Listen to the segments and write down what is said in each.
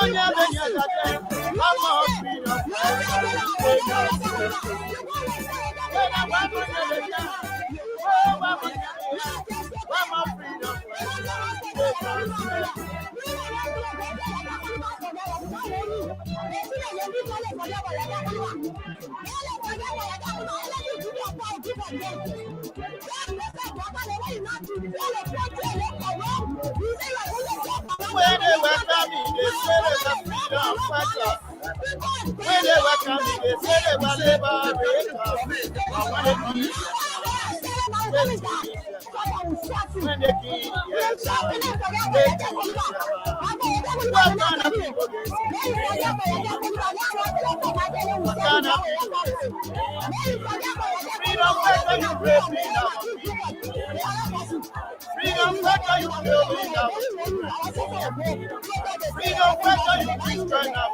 When they were coming, they said they were liberated. When they came, yes, what kind of people? What kind of people? Freedom, whether you pray, freedom. Freedom, whether you feel freedom. Freedom, whether you destroy now.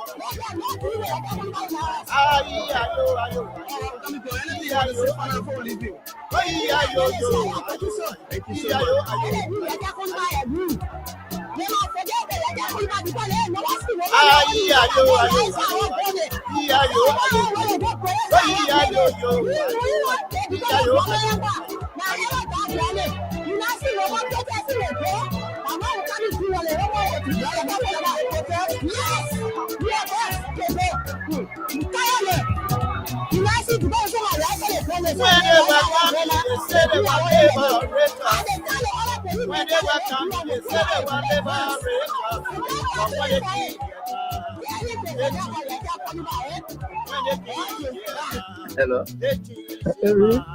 Hello.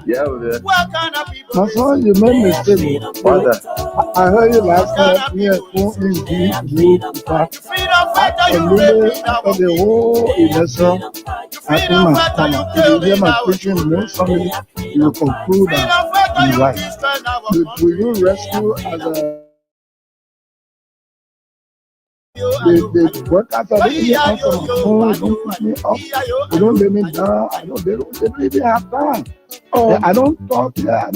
Yeah, What kind of people? My son, you made mistake. What's that? I heard you last night near phone in the but after the whole election, I think my time, if you hear my preaching most Sunday, you will conclude that you right. Will you rescue as a the workers are really answer my phone, don't put me up, they don't let me down, they don't even have time. I don't talk because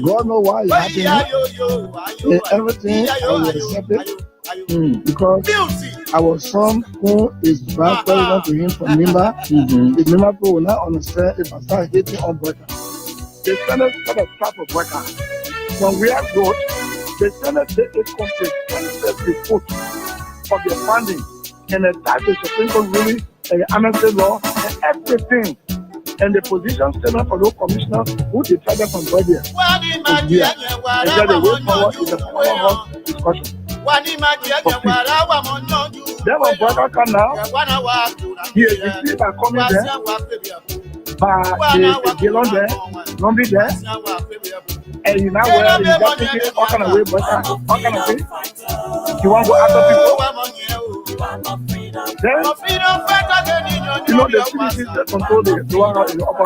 God knows why it's happening. Everything I will accept it because our son who is vice president to him from Mimba, the Mimba people will not understand if I start hating on workers. They send us for the type of workers. When we are good, the Senate is comprehensive report of the funding and the type of Supreme Court ruling and the amnesty law and everything and the position statement for those commissioners who decided from Budget. And then the way forward is a forward discussion. Then when Brother come now, he is received by coming there, by the Gilon there, don't be there. And you now where you just thinking, how can I wait, but how can I wait? You want to go after people? Then, you know, the citizens that control the one in the upper.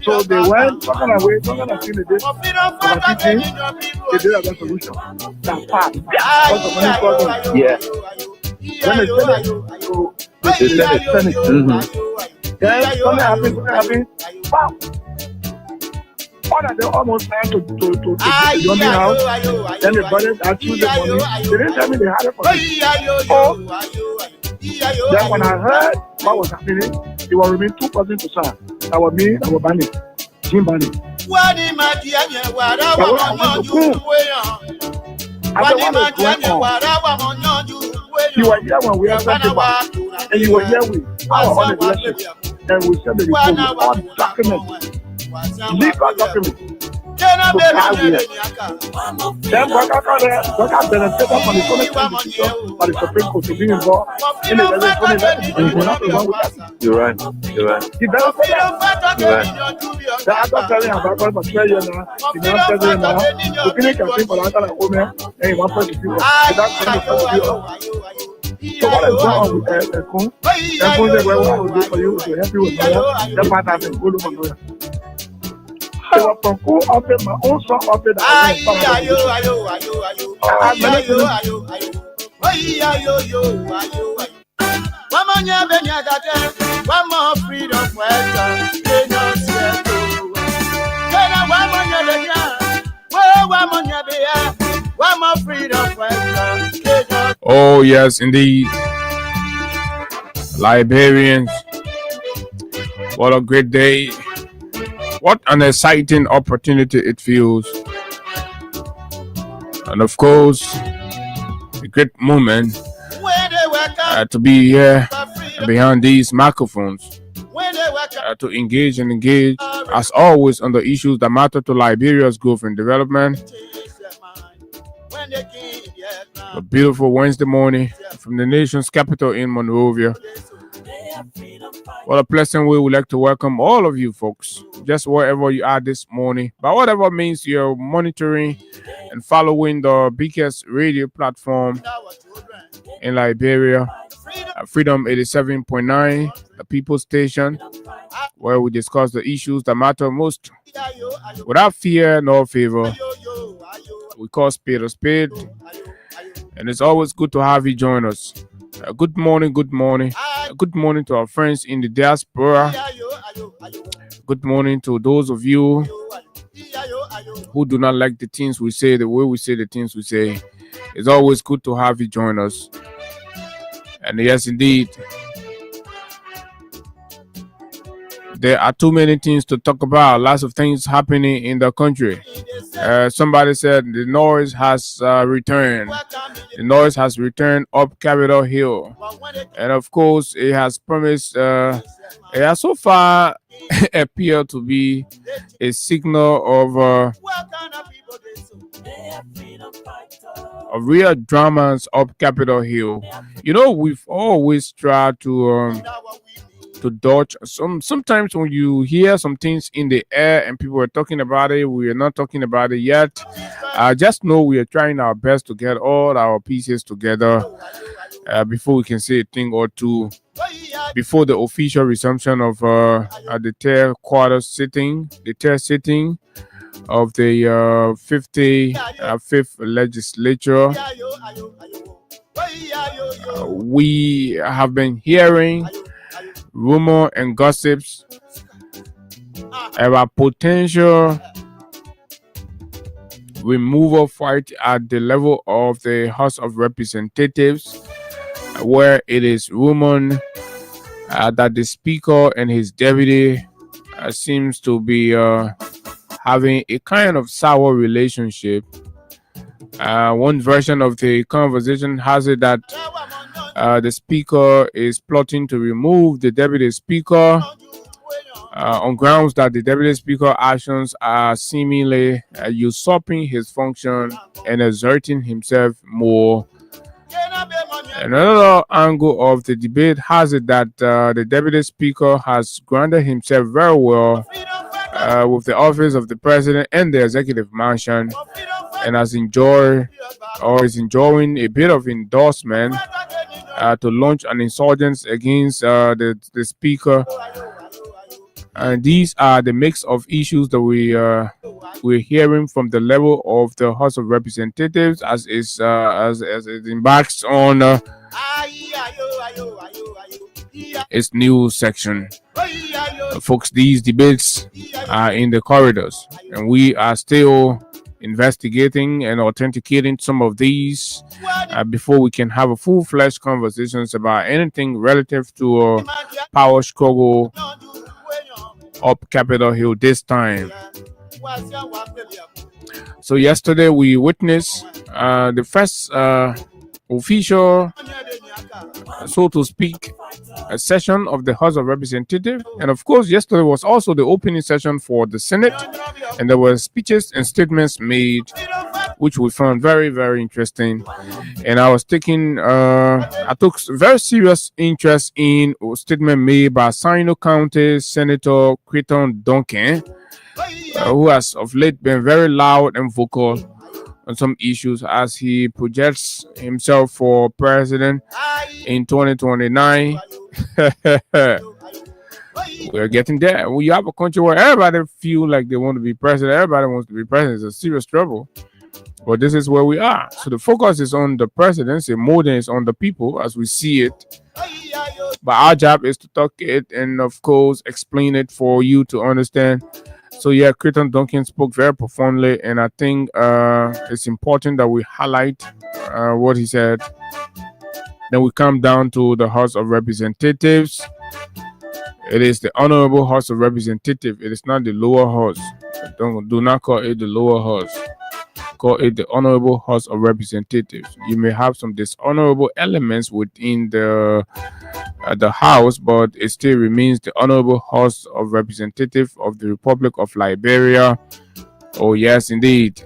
So they went, how can I wait, how can I feel it? They did a solution. That part. Yeah. When they send it, then something happened, wow. One of them almost trying to the Yomi house. Then the brothers had choose the money. They didn't tell me they had it for me. Then when I heard what was happening, it was remain 2 person to sign. That was me, that was Bani, Jim Bani. I don't want to go on. You were here when we were talking about, and you were here with our other blessings. And we said that you could all documents. Legal document. Then Brother benefited from the Senate decision by the Supreme Court to be involved in the electronic You're right. He benefited. The other telling about God for 12 years now, he now says it now, the clinic can think for the other women, and he wants to see what that's going to be. So what is wrong with Ekun? Ekun said, well, what I will do for you to help you with prayer, that part has been good for prayer. They were from who offered my own son offered that I one more freedom One more freedom fighter. Oh, yes, indeed. Liberians, what a great day. What an exciting opportunity it feels. And of course, a great moment to be here behind these microphones. To engage as always on the issues that matter to Liberia's growth and development. A beautiful Wednesday morning from the nation's capital in Monrovia. What a pleasant way we'd like to welcome all of you folks, just wherever you are this morning, by whatever means you're monitoring and following the biggest radio platform in Liberia, Freedom 87.9, the People's Station, where we discuss the issues that matter most without fear nor favor. We call spade a spade, and it's always good to have you join us. Good morning, good morning. Good morning to our friends in the diaspora. Good morning to those of you who do not like the things we say, the way we say the things we say. It's always good to have you join us. And yes, indeed, there are too many things to talk about. Lots of things happening in the country. Somebody said the noise has returned. The noise has returned up Capitol Hill. And of course, it has promised, it has so far appeared to be a signal of real dramas up Capitol Hill. You know, we've always tried to dodge sometimes when you hear some things in the air and people are talking about it, we are not talking about it yet. Just know we are trying our best to get all our pieces together before we can say a thing or two before the official resumption of the third sitting of the 55th legislature. We have been hearing rumor and gossips about potential removal fight at the level of the House of Representatives, where it is rumored that the Speaker and his deputy seems to be having a kind of sour relationship. One version of the conversation has it that the Speaker is plotting to remove the Deputy Speaker on grounds that the Deputy Speaker actions are seemingly usurping his function and exerting himself more. Another angle of the debate has it that the Deputy Speaker has grounded himself very well with the office of the President and the Executive Mansion, and is enjoying a bit of endorsement to launch an insurgence against the Speaker. And these are the mix of issues that we're hearing from the level of the House of Representatives as it embarks on its new section. Folks, these debates are in the corridors, and we are still investigating and authenticating some of these before we can have a full-fledged conversations about anything relative to a power struggle up Capitol Hill this time. So yesterday we witnessed the first official, so to speak, a session of the House of Representatives. And of course, yesterday was also the opening session for the Senate, and there were speeches and statements made, which we found very, very interesting. And I took very serious interest in a statement made by Sino County Senator Creighton Duncan, who has of late been very loud and vocal on some issues as he projects himself for president in 2029. We're getting there. We have a country where everybody feel like they want to be president. Everybody wants to be president. It's a serious trouble. But this is where we are. So the focus is on the presidency more than it's on the people as we see it. But our job is to talk it and, of course, explain it for you to understand So yeah, Creighton Duncan spoke very profoundly, and I think it's important that we highlight what he said. Then we come down to the House of Representatives. It is the Honorable House of Representatives. It is not the lower house. Do not call it the lower house. Call it the Honorable House of Representatives. You may have some dishonorable elements within the House, but it still remains the Honorable House of Representatives of the Republic of Liberia. Oh yes, indeed.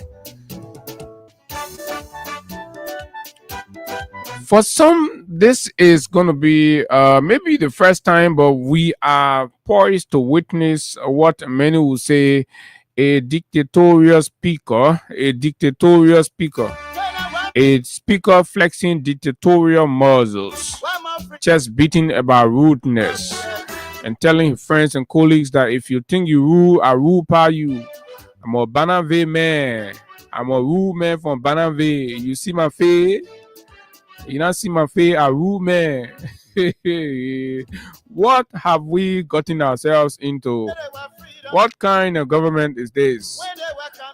For some, this is going to be maybe the first time, but we are poised to witness what many will say a dictatorial speaker, a speaker flexing dictatorial muscles, just beating about rudeness, and telling his friends and colleagues that if you think you rule, I rule by you. I'm a Bananve man. I'm a rule man from Bananve. You see my face? You not see my face? I rule man. What have we gotten ourselves into? What kind of government is this?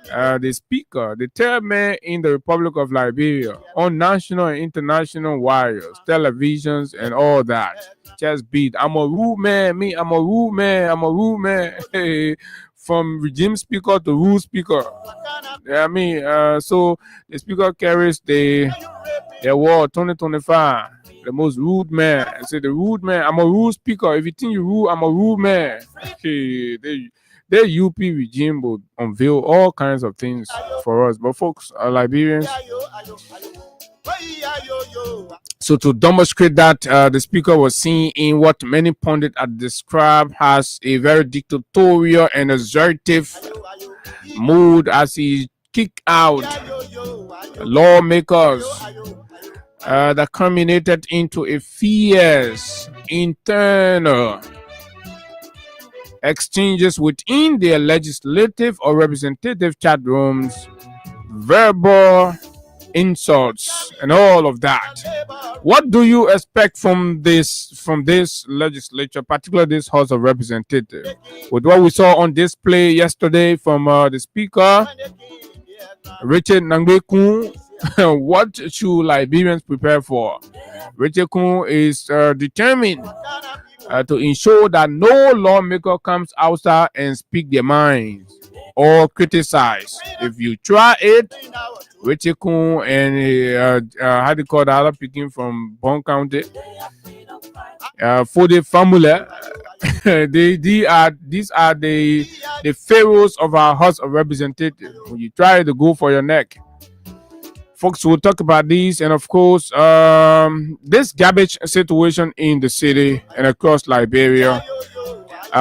The speaker, the third man in the Republic of Liberia, on national and international wires, televisions, and all that. Just beat. I'm a rule man. Me, I'm a rule man. I'm a rule man. From regime speaker to rule speaker. I mean, so the speaker carries the award 2025. The most rude man. I say the rude man. I'm a rude speaker. If you think you rule, I'm a rude man. Okay, the UP regime will unveil all kinds of things for us. But folks, Liberians. So to demonstrate that, the speaker was seen in what many pundits had described as a very dictatorial and assertive mood as he kicked out lawmakers. That culminated into a fierce internal exchanges within their legislative or representative chat rooms, verbal insults, and all of that. What do you expect from this legislature, particularly this House of Representatives? With what we saw on display yesterday from the speaker, Richard Nangbe-Kun, what should Liberians prepare for? Richard Kun is determined to ensure that no lawmaker comes outside and speak their minds or criticize. If you try it, Richard Kun and how do you call the other picking from Bon County, for the formula, these are the pharaohs of our House of Representatives. When you try to go for your neck. Folks, we'll talk about these, and of course, this garbage situation in the city and across Liberia.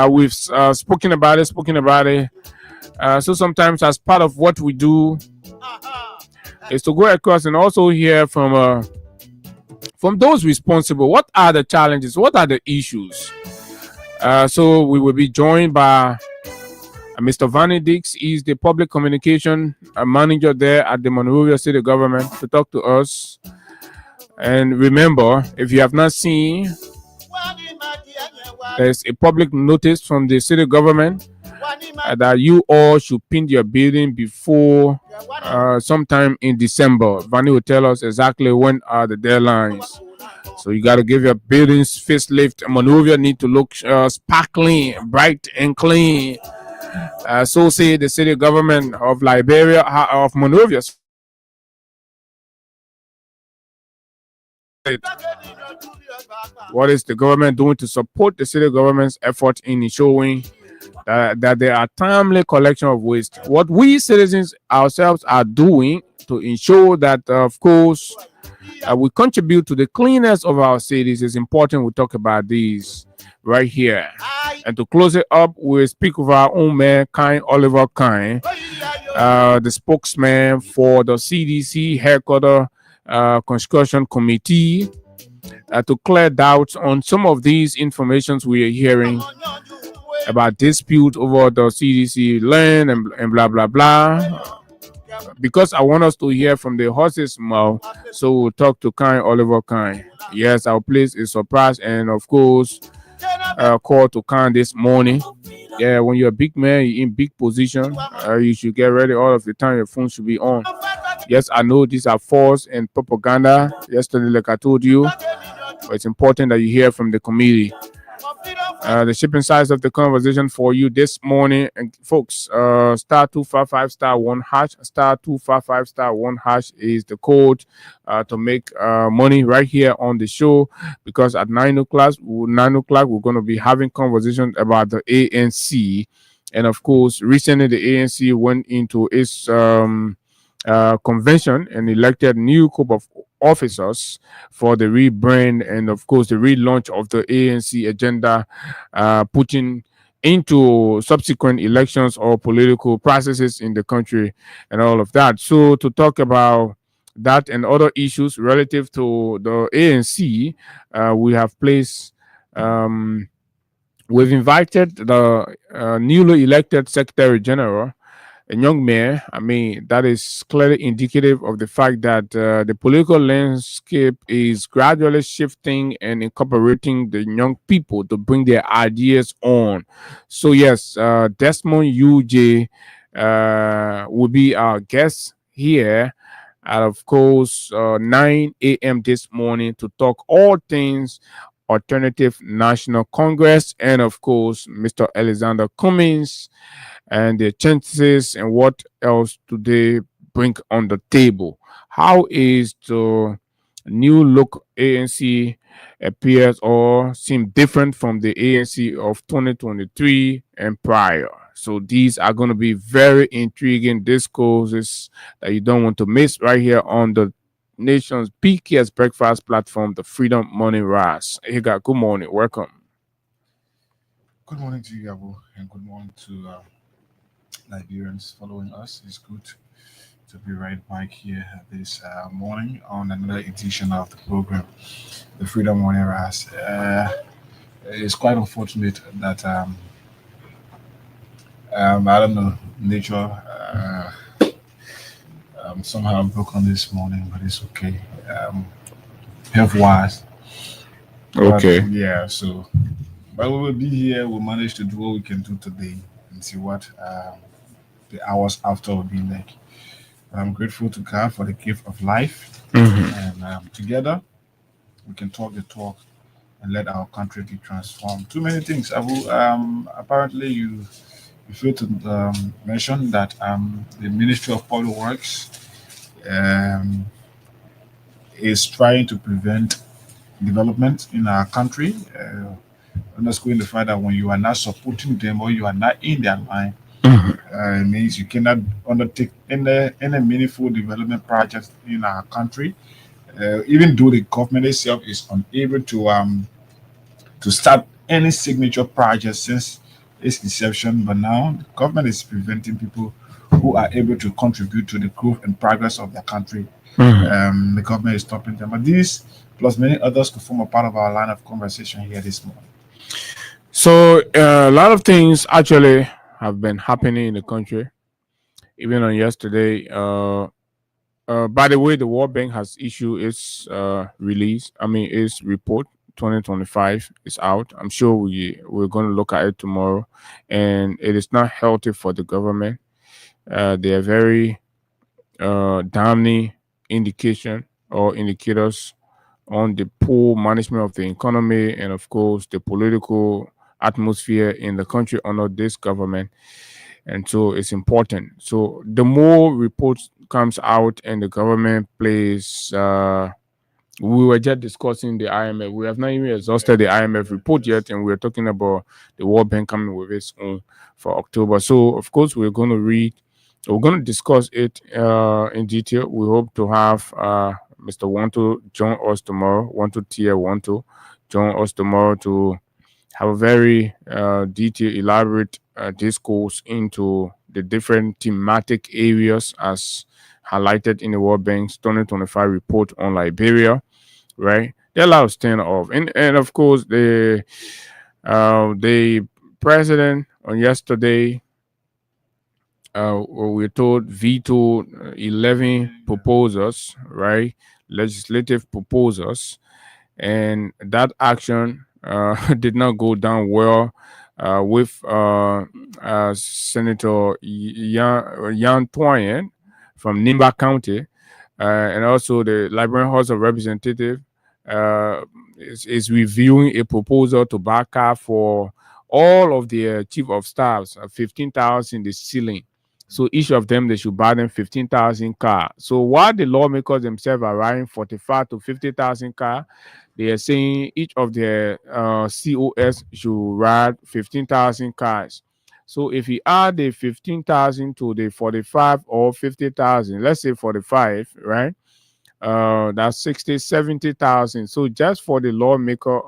We've spoken about it. So sometimes, as part of what we do, is to go across and also hear from those responsible. What are the challenges? What are the issues? So we will be joined by Mr. Vanny Dix. Is the public communication manager there at the Monrovia City Government to talk to us. And remember, if you have not seen, there's a public notice from the city government that you all should paint your building before sometime in December. Vanny will tell us exactly when are the deadlines. So you got to give your buildings facelift. Monrovia need to look sparkling, bright and clean. So say the city government of Liberia, of Monrovia. What is the government doing to support the city government's effort in ensuring that there are timely collection of waste? What we citizens ourselves are doing to ensure that, of course, we contribute to the cleanness of our cities is important. We'll talk about these right here. And to close it up, we'll speak with our own man, Oliver Kine, the spokesman for the CDC Headquarters Construction Committee, to clear doubts on some of these informations we are hearing about dispute over the CDC land and blah, blah, blah. Because I want us to hear from the horse's mouth, so we'll talk to Oliver Kine. Yes, our place is surprised, and of course, call to Khan this morning Yeah, when you're a big man, you're in big position. You should get ready all of the time. Your phone should be on. Yes, I know these are false and propaganda. Yesterday, like I told you, but it's important that you hear from the committee. The shipping size of the conversation for you this morning, and folks, star 255 star 1 hash, star 255 star 1 hash is the code to make money right here on the show, because at 9 o'clock we're going to be having conversations about the ANC. And of course, recently the ANC went into its convention and elected new group of officers for the rebrand and of course the relaunch of the ANC agenda, putting into subsequent elections or political processes in the country and all of that. So to talk about that and other issues relative to the ANC, we have placed we've invited the newly elected Secretary General, a young man. I mean, that is clearly indicative of the fact that the political landscape is gradually shifting and incorporating the young people to bring their ideas on. So, yes, Desmond UJ will be our guest here at, of course, 9 a.m. this morning to talk all things Alternative National Congress and, of course, Mr. Alexander Cummings and their chances and what else do they bring on the table. How is the new look ANC appears or seem different from the ANC of 2023 and prior? So these are going to be very intriguing discourses that you don't want to miss right here on the nation's PKS breakfast platform, the Freedom Morning Rise. Higa, good morning. Welcome. Good morning to you, Abu, and good morning to Liberians following us. It's good to be right back here this morning on another edition of the program, the Freedom Morning Rise. It's quite unfortunate that I don't know, nature somehow broke on this morning, but it's okay. Health wise, Okay. yeah. So, but we will be here. We'll manage to do what we can do today and see what the hours after will be like. I'm grateful to God for the gift of life, and together we can talk the talk and let our country be transformed. Too many things. Apparently, you failed to mention that the Ministry of Public Works is trying to prevent development in our country. Underscoring the fact that when you are not supporting them or you are not in their line, it means you cannot undertake any meaningful development projects in our country. Even though the government itself is unable to start any signature project since its inception, but now the government is preventing people who are able to contribute to the growth and progress of the country. The government is stopping them. But these, plus many others, to form a part of our line of conversation here this morning. So a lot of things actually have been happening in the country. Even on yesterday, by the way, the World Bank has issued its its report 2025 is out. I'm sure we're going to look at it tomorrow, and it is not healthy for the government. They are very damning indication or indicators on the poor management of the economy and, of course, the political atmosphere in the country under this government. And so it's important. So the more reports comes out and the government plays, we were just discussing the IMF. We have not even exhausted the IMF report yet, and we're talking about the World Bank coming with its own for October. So of course we're going to discuss it in detail. We hope to have Mr. Wanto join us tomorrow. Wanto join us tomorrow to have a very detailed, elaborate discourse into the different thematic areas as highlighted in the World Bank's 2025 report on Liberia, right? There are a lot of standoff. And of course, the president on yesterday, we're told vetoed 11 proposals, right? Legislative proposals. And that action did not go down well with Senator Yan Toyen from Nimba County, and also the Liberian House of Representatives is reviewing a proposal to back up for all of the chief of staffs, 15,000 the ceiling. So each of them, they should buy them 15,000 car. So while the lawmakers themselves are writing 45 to 50,000 car, they are saying each of their COS should ride 15,000 cars. So if you add the 15,000 to the 45 or 50,000, let's say 45, right? That's 60, 70,000. So just for the lawmaker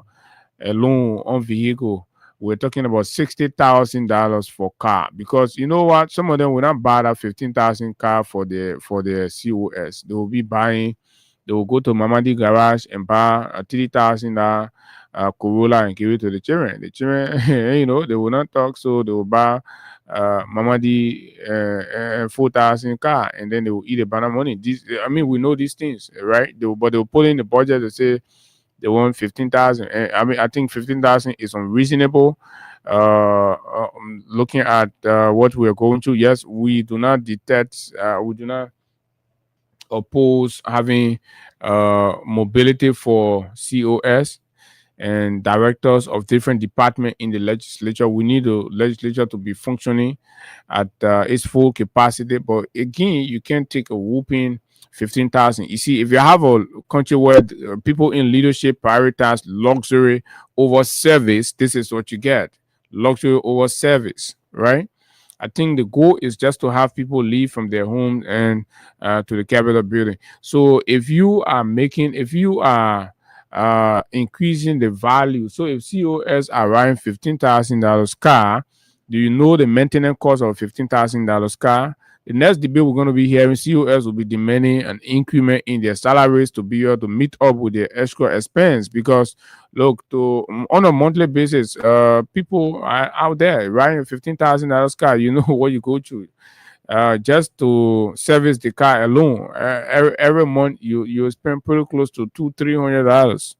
alone on vehicle, we're talking about $60,000 for car, because you know what, some of them will not buy that 15,000 car for their COS. They will be buying. They will go to Mamadi garage and buy a $3,000 Corolla and give it to the children. The children, you know, they will not talk, so they will buy Mamadi 4,000 car, and then they will eat a banana money. I mean, we know these things, right? But they will put in the budget to say they want 15,000. I mean, I think 15,000 is unreasonable. Looking at what we are going through, yes, we do not detect, we do not oppose having mobility for COS and directors of different departments in the legislature. We need the legislature to be functioning at its full capacity. But again, you can't take a whooping 15,000. You see, if you have a country where people in leadership prioritize luxury over service, this is what you get: luxury over service, right? I think the goal is just to have people leave from their homes and to the Capitol building. So if you are increasing the value, so if COS are riding $15,000 car, do you know the maintenance cost of a $15,000 car? The next debate we're going to be hearing, COS will be demanding an increment in their salaries to be able to meet up with their extra expense. Because look, on a monthly basis, people are out there riding a $15,000 car. You know what you go through. Just to service the car alone, every month you spend pretty close to $200-300,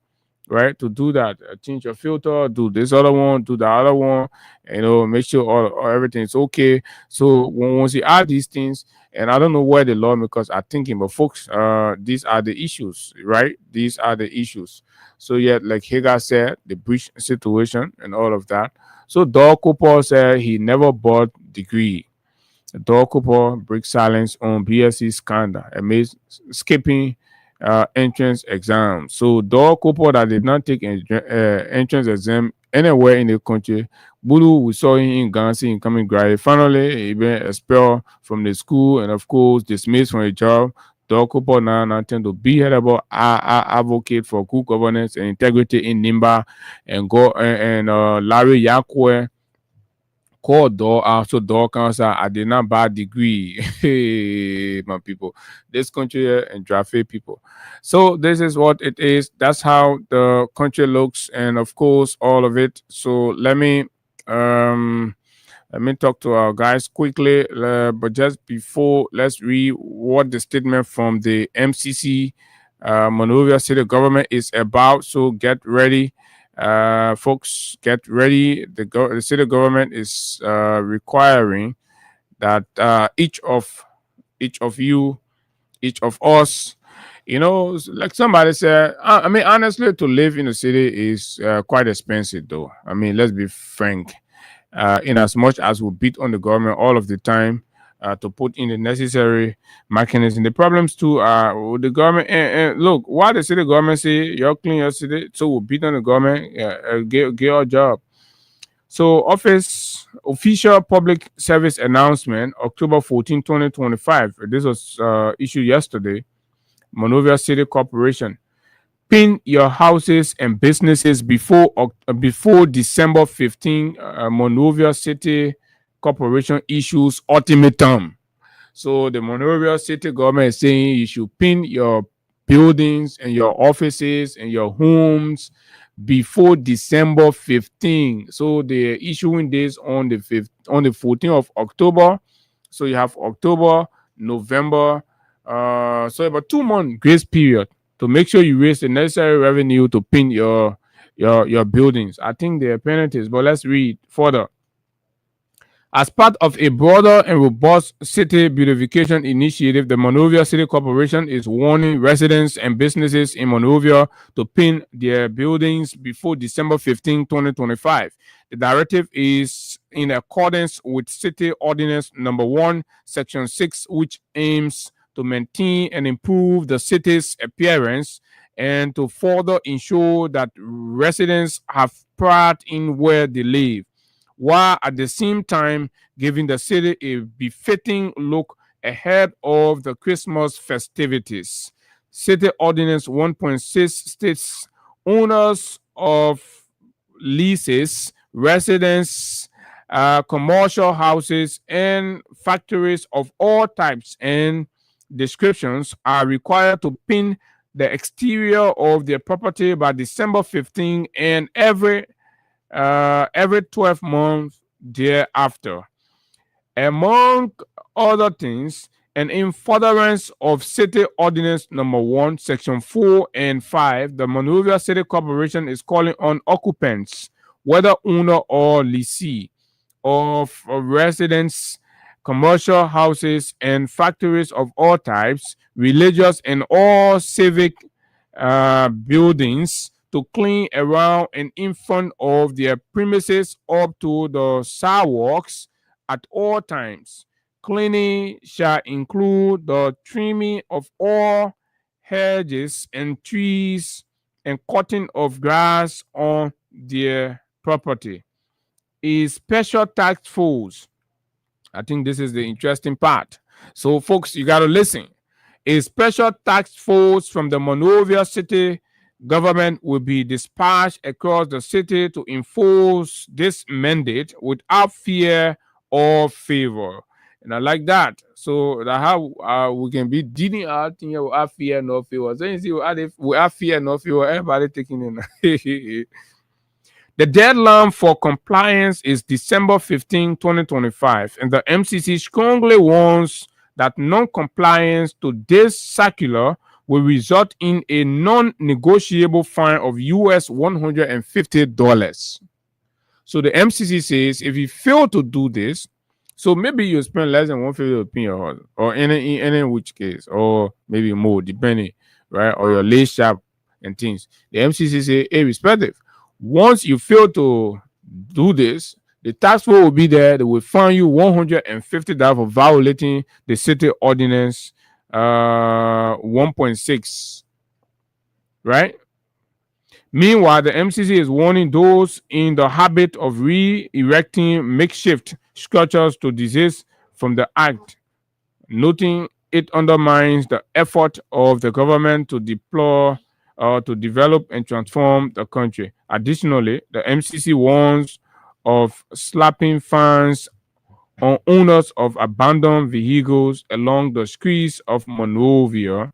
right? To do that, change your filter, do this other one, do the other one, you know, make sure all everything is okay. So once you add these things, and I don't know where the lawmakers are thinking, but folks, these are the issues, right? These are the issues. So yeah, like Hagar said, the breach situation and all of that. So Doug Cooper said he never bought degree. Doug Cooper breaks silence on BSc scandal amidst skipping entrance exam. So Doug Cooper that did not take entrance exam anywhere in the country. Bulu, we saw him in Ghana incoming grade. Finally, he been expelled from the school and of course dismissed from a job. Doug Cooper now intend to be head about advocate for good governance and integrity in Nimba and Larry Yakwe. Called door also door council. I did not buy degree. Hey, my people, this country and traffic people. So this is what it is. That's how the country looks, and of course all of it. So let me talk to our guys quickly. But just before, let's read what the statement from the MCC, Monrovia City Government, is about. So get ready. Folks, get ready. The city government is requiring that each of you, each of us, you know, like somebody said, I mean, honestly, to live in the city is quite expensive, though. I mean, let's be frank. In as much as we beat on the government all of the time, to put in the necessary mechanism. The problems too are with the government. And look, why the city government say you're clean your city, so we'll beat on the government, get our job. So official public service announcement, October 14, 2025. This was issued yesterday. Monrovia City Corporation. Pin your houses and businesses before December 15. Monrovia City Corporation issues ultimatum. So the Monrovia City government is saying you should pin your buildings and your offices and your homes before December 15. So they're issuing this on the 14th of October. So you have October, November, so about 2 month grace period to make sure you raise the necessary revenue to pin your your buildings. I think there are penalties, but let's read further. As part of a broader and robust city beautification initiative, the Monrovia City Corporation is warning residents and businesses in Monrovia to paint their buildings before December 15, 2025. The directive is in accordance with City Ordinance Number 1, Section 6, which aims to maintain and improve the city's appearance and to further ensure that residents have pride in where they live, while at the same time giving the city a befitting look ahead of the Christmas festivities. City Ordinance 1.6 states owners of leases, residents, commercial houses, and factories of all types and descriptions are required to paint the exterior of their property by December 15 and every 12 months thereafter. Among other things, and in furtherance of City Ordinance Number 1, Section 4 and 5, the Monrovia City Corporation is calling on occupants, whether owner or lessee, of residents, commercial houses, and factories of all types, religious and all civic buildings, to clean around and in front of their premises up to the sidewalks at all times. Cleaning shall include the trimming of all hedges and trees and cutting of grass on their property. A special task force, I think this is the interesting part. So, folks, you got to listen. A special task force from the Monrovia City government will be dispatched across the city to enforce this mandate without fear or favor. And I like that. So that how we can be dealing out here without fear no favor. So you see, without fear no favor, everybody taking in. The deadline for compliance is December 15, 2025, and the MCC strongly warns that non-compliance to this circular will result in a non-negotiable fine of US $150. So the MCC says if you fail to do this, so maybe you spend less than $150 in your house, or in which case, or maybe more, depending, right, or your lay shop and things. The MCC say, irrespective, once you fail to do this, the tax force will be there. They will fine you $150 for violating the city ordinance 1.6, right? Meanwhile, the MCC is warning those in the habit of re-erecting makeshift structures to desist from the act, noting it undermines the effort of the government to deploy to develop and transform the country. Additionally, the MCC warns of slapping fines on owners of abandoned vehicles along the streets of Monrovia.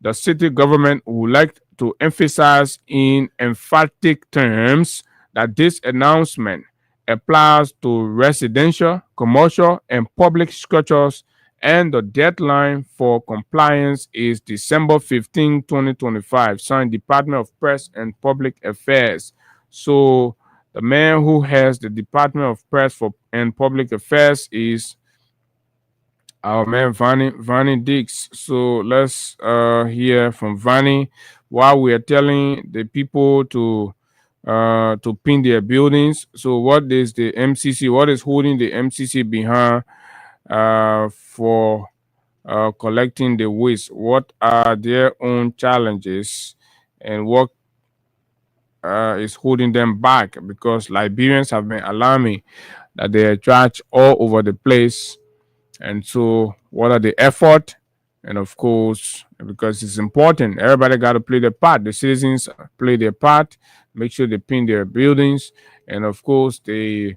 The city government would like to emphasize in emphatic terms that this announcement applies to residential, commercial, and public structures, and the deadline for compliance is December 15, 2025, signed Department of Press and Public Affairs. So the man who has the Department of Press and Public Affairs is our man Vanny Dix. So let's hear from Vanny while we are telling the people to pin their buildings. So what is the MCC? What is holding the MCC behind for collecting the waste? What are their own challenges, and what is holding them back? Because Liberians have been alarming that they are trash all over the place. And so what are the effort? And of course, because it's important, everybody got to play their part. The citizens play their part, make sure they pin their buildings. And of course, the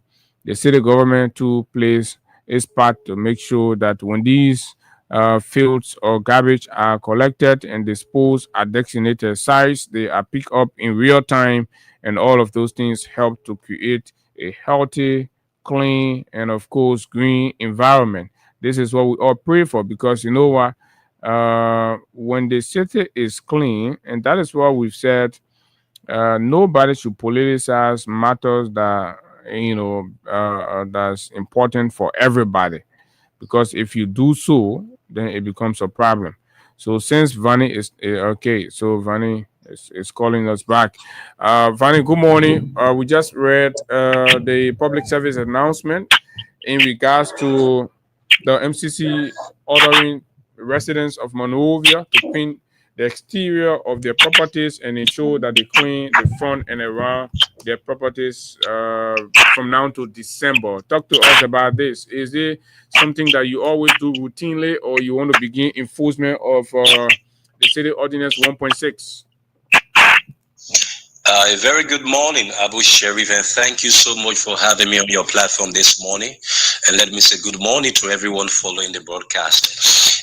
city government too plays its part to make sure that when these fields or garbage are collected and disposed at designated sites, they are picked up in real time. And all of those things help to create a healthy, clean, and of course, green environment. This is what we all pray for, because you know what? When the city is clean, and that is what we've said Nobody should politicize matters that that's important for everybody, because if you do so, then it becomes a problem. So since Vani is okay, so Vani is calling us back. Vani, good morning. We just read the public service announcement in regards to the MCC ordering residents of Monrovia to paint the exterior of their properties and ensure that they clean the front and around their properties from now to December. Talk to us about this. Is it something that you always do routinely, or you want to begin enforcement of the city ordinance 1.6? A very good morning, Abu Sharif, and thank you so much for having me on your platform this morning. And let me say good morning to everyone following the broadcast.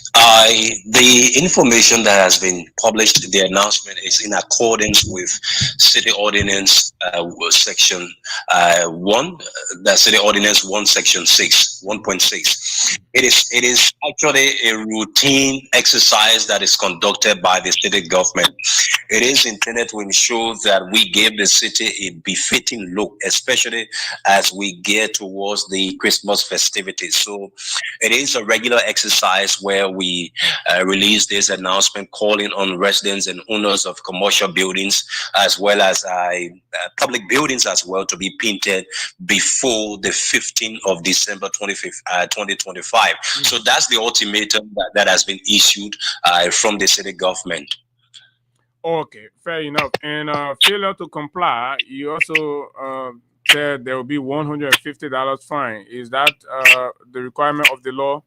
The information that has been published, the announcement, is in accordance with City Ordinance Section 1, the City Ordinance 1, Section 6, 1.6. It is actually a routine exercise that is conducted by the city government. It is intended to ensure that we give the city a befitting look, especially as we get towards the Christmas festivities. So it is a regular exercise where we release this announcement calling on residents and owners of commercial buildings as well as public buildings as well to be painted before the 15th of December 2025. So that's the ultimatum that has been issued from the city government. Okay, fair enough. And failure to comply, you also said there will be $150 fine. Is that the requirement of the law?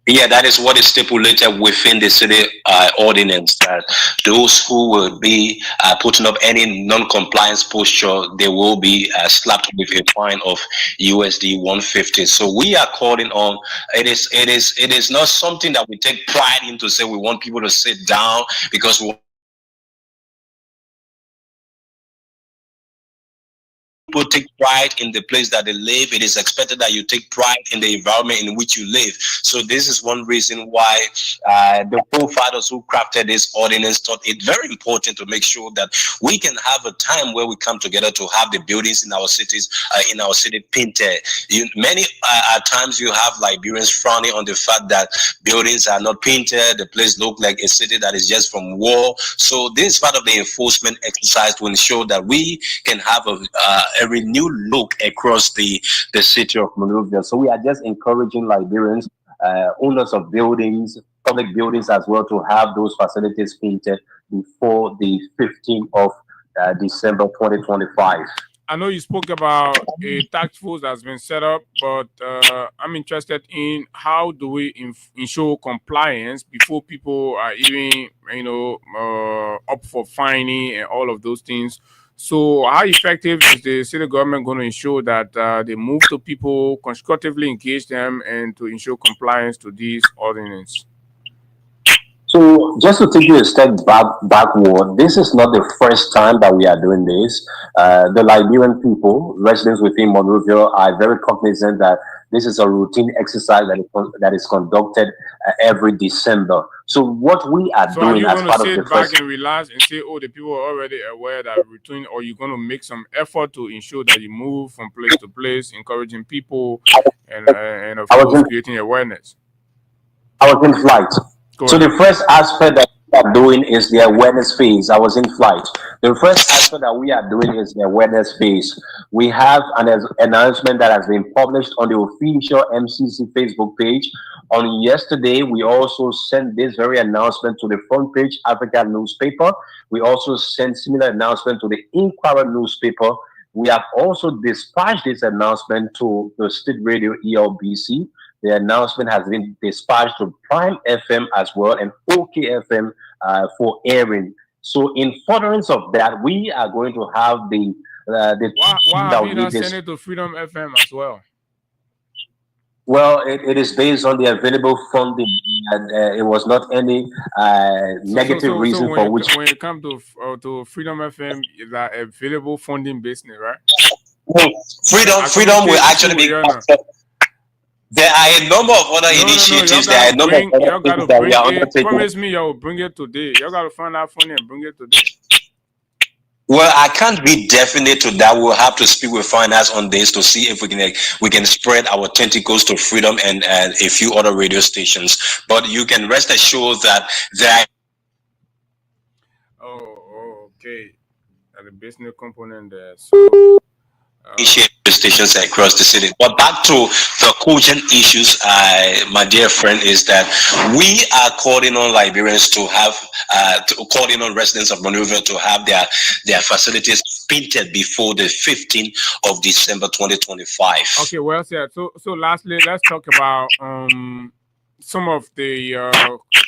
Yeah, that is what is stipulated within the city ordinance, that those who will be putting up any non-compliance posture, they will be slapped with a fine of USD 150. So we are calling on, it is not something that we take pride in to say we want people to sit down because we people take pride in the place that they live. It is expected that you take pride in the environment in which you live. So this is one reason why the forefathers who crafted this ordinance thought it very important to make sure that we can have a time where we come together to have the buildings in our cities, in our city painted. Many times you have Liberians frowning on the fact that buildings are not painted. The place looks like a city that is just from war. So this is part of the enforcement exercise to ensure that we can have a renewed look across the city of Monrovia. So we are just encouraging Liberians, owners of buildings, public buildings as well, to have those facilities painted before the 15th of December 2025. I know you spoke about a task force that's been set up, but I'm interested in how do we ensure compliance before people are even, up for fining and all of those things. So how effective is the city government going to ensure that they move to people, constructively engage them, and to ensure compliance to these ordinances? So just to take you a step backward, this is not the first time that we are doing this. The Liberian people, residents within Monrovia, are very cognizant that this is a routine exercise that is conducted every December. So what we are doing as part of the sit back and relax and say, oh, the people are already aware that routine, or you're going to make some effort to ensure that you move from place to place, encouraging people and of course creating awareness? I was in flight. So the first aspect that we are doing is the awareness phase. I was in flight. The first aspect that we are doing is the awareness phase. We have an announcement that has been published on the official MCC Facebook page. On yesterday, we also sent this very announcement to the front page African newspaper. We also sent similar announcement to the Inquirer newspaper. We have also dispatched this announcement to the State Radio ELBC. The announcement has been dispatched to Prime FM as well and OKFM for airing. So in furtherance of that, we are going to have the why have you not sent it to Freedom FM as well? Well, it is based on the available funding, and it was not any negative reason for which. When it comes to Freedom FM, is that available funding business, right? Freedom will actually be. There are a number of other initiatives. There are a number of other things that we are undertaking. Promise me you'll bring it today. You got to find out funding and bring it today. Well, I can't be definite to that. We'll have to speak with finance on this to see if we can spread our tentacles to Freedom and a few other radio stations. But you can rest assured that there. Okay. The business component there. So, stations across the city. But back to the cogent issues, my dear friend, is that we are calling on Liberians to have, calling on residents of Monrovia to have their facilities painted before the 15th of December 2025. Okay, well said. So lastly, let's talk about some of the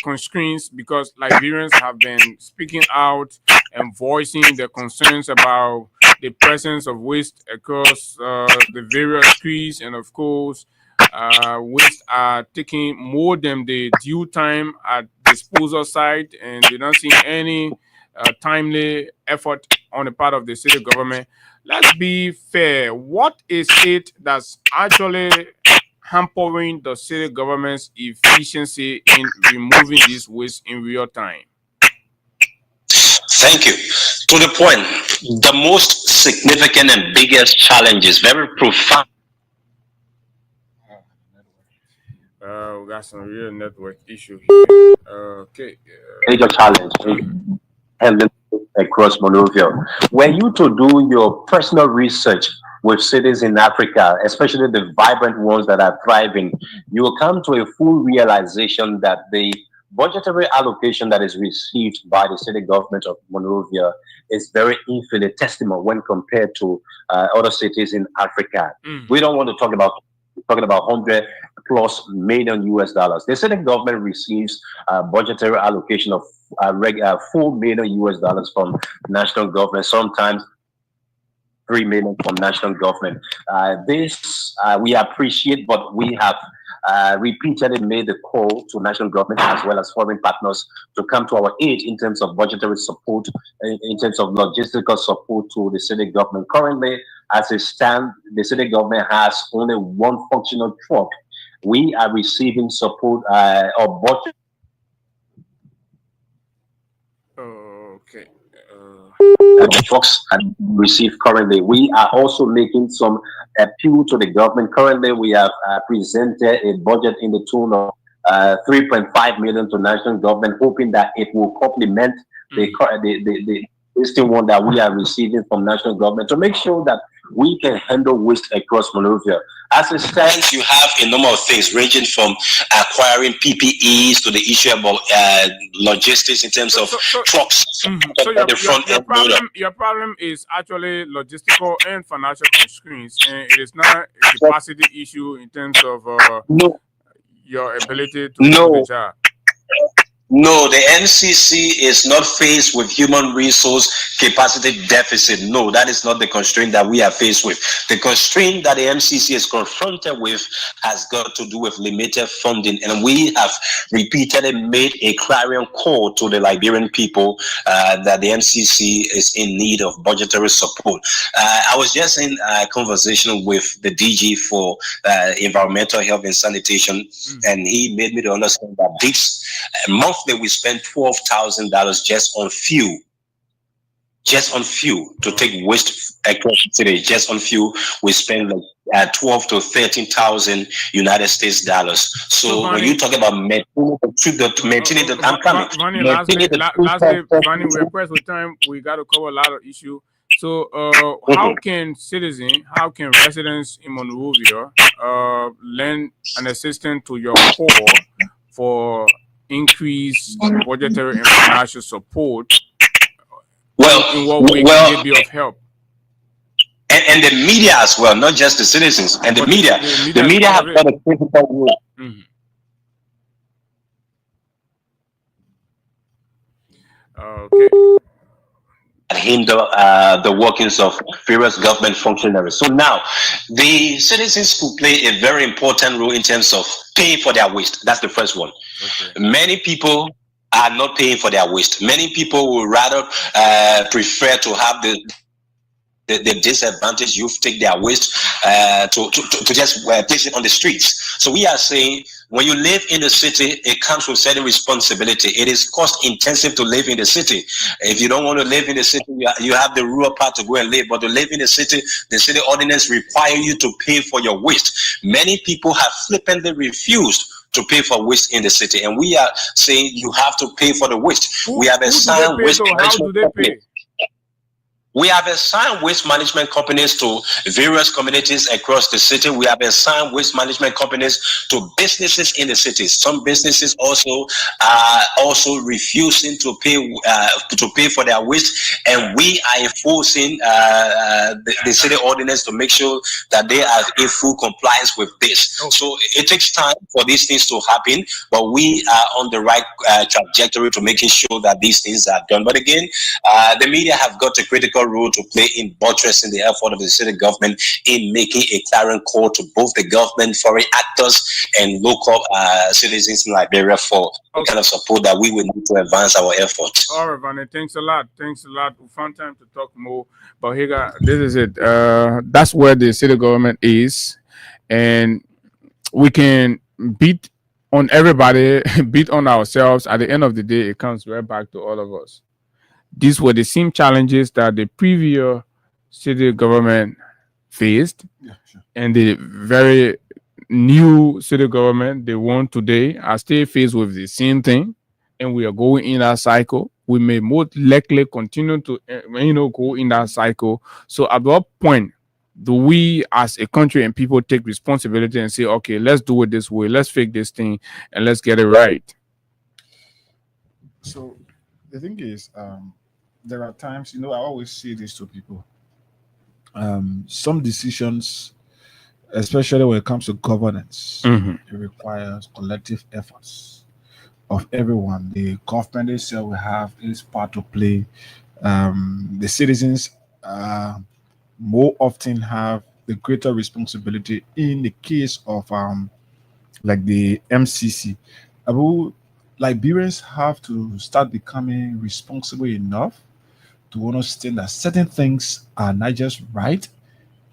constraints, because Liberians have been speaking out and voicing their concerns about the presence of waste across the various trees, and of course, waste are taking more than the due time at disposal site, and they don't see any timely effort on the part of the city government. Let's be fair. What is it that's actually hampering the city government's efficiency in removing this waste in real time? Thank you. To the point, the most significant and biggest challenge is very profound. We got some real network issue here. Okay. Major challenge handling across Monrovia. Were you to do your personal research with cities in Africa, especially the vibrant ones that are thriving, you will come to a full realization that the budgetary allocation that is received by the city government of Monrovia is very infinitesimal when compared to other cities in Africa. We don't want to talk about 100+ million US dollars. The city government receives budgetary allocation of $4 million US dollars from national government, sometimes $3 million from national government. This we appreciate, but we have repeatedly made the call to national government as well as foreign partners to come to our aid in terms of budgetary support, in terms of logistical support to the city government. Currently, as it stands, the city government has only one functional truck. We are receiving support or budget. Okay. Trucks and receive currently. We are also making some appeal to the government. Currently, we have presented a budget in the tune of 3.5 million to national government, hoping that it will complement the existing one that we are receiving from national government to make sure that we can handle waste across Monrovia. As it stands, you have a number of things ranging from acquiring PPEs to the issue about logistics in terms of trucks. So your problem is actually logistical and financial constraints, and it is not a capacity issue in terms of your ability to do the job. No, the MCC is not faced with human resource capacity deficit. No, that is not the constraint that we are faced with. The constraint that the MCC is confronted with has got to do with limited funding. And we have repeatedly made a clarion call to the Liberian people that the MCC is in need of budgetary support. I was just in a conversation with the DG for environmental health and sanitation, and he made me to understand that this month we spend $12,000 just on fuel. Just on fuel to take waste across the city. Just on fuel, we spend like 12 to 13,000 United States dollars. So when you talk about maintaining the I'm coming. Lastly, we're pressed with time. We got to cover a lot of issues. So, how can residents in Monrovia lend an assistance to your core for increase budgetary and financial support? In what way can it be of help? And the media as well, not just the citizens. And the media have got a critical role. Okay. Hinder the workings of various government functionaries. So now, the citizens could play a very important role in terms of paying for their waste. That's the first one. Okay. Many people are not paying for their waste. Many people would rather prefer to have the the disadvantaged youth take their waste to just place it on the streets. So we are saying, when you live in the city, it comes with certain responsibility. It is cost intensive to live in the city. If you don't want to live in the city, you have the rural part to go and live. But to live in the city ordinance require you to pay for your waste. Many people have flippantly refused to pay for waste in the city, and we are saying you have to pay for the waste. We have assigned waste management companies. We have assigned waste management companies to various communities across the city. We have assigned waste management companies to businesses in the city. Some businesses also are refusing to pay for their waste, and we are enforcing the city ordinance to make sure that they are in full compliance with this. Okay. So it takes time for these things to happen, but we are on the right trajectory to making sure that these things are done. But again, the media have got a critical role to play in buttressing the effort of the city government in making a clarion call to both the government, foreign actors, and local citizens in Liberia for the kind of support that we will need to advance our efforts. All right, Vanny, thanks a lot. Thanks a lot. We found time to talk more. But here, this is it. That's where the city government is, and we can beat on everybody, beat on ourselves. At the end of the day, it comes right back to all of us. These were the same challenges that the previous city government faced, and the very new city government they want today are still faced with the same thing, and we are going in that cycle. We may most likely continue to go in that cycle. So at what point do we as a country and people take responsibility and say, okay, let's do it this way, let's fix this thing, and let's get it right? So the thing is, there are times, I always say this to people. Some decisions, especially when it comes to governance, it requires collective efforts of everyone. The government itself will have its part to play. The citizens more often have the greater responsibility in the case of like the MCC. Liberians have to start becoming responsible enough to understand that certain things are not just right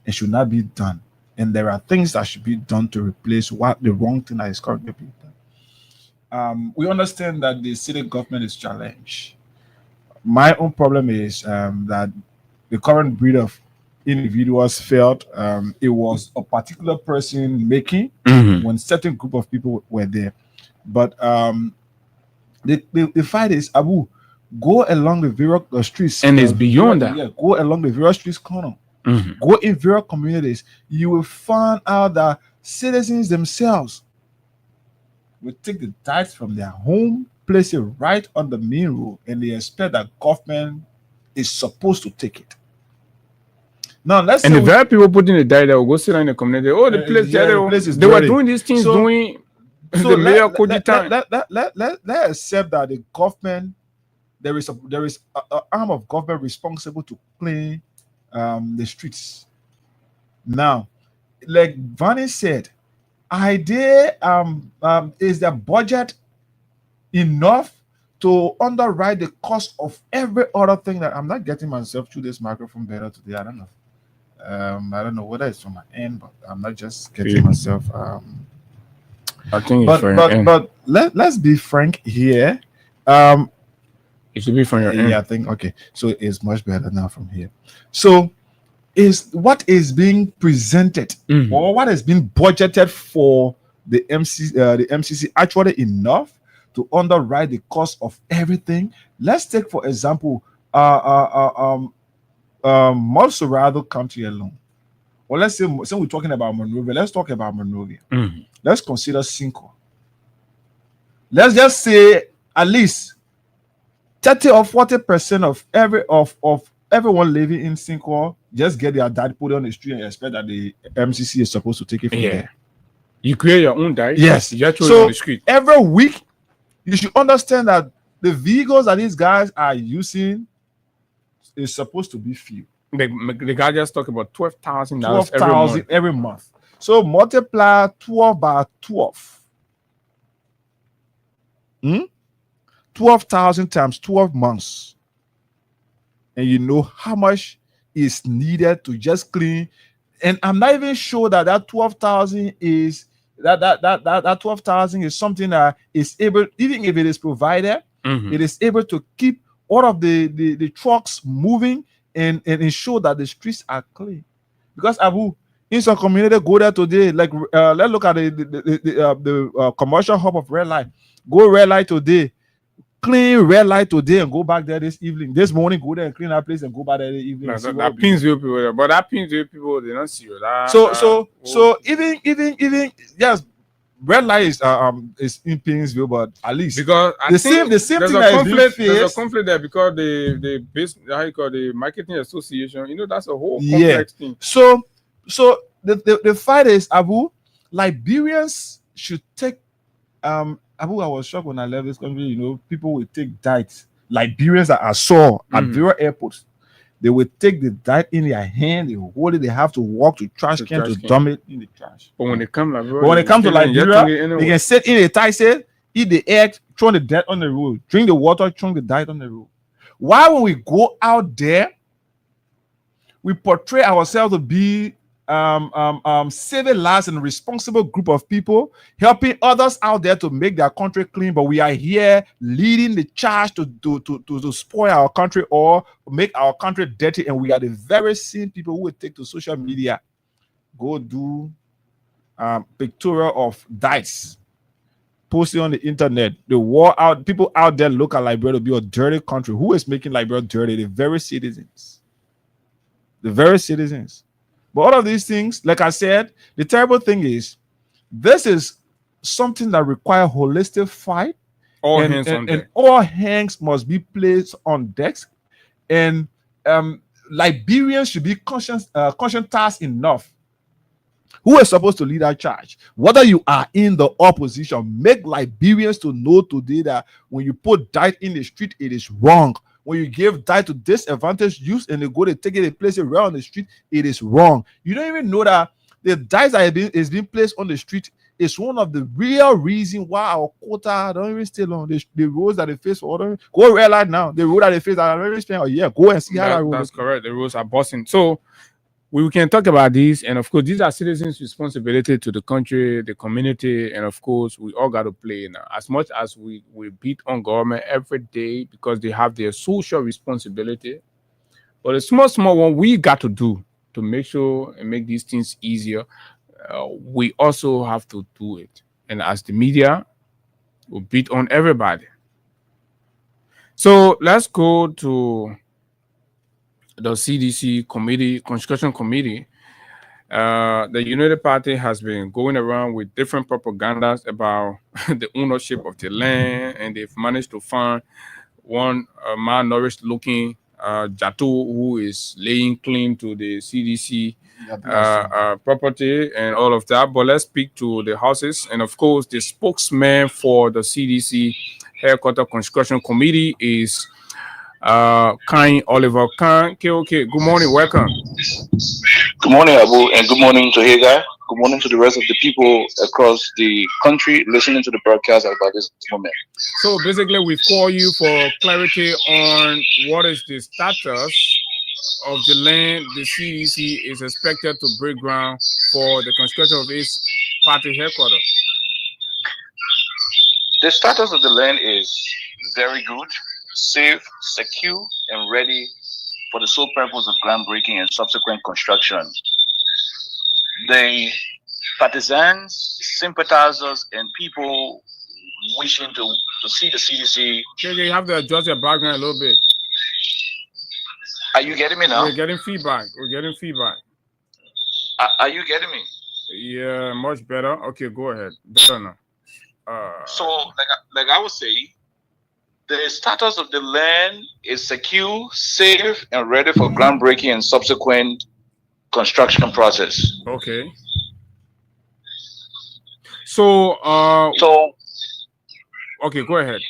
and should not be done. And there are things that should be done to replace what the wrong thing that is currently being done. We understand that the city government is challenged. My own problem is that the current breed of individuals felt it was a particular person making when certain group of people were there. But the fight is, Abu, go along the various streets. And it's beyond that. Yeah, go along the various streets corner. Go in various communities. You will find out that citizens themselves will take the tithes from their home, place it right on the main road, and they expect that government is supposed to take it. Now let's and the very people putting the tithe will go sit in the community. Oh, the place, they were doing these things, so the mayor let's accept that the government, there is a arm of government responsible to clean the streets. Now, like Vanny said, is the budget enough to underwrite the cost of every other thing that I'm not getting myself through this microphone better today? I don't know. I don't know whether it's from my end, but I'm not just getting myself. I think but let's be frank here. It should be from your end. Yeah, I think okay. So it's much better now from here. So is what is being presented or what has been budgeted for the MCC actually enough to underwrite the cost of everything? Let's take for example Montserrado County alone. Or let's say we're talking about Monrovia. Let's talk about Monrovia. Let's consider Cinco. Let's just say at least 30 or 40% of everyone living in Cinco just get their diet put on the street and expect that the MCC is supposed to take it from there. You create your own diet. Yes. You just so on the street. Every week, you should understand that the vehicles that these guys are using is supposed to be few. The guy just talked about $12,000 every month. So multiply 12 by 12. 12,000 times 12 months. And you know how much is needed to just clean. And I'm not even sure that 12,000 is that 12,000 is something that is able, even if it is provided, it is able to keep all of the trucks moving and ensure that the streets are clean. Because Abu, in some community, go there today. Like let's look at the commercial hub of Red Light. Go Red Light today, clean Red Light today, and go back there this evening. This morning, go there and clean that place and go back there this evening. That pins you people there, but that pins you people, they don't see you. So even yes. Red Light is in Painesville, but at least because the same there's thing a that conflict. There's a conflict there because the business, how you call the marketing association. That's a whole complex thing. So the fight is, Abu, Liberians should take Abu. I was shocked when I left this country. People will take diets. Liberians that I saw at various airports. They will take the diet in their hand, they hold it, they have to walk to trash can to dump it in the trash. But when they come to Liberia, they can sit in a tight set, eat the egg, throw the diet on the road, drink the water, throw the diet on the road. Why when we go out there, we portray ourselves to be saving lives and a responsible group of people, helping others out there to make their country clean, but we are here leading the charge to spoil our country or make our country dirty, and we are the very same people who will take to social media, go do pictorial of dice, post it on the internet. The war out, people out there look at Liberia to be a dirty country. Who is making Liberia dirty? The very citizens. The very citizens. But all of these things, like I said, the terrible thing is, this is something that requires holistic fight. All hands on deck. And all hands must be placed on decks. And Liberians should be conscientized enough. Who is supposed to lead that charge? Whether you are in the opposition, make Liberians to know today that when you put diet in the street, it is wrong. When you give diet to disadvantaged youth and they go to take it and place it right on the street, it is wrong. You don't even know that the diet that is being placed on the street is one of the real reasons why our quota don't even stay long. The roads that they face for other go Red Light now. The road that they face that I already spent a year. Go and see how that road. That's correct. The roads are busting. So we can talk about these, and of course, these are citizens' responsibility to the country, the community, and of course, we all got to play now. As much as we beat on government every day because they have their social responsibility, but the small one we got to do to make sure and make these things easier, we also have to do it. And as the media, we beat on everybody. So let's go to the CDC committee, construction committee. The United Party has been going around with different propagandas about the ownership of the land, and they've managed to find one malnourished looking Jato who is laying claim to the CDC property and all of that. But let's speak to the houses, and of course the spokesman for the CDC headquarters construction committee is Kine Oliver. Kine, okay, good morning, welcome. Good morning, Abu, and good morning to Hagar. Good morning to the rest of the people across the country listening to the broadcast about this moment. So basically, we call you for clarity on what is the status of the land the CDC is expected to break ground for the construction of its party headquarters. The status of the land is very good, safe, secure, and ready for the sole purpose of groundbreaking and subsequent construction. The partisans, sympathizers, and people wishing to see the CDC. Okay, you have to adjust your background a little bit. Are you getting me now? We're getting feedback. Are you getting me? Yeah, much better. Okay, go ahead. Better now. So, like I was saying, the status of the land is secure, safe, and ready for groundbreaking and subsequent construction process. Okay. So, okay, go ahead.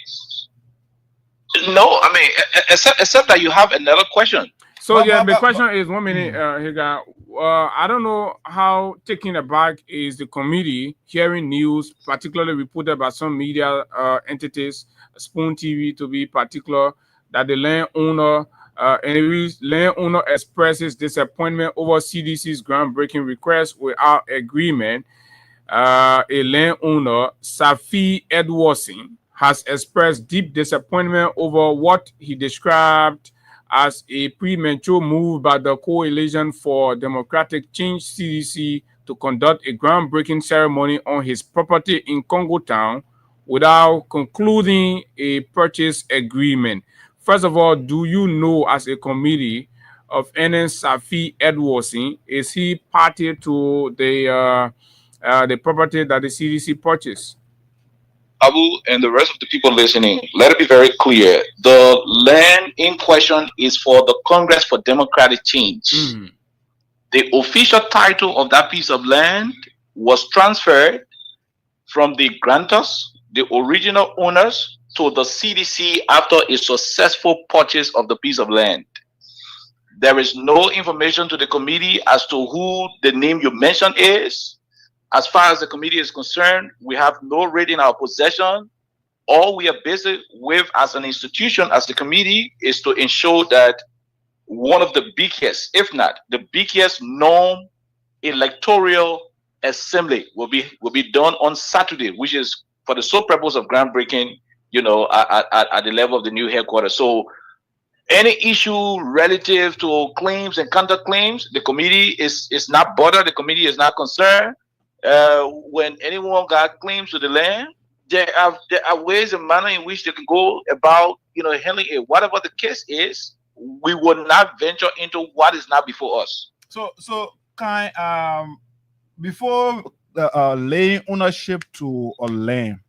No, I mean, except that you have another question. So the question is 1 minute, Higa. I don't know how taken aback is the committee hearing news, particularly reported by some media entities, Spoon TV to be particular, that the landowner And it reads, landowner expresses disappointment over CDC's groundbreaking request without agreement. A landowner, Safi Edwardson, has expressed deep disappointment over what he described as a premature move by the Coalition for Democratic Change (CDC) to conduct a groundbreaking ceremony on his property in Congo Town without concluding a purchase agreement. First of all, do you know, as a committee of any Safi Edwardson, is he party to the property that the CDC purchased? Abu and the rest of the people listening, let it be very clear. The land in question is for the Congress for Democratic Change. The official title of that piece of land was transferred from the grantors, the original owners, to the CDC after a successful purchase of the piece of land. There is no information to the committee as to who the name you mentioned is. As far as the committee is concerned, we have no writ in our possession. All we are busy with as an institution, as the committee, is to ensure that one of the biggest, if not the biggest, known electoral assembly will be done on Saturday, which is for the sole purpose of groundbreaking, at the level of the new headquarters. So any issue relative to claims and counterclaims, the committee is not bothered. The committee is not concerned. When anyone got claims to the land, there are ways and manner in which they can go about, handling it. Whatever the case is, we will not venture into what is not before us. So before laying ownership to a land,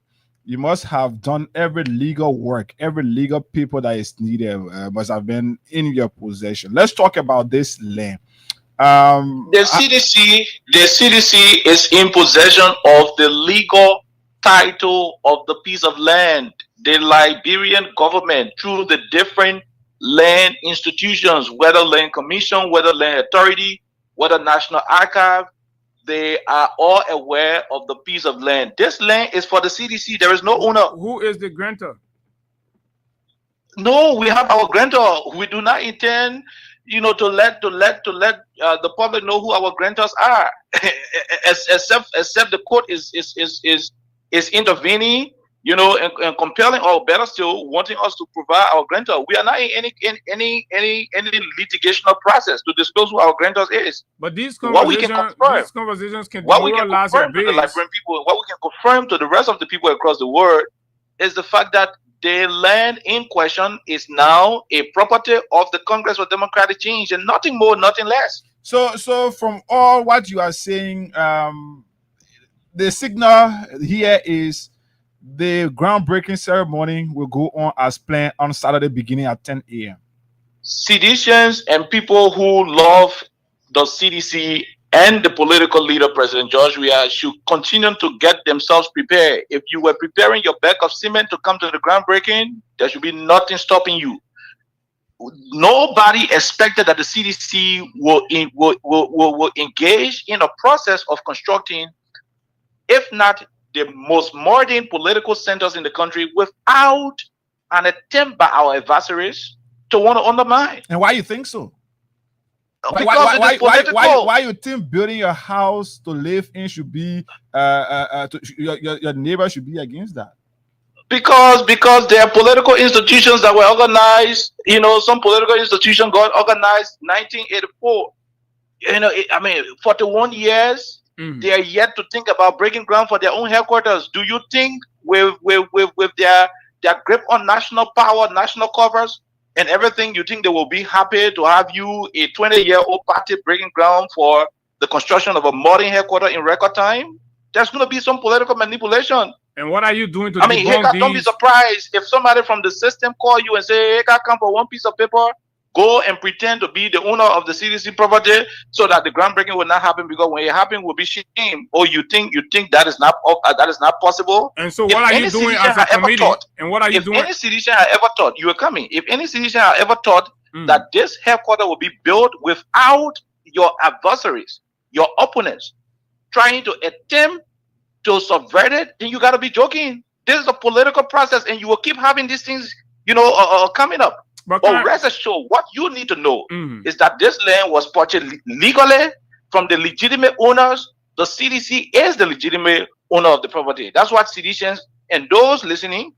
you must have done every legal work, every legal paper that is needed must have been in your possession. Let's talk about this land. The CDC is in possession of the legal title of the piece of land. The Liberian government, through the different land institutions, whether land commission, whether land authority, whether National Archive, they are all aware of the piece of land. This land is for the CDC. There is no owner. Who is the grantor? No, we have our grantor. We do not intend, to let the public know who our grantors are, except the court is intervening, and compelling, or better still, wanting us to provide our grantor. We are not in any litigational process to disclose who our grantors is. But these conversations can what we can confirm to the Liberian people, what we can confirm to the rest of the people across the world, is the fact that the land in question is now a property of the Congress for Democratic Change, and nothing more, nothing less. So from all what you are saying, the signal here is the groundbreaking ceremony will go on as planned on Saturday beginning at 10 a.m. Citizens and people who love the CDC and the political leader, President George Weah, should continue to get themselves prepared. If you were preparing your bag of cement to come to the groundbreaking, there should be nothing stopping you. Nobody expected that the CDC will engage in a process of constructing, if not the most modern political centers in the country, without an attempt by our adversaries to want to undermine. And why you think so? Because why you think building your house to live in should be your neighbor should be against that? Because there are political institutions that were organized. Some political institution got organized 1984. 41 years. They are yet to think about breaking ground for their own headquarters. Do you think with their grip on national power, national covers, and everything, you think they will be happy to have you, a 20-year-old party, breaking ground for the construction of a modern headquarters in record time? There's going to be some political manipulation. And what are you doing to debunk these? Don't be surprised if somebody from the system call you and say, hey, I come for one piece of paper. Go and pretend to be the owner of the CDC property so that the groundbreaking will not happen, because when it happens, will be shame. Or you think that is not possible? And so, what are you doing as a committee? And what are you doing? If any citizen had ever thought you were coming, if any citizen had ever thought that this headquarters will be built without your adversaries, your opponents, trying to attempt to subvert it, then you got to be joking. This is a political process, and you will keep having these things, coming up. But rest assured, what you need to know is that this land was purchased legally from the legitimate owners. The CDC is the legitimate owner of the property. That's what citizens and those listening,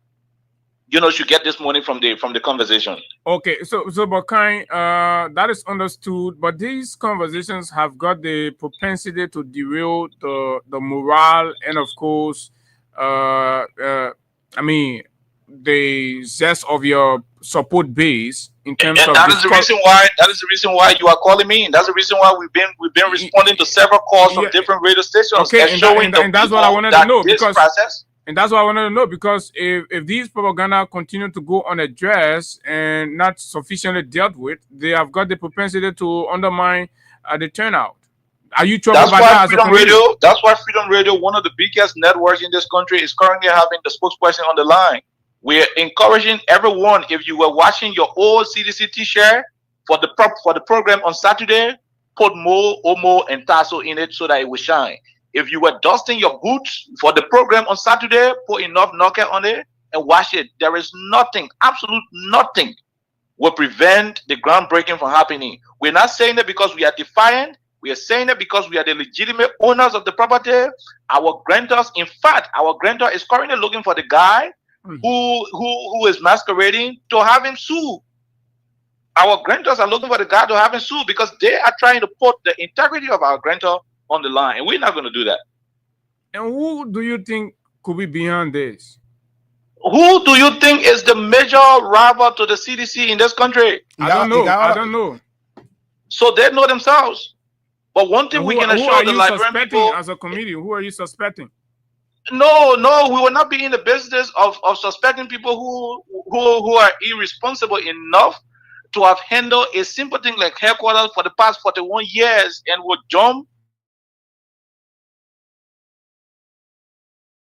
should get this morning from the conversation. Okay, so but that is understood. But these conversations have got the propensity to derail the morale and, of course, the zest of your support base in terms and of that is the reason why you are calling me. And that's the reason why we've been responding to several calls from different radio stations. Okay, and that's what I wanted to know because. And that's what I wanted to know, because if these propaganda continue to go unaddressed and not sufficiently dealt with, they have got the propensity to undermine the turnout. Are you troubled by that? That's why Freedom Radio, one of the biggest networks in this country, is currently having the spokesperson on the line. We're encouraging everyone, if you were watching your old CDC t-shirt for the program on Saturday, put more Omo and Tasso in it so that it will shine. If you were dusting your boots for the program on Saturday, put enough Nokia on it and wash it. There is nothing, absolute nothing, will prevent the groundbreaking from happening. We're not saying it because we are defiant. We are saying it because we are the legitimate owners of the property. Our grantors, in fact, our grantor is currently looking for the guy who is masquerading to have him sue. Our grantors are looking for the guy to have him sue because they are trying to put the integrity of our grantor on the line, and we're not going to do that. And who do you think could be behind this? Who do you think is the major rival to the CDC in this country? I don't know. So they know themselves. But one thing we can assure the Liberian people, as a committee, who are you suspecting? No, we will not be in the business of suspecting people who are irresponsible enough to have handled a simple thing like headquarters for the past 41 years and would jump.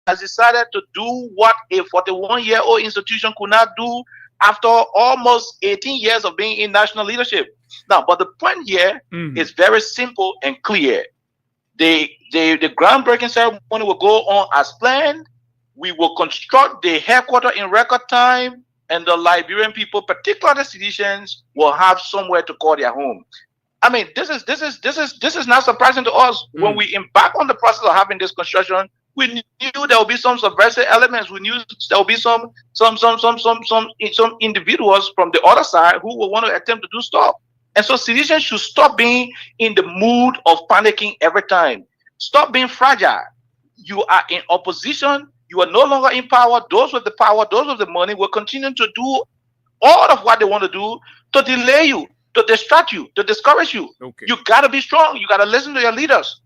Has decided to do what a 41-year-old institution could not do after almost 18 years of being in national leadership. Now, but the point here is very simple and clear. The groundbreaking ceremony will go on as planned. We will construct the headquarters in record time, and the Liberian people, particularly the citizens, will have somewhere to call their home. I mean, this is not surprising to us. When we embark on the process of having this construction, we knew there will be some subversive elements. We knew there will be some individuals from the other side who will want to attempt to do stuff. And so citizens should stop being in the mood of panicking every time. Stop being fragile. You are in opposition. You are no longer in power. Those with the power, those with the money will continue to do all of what they want to do to delay you, to distract you, to discourage you. Okay. You got to be strong. You got to listen to your leaders.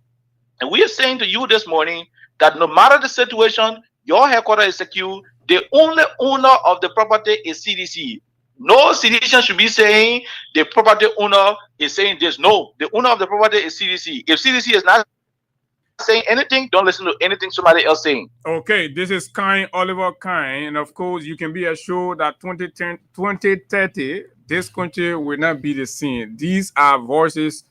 And we are saying to you this morning that no matter the situation, your headquarters is secure. The only owner of the property is CDC. No citizen should be saying the property owner is saying this. No, the owner of the property is CDC. If CDC is not saying anything, don't listen to anything somebody else saying. Okay, this is Oliver Kine, and of course, you can be assured that 2030, this country will not be the same. These are voices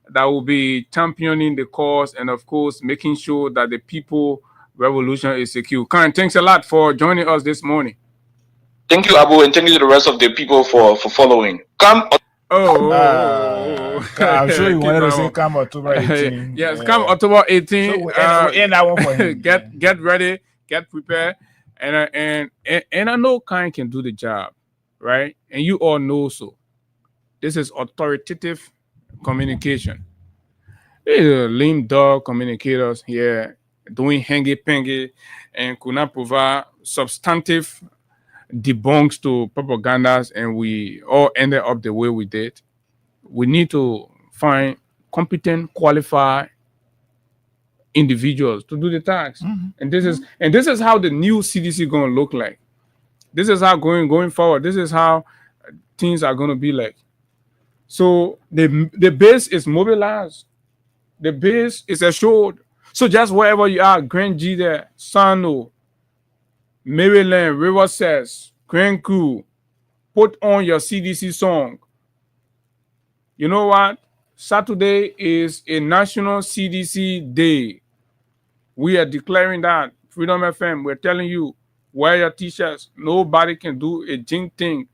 that will be championing the cause and, of course, making sure that the people revolution is secure. Kine, thanks a lot for joining us this morning. Thank you, Abu, and thank you to the rest of the people for following. I'm sure you wanted to say come October 18. Yes, come October 18. So we'll end that one for him. Get ready, get prepared, and I know Kine can do the job, right? And you all know so. This is authoritative communication. Lame dog communicators here doing hangy-pangy and could not provide substantive debunks to propagandas, and we all ended up the way we did. We need to find competent, qualified individuals to do the task. And this is how the new CDC going to look like. This is how going forward. This is how things are going to be like. So the base is mobilized. The base is assured. So just wherever you are, Grand G there, Sano, Maryland, Riverside, Grand Crew, put on your CDC song. You know what? Saturday is a National CDC Day. We are declaring that. Freedom FM, we're telling you, wear your t-shirts. Nobody can do a jing thing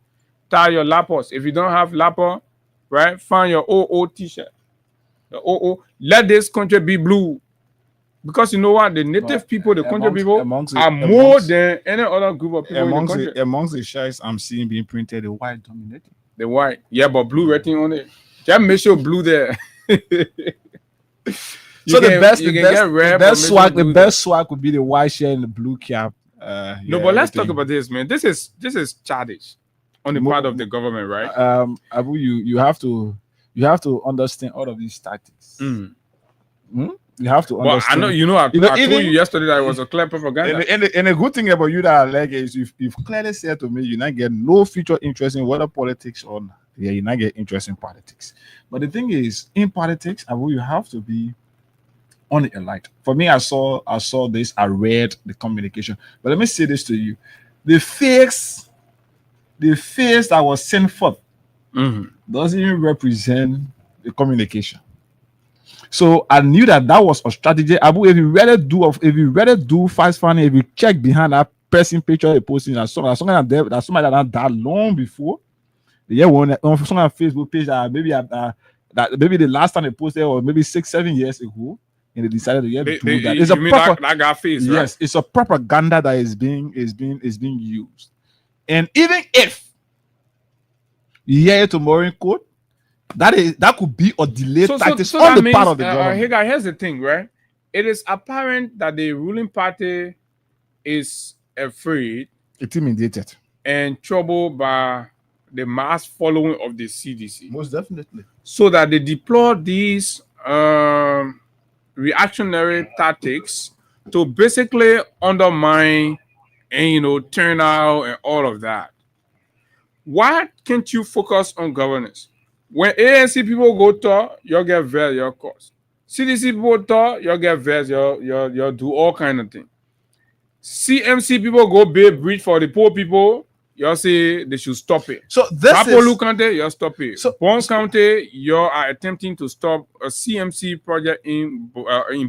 tie your lapels. If you don't have lapel, right, find your OO t-shirt. The OO. Let this country be blue. Because you know what? The native people, the country people, are more than any other group of people in the country. Amongst the shirts I'm seeing being printed, the white dominating. The white. Yeah, but blue writing on it. Just make sure blue there. So the best swag would be the white shirt and the blue cap. No, but let's talk about this, man. This is childish on the part of the government, right? Abu, you have to understand all of these tactics. You have to understand. Well, I know, I told you yesterday that it was a clear propaganda. And the good thing about you that I like is you've clearly said to me, you not get no future interest in whether politics or not. Yeah, you not get interest in politics. But the thing is, in politics, Abu, you have to be on the alert. For me, I saw this, I read the communication. But let me say this to you. The face that was sent forth doesn't even represent the communication. So I knew that was a strategy. Abu, if you rather do fast funding, if you check behind that person picture they posting, that's somebody that died long before. Yeah, on some Facebook page that maybe the last time they posted or maybe 6-7 years ago, and they decided to do that. It's a proper that guy face, right? Yes, it's a propaganda that is being used. And even if you hear it tomorrow in court, that could be a delayed tactic on the part of the government. Here's the thing, right? It is apparent that the ruling party is afraid, intimidated, and troubled by the mass following of the CDC. Most definitely. So that they deploy these reactionary tactics to basically undermine and turn out and all of that. Why can't you focus on governance? When ANC people go talk, you'll get vex your cause. CDC people talk, you'll get vex, you'll do all kind of things. CMC people go build bridge for the poor people, you'll say they should stop it. So this Mapolu County, you'll stop it. So Bond County, you are attempting to stop a CMC project in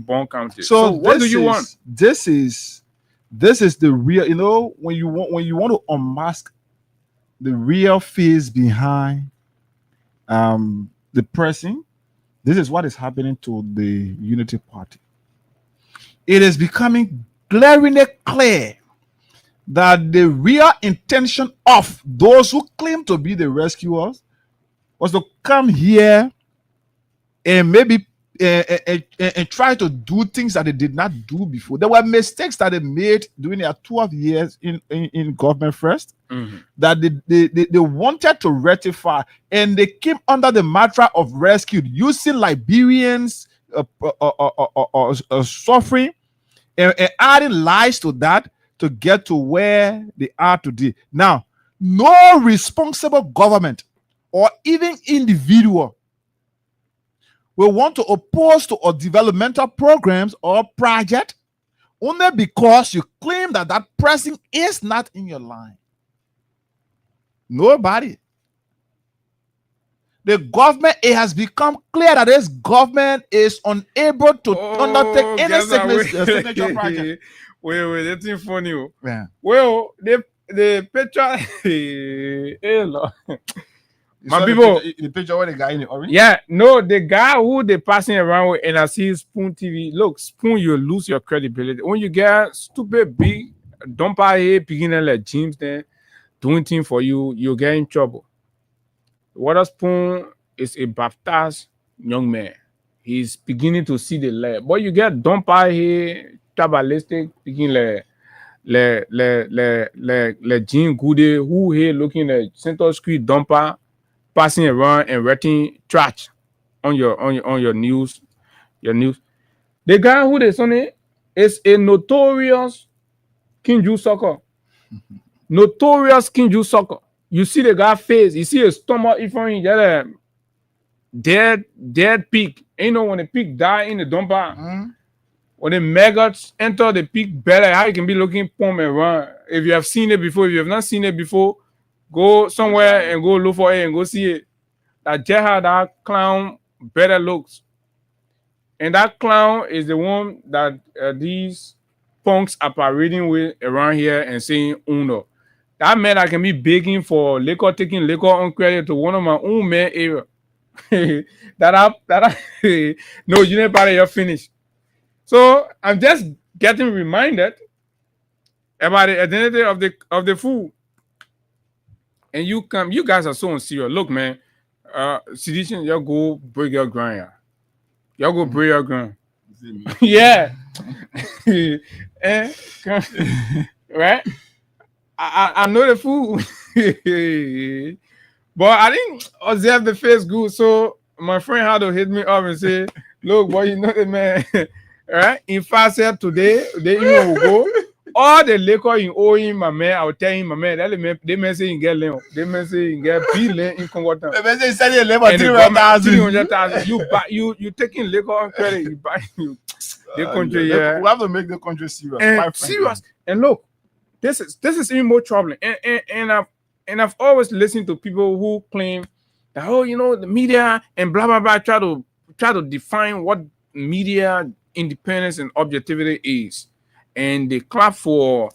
Bond County. So what do you want? This is the real, when you want to unmask the real face behind the person, this is what is happening to the Unity Party. It is becoming glaringly clear that the real intention of those who claim to be the rescuers was to come here and maybe and try to do things that they did not do before. There were mistakes that they made during their 12 years in government first that they wanted to rectify, and they came under the mantra of rescue, using Liberians suffering and adding lies to that to get to where they are today. Now, no responsible government or even individual will want to oppose to a developmental programs or project only because you claim that person is not in your line. Nobody. The government, it has become clear that this government is unable to undertake any signature project. Wait, that's funny. Yeah. Well, the picture, hey, Lord. My people, the picture where the guy in the orange? Yeah, no, the guy who they passing around with, and I see Spoon TV. Look, Spoon, you lose your credibility when you get stupid big dumper here beginning like James there doing things for you. You get in trouble. Water Spoon is a baptized young man. He's beginning to see the light. But you get dumper here, tribalistic, beginning like Jean Goody, who here looking at Central Street dumper, passing around and writing trash on your news, The guy who they son is a notorious Kinju sucker. Notorious Kinju sucker. You see the guy face, you see a stomach in front of him, dead pig. When the pig die in the dumper, when the maggots enter the pig belly, how you can be looking pump and run. If you have seen it before, if you have not seen it before, go somewhere and go look for it and go see it. That just how that clown better looks. And that clown is the one that these punks are parading with around here and saying Uno. That man I can be begging for liquor, taking liquor on credit to one of my own man area. No, you never buy your finish. So I'm just getting reminded about the identity of the food. And you guys are so unserious. Look, man, sedition, y'all go break your ground. Yeah. Y'all go break your ground. Yeah. Right? I know the food. But I didn't observe the face good. So my friend had to hit me up and say, look, boy, you know the man. Right? In fact, said today, they even will go. All the liquor in owing my man, I will tell him, my man, they may say you get leon. They may say you get billion in Congo. They may say you sell your labor 300,000. You taking liquor on credit, you buy you. The country, yeah. We have to make the country serious. And serious. And look, this is even more troubling. And I've always listened to people who claim that, oh, you know, the media and blah blah blah try to define what media independence and objectivity is. And they clap for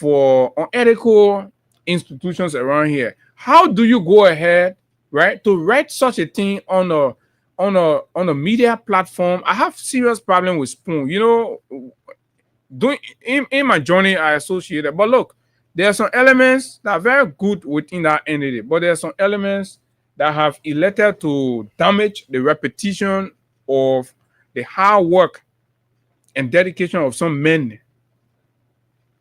unethical institutions around here. How do you go ahead, right, to write such a thing on a media platform? I have serious problem with Spoon. You know, doing in my journey, I associated. But look, there are some elements that are very good within that entity, but there are some elements that have elected to damage the reputation of the hard work and dedication of some men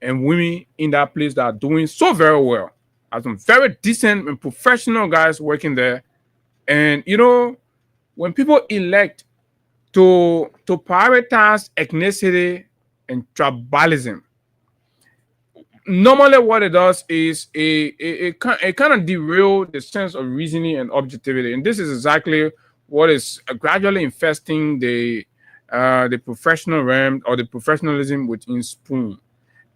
and women in that place that are doing so very well. Are some very decent and professional guys working there. And you know, when people elect to prioritize ethnicity and tribalism, normally what it does is it kind of derail the sense of reasoning and objectivity. And this is exactly what is gradually infesting the professional realm or the professionalism within Spoon.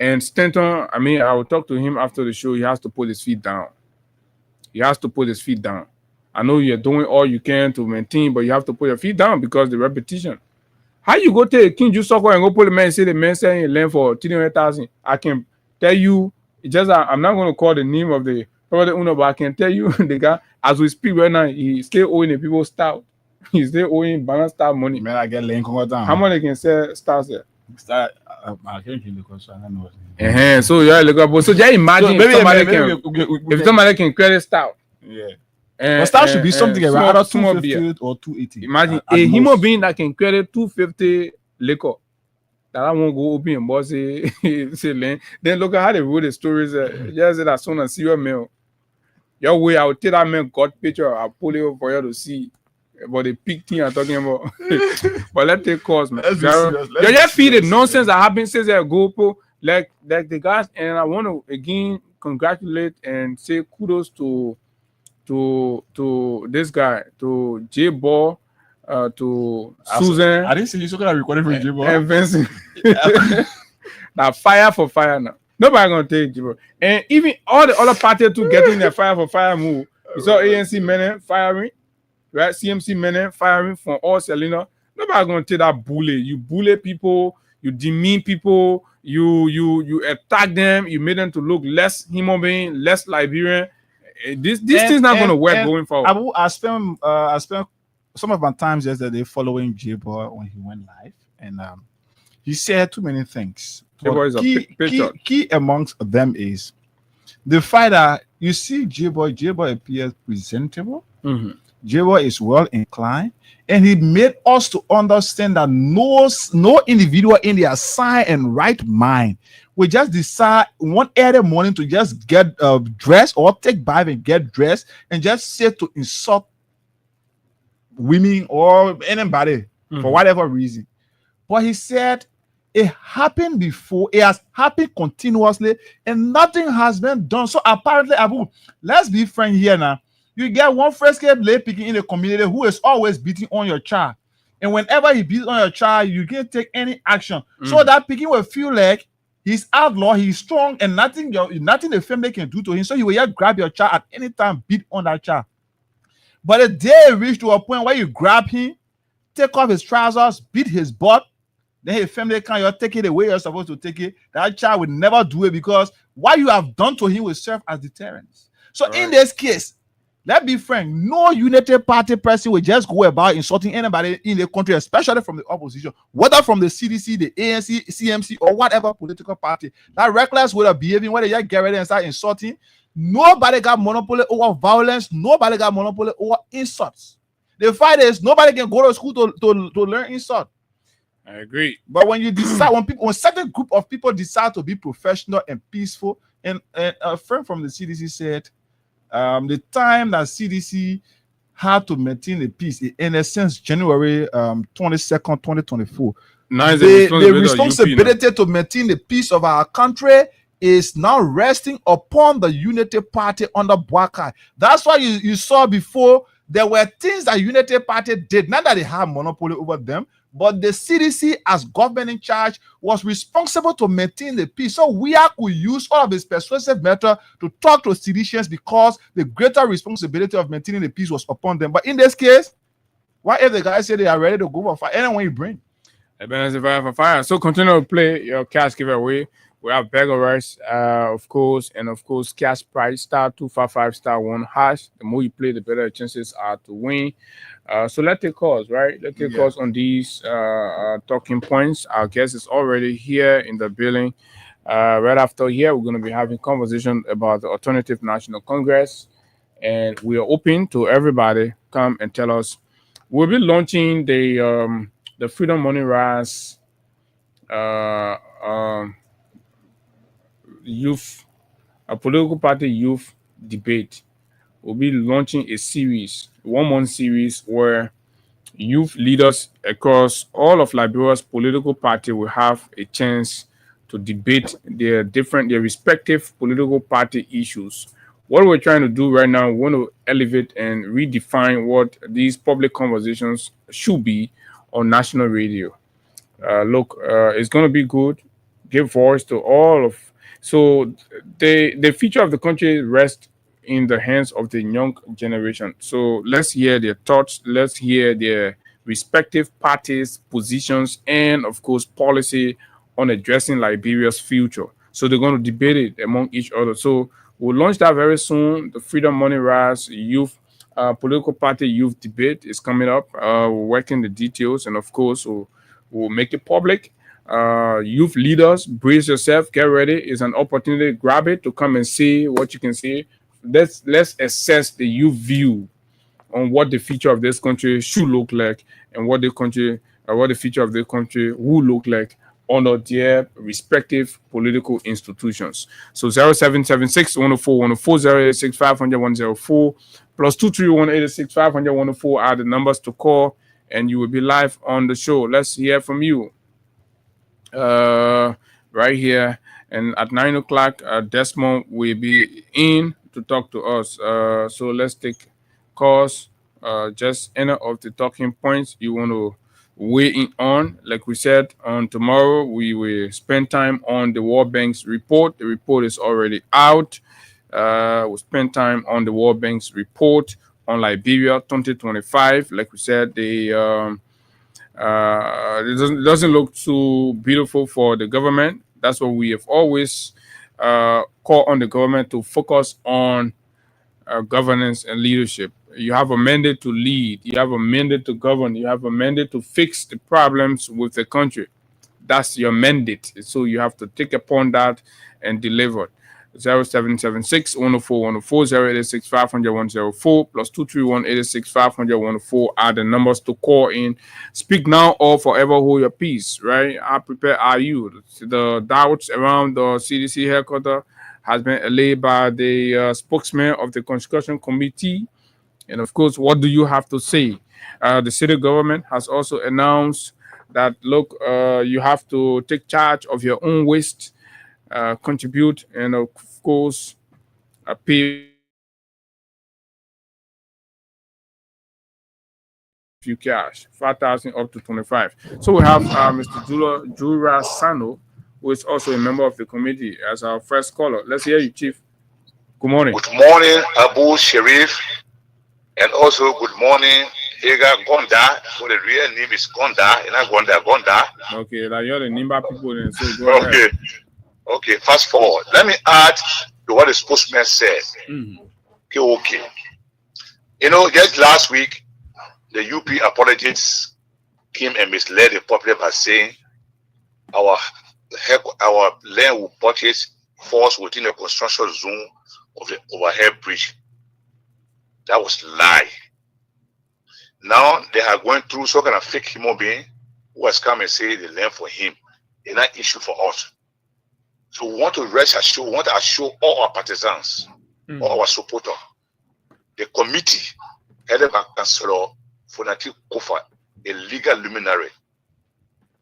And Stanton, I mean, I will talk to him after the show. He has to put his feet down. He has to put his feet down. I know you're doing all you can to maintain, but you have to put your feet down because the repetition. How you go take King Juice Soccer and go put the man say the man selling land for 300,000? I can tell you, just I'm not going to call the name of the owner, but I can tell you the guy, as we speak right now, he's still owing the people stout. He's still owing balance stout money. Man, I get lane down. How much they can sell stouts there? I can't kill because I don't know. So yeah, look, so just imagine if somebody can credit stout. Yeah. But stout should be something around 250 or 280. Imagine a human being that can credit 250 liquor. That I won't go open and boss say then look at how they wrote the stories. Just that as soon as see your mail. Your way, I will take that man got picture, I'll pull it up for you to see. But the big thing I'm talking about. But let's take calls, man. You just feel the nonsense that happened since they go like the guys, and I want to again congratulate and say kudos to this guy, to J Ball, to Susan. I didn't see you so gonna record it for J Ball. And Vincent. Now fire for fire now. Nobody gonna take J Ball. And even all the other parties to get in their fire for fire move. You saw ANC men firing. Right, CMC men firing from all Selena. Nobody gonna take that bully. You bully people, you demean people, you attack them, you made them to look less human being, less Liberian. This thing's not gonna work going forward. I spent some of my times yesterday following J-Boy when he went live, and he said too many things. Key amongst them is the fact that you see J-Boy appears presentable. Mm-hmm. J-Boy is well inclined, and he made us to understand that no individual in their sound and right mind will just decide one early morning to just get dressed or take bath and get dressed and just say to insult women or anybody for whatever reason. But he said it happened before, it has happened continuously, and nothing has been done. So apparently, Abu, let's be frank here now. You get one fresh lay picking in the community who is always beating on your child. And whenever he beats on your child, you can't take any action. So that picking will feel like he's outlaw, he's strong, and nothing the family can do to him. So he will just grab your child at any time, beat on that child. But the day it reached to a point where you grab him, take off his trousers, beat his butt, then his family can you take it away you're supposed to take it. That child would never do it because what you have done to him will serve as deterrence. So Right. in this case, let's be frank, no United Party person will just go about insulting anybody in the country, especially from the opposition, whether from the CDC, the ANC, CMC, or whatever political party. That reckless way of behaving, whether you get ready and start insulting, nobody got monopoly over violence, nobody got monopoly over insults. The fact is, nobody can go to school to learn insult. I agree. But when you decide, when certain group of people decide to be professional and peaceful, and a friend from the CDC said, the time that CDC had to maintain the peace, in a sense, January 22nd, 2024, Now the responsibility to maintain the peace of our country is now resting upon the Unity Party under Boakai. That's why you saw before there were things that Unity Party did, not that they had monopoly over them, but the CDC as government in charge was responsible to maintain the peace. So we could use all of this persuasive method to talk to CDCians because the greater responsibility of maintaining the peace was upon them. But in this case, what if the guys say they are ready to go for fire? Anyone you bring. Fire. So continue to play your cash giveaway. We have bagel rice, of course, and of course, cash price *255 *1 hash. The more you play, the better chances are to win. So let's take calls, right? Let's take calls on these talking points. Our guest is already here in the building. Right after here, we're going to be having conversation about the Alternative National Congress, and we are open to everybody. Come and tell us. We'll be launching the Freedom Money Rise youth, a political party youth debate. We'll be launching a series, 1 month series, where youth leaders across all of Liberia's political party will have a chance to debate their respective political party issues. What we're trying to do right now, we want to elevate and redefine what these public conversations should be on national radio. It's going to be good. Give voice to all of. So the future of the country rests in the hands of the young generation. So let's hear their thoughts. Let's hear their respective parties' positions and, of course, policy on addressing Liberia's future. So they're going to debate it among each other. So we'll launch that very soon. The Freedom Money Rise Youth Political Party Youth Debate is coming up. We're working the details, and of course, we'll make it public. Youth leaders, brace yourself, get ready. It's an opportunity. Grab it to come and see what you can see. Let's assess the youth view on what the future of this country should look like and what the future of the country will look like under their respective political institutions. So 0776 104 104 086 500 104 plus 231 86 500 104 are the numbers to call, and you will be live on the show. Let's hear from you. Right here, and at 9 o'clock, Desmond will be in to talk to us. So let's take calls. Just any of the talking points you want to weigh in on. Like we said, on tomorrow we will spend time on the World Bank's report. The report is already out. We'll spend time on the World Bank's report on Liberia 2025. Like we said, it doesn't look too beautiful for the government. That's what we have always called on the government to focus on governance and leadership. You have a mandate to lead. You have a mandate to govern. You have a mandate to fix the problems with the country. That's your mandate. So you have to take upon that and deliver. 0776 104 104 086 500 104 plus 231 86 500 104 are the numbers to call in. Speak now or forever hold your peace, right? How prepared are you? The doubts around the CDC headquarters has been allayed by the spokesman of the construction committee. And of course, what do you have to say? The city government has also announced that, look, you have to take charge of your own waste, contribute, and of course, pay few cash, 5,000 up to 25. So we have Mr. Jura Sano, who is also a member of the committee, as our first caller. Let's hear you, Chief. Good morning. Good morning, Abu Sharif, and also good morning, Ega Gonda. So the real name is Gonda, and not Gonda. Okay, like you're the Nimba people, then so go ahead. Okay, fast forward. Let me add to what the spokesman said. Okay. You know, just last week, the UP apologists came and misled the public by saying our land will purchase falls within the construction zone of the overhead bridge. That was lie. Now they are going through some kind of fake human being who has come and say the land for him. It's not issue for us. So we want to assure all our partisans, all our supporters, the committee headed by Councillor Fonati Kofa, a legal luminary,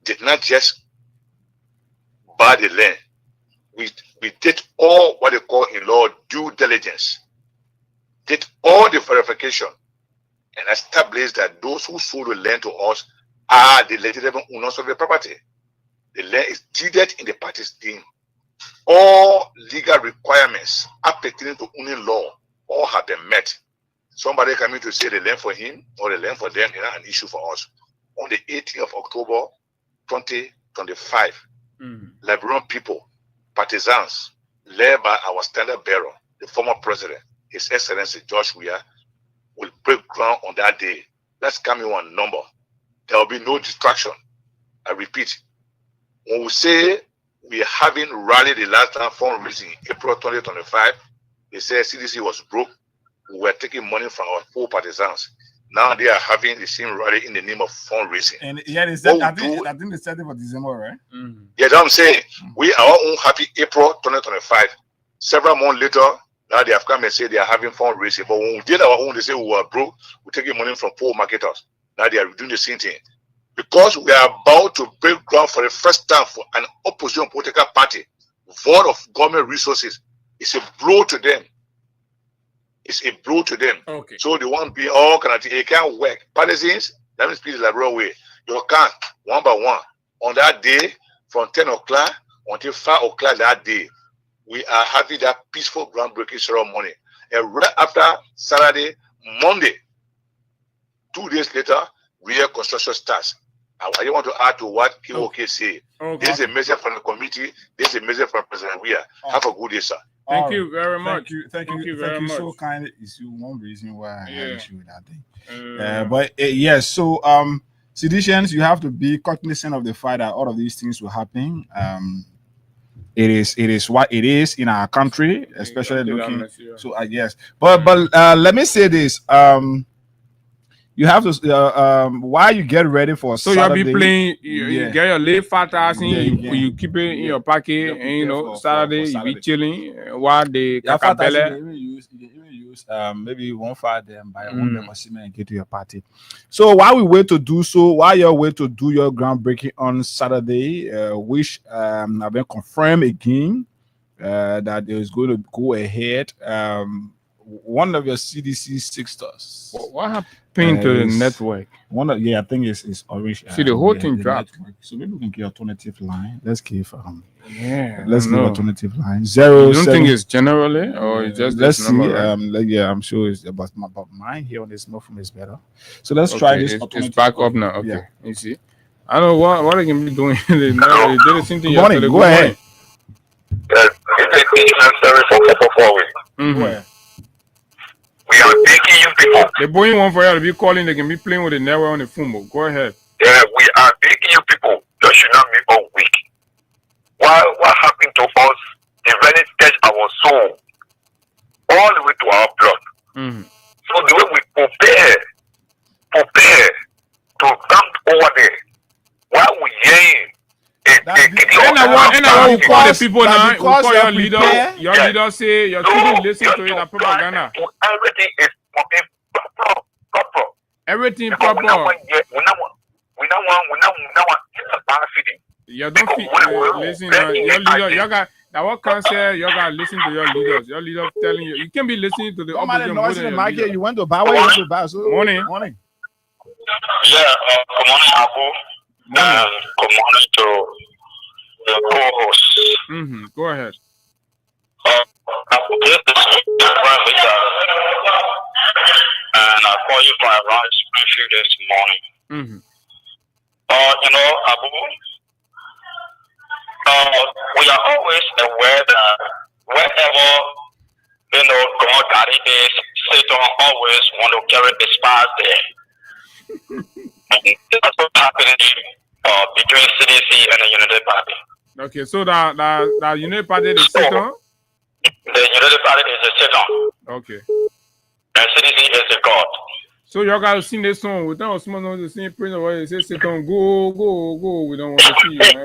did not just buy the land. We did all what they call in law due diligence, did all the verification, and established that those who sold the land to us are the legitimate owners of the property. The land is deeded in the party's name. All legal requirements pertaining to owning law all have been met. Somebody coming to say the land for him or the land for them is not an issue for us. On the 18th of October 2025, Liberian people, partisans, led by our standard bearer, the former president, His Excellency George Weah, will break ground on that day. Let's come in one number. There will be no distraction. I repeat, when we say we are having rally the last time fundraising in April 2025, they said CDC was broke. We were taking money from our poor partisans. Now they are having the same rally in the name of fundraising. And yeah, they said, I think they said it for December, right? Yeah, that's what I'm saying. We are our own happy April 2025. Several months later, now they have come and say they are having fundraising. But when we did our own, they say we were broke. We're taking money from poor marketers. Now they are doing the same thing. Because we are about to break ground for the first time for an opposition political party, vote of government resources. It's a blow to them. It's a blow to them. Okay. So they want to be all kind of thing. It can't work. Partisans, let me speak the liberal way. You can one by one. On that day, from 10 o'clock until 5 o'clock that day, we are having that peaceful groundbreaking ceremony. And right after Saturday, Monday, 2 days later, real construction starts. I just want to add to what KOK said. This is a message from the committee. This is a message from President Weah. Have a good day, sir. Thank you very much. Thank you very much. so kindly. It's one reason why I had issue with that thing. Yes, so Seditians, you have to be cognizant of the fact that all of these things will happen. It is what it is in our country, especially looking. So I guess, but let me say this. You have to while you get ready for Saturday, you'll be playing. You get your late fat ass in. You keep it in your pocket, and you know Saturday you be chilling while the Kakabele. You even use maybe one fat them buy one member cement and get to your party. So while we wait to do so, while you're waiting to do your groundbreaking on Saturday, which I've been confirmed again that there is going to go ahead. One of your CDC sisters. What happened to the network? I think it's orange. See, the whole thing dropped. Network. So maybe we can get alternative line. Let's give let's give alternative line. 0. You don't think it's generally or it's just let's see. Right? I'm sure it's but mine here on this phone is better. So let's try this. It's back up now. Okay, you see. I don't know what they can be doing. They did the same thing yesterday. Go ahead. We are begging you people. The Boeing one for you to be calling, they can be playing with the network on the phone. Go ahead. Yeah, we are begging you people. You should not be all weak. What happened to us? The very touch our soul, all the way to our blood. So the way we prepare to come over there, while we hearing. And I will call the people now. We call your leader. Your leader say your people listen to it. Propaganda. Everything is proper. Everything proper. We don't want you don't listen. Your leader. You got that. What cancer? You got to listen to your leaders. Your leader telling you. You can't be listening to the opposition. You went to buy. Where you to buy? Morning. Yeah. Good morning, Abu. Good morning to the co-host. Go ahead. And I call you from around Springfield this morning. You know, Abu, we are always aware that wherever God that it is, Satan always want to carry the spies there. That's what's happening between CDC and the United Party. Okay, so the United Party is Satan? The United Party is the Satan. Okay. And CDC is the God. So y'all gotta sing this song. We don't want to sing Prince of Wales. Say Satan, go, go, go. We don't want to see you, man.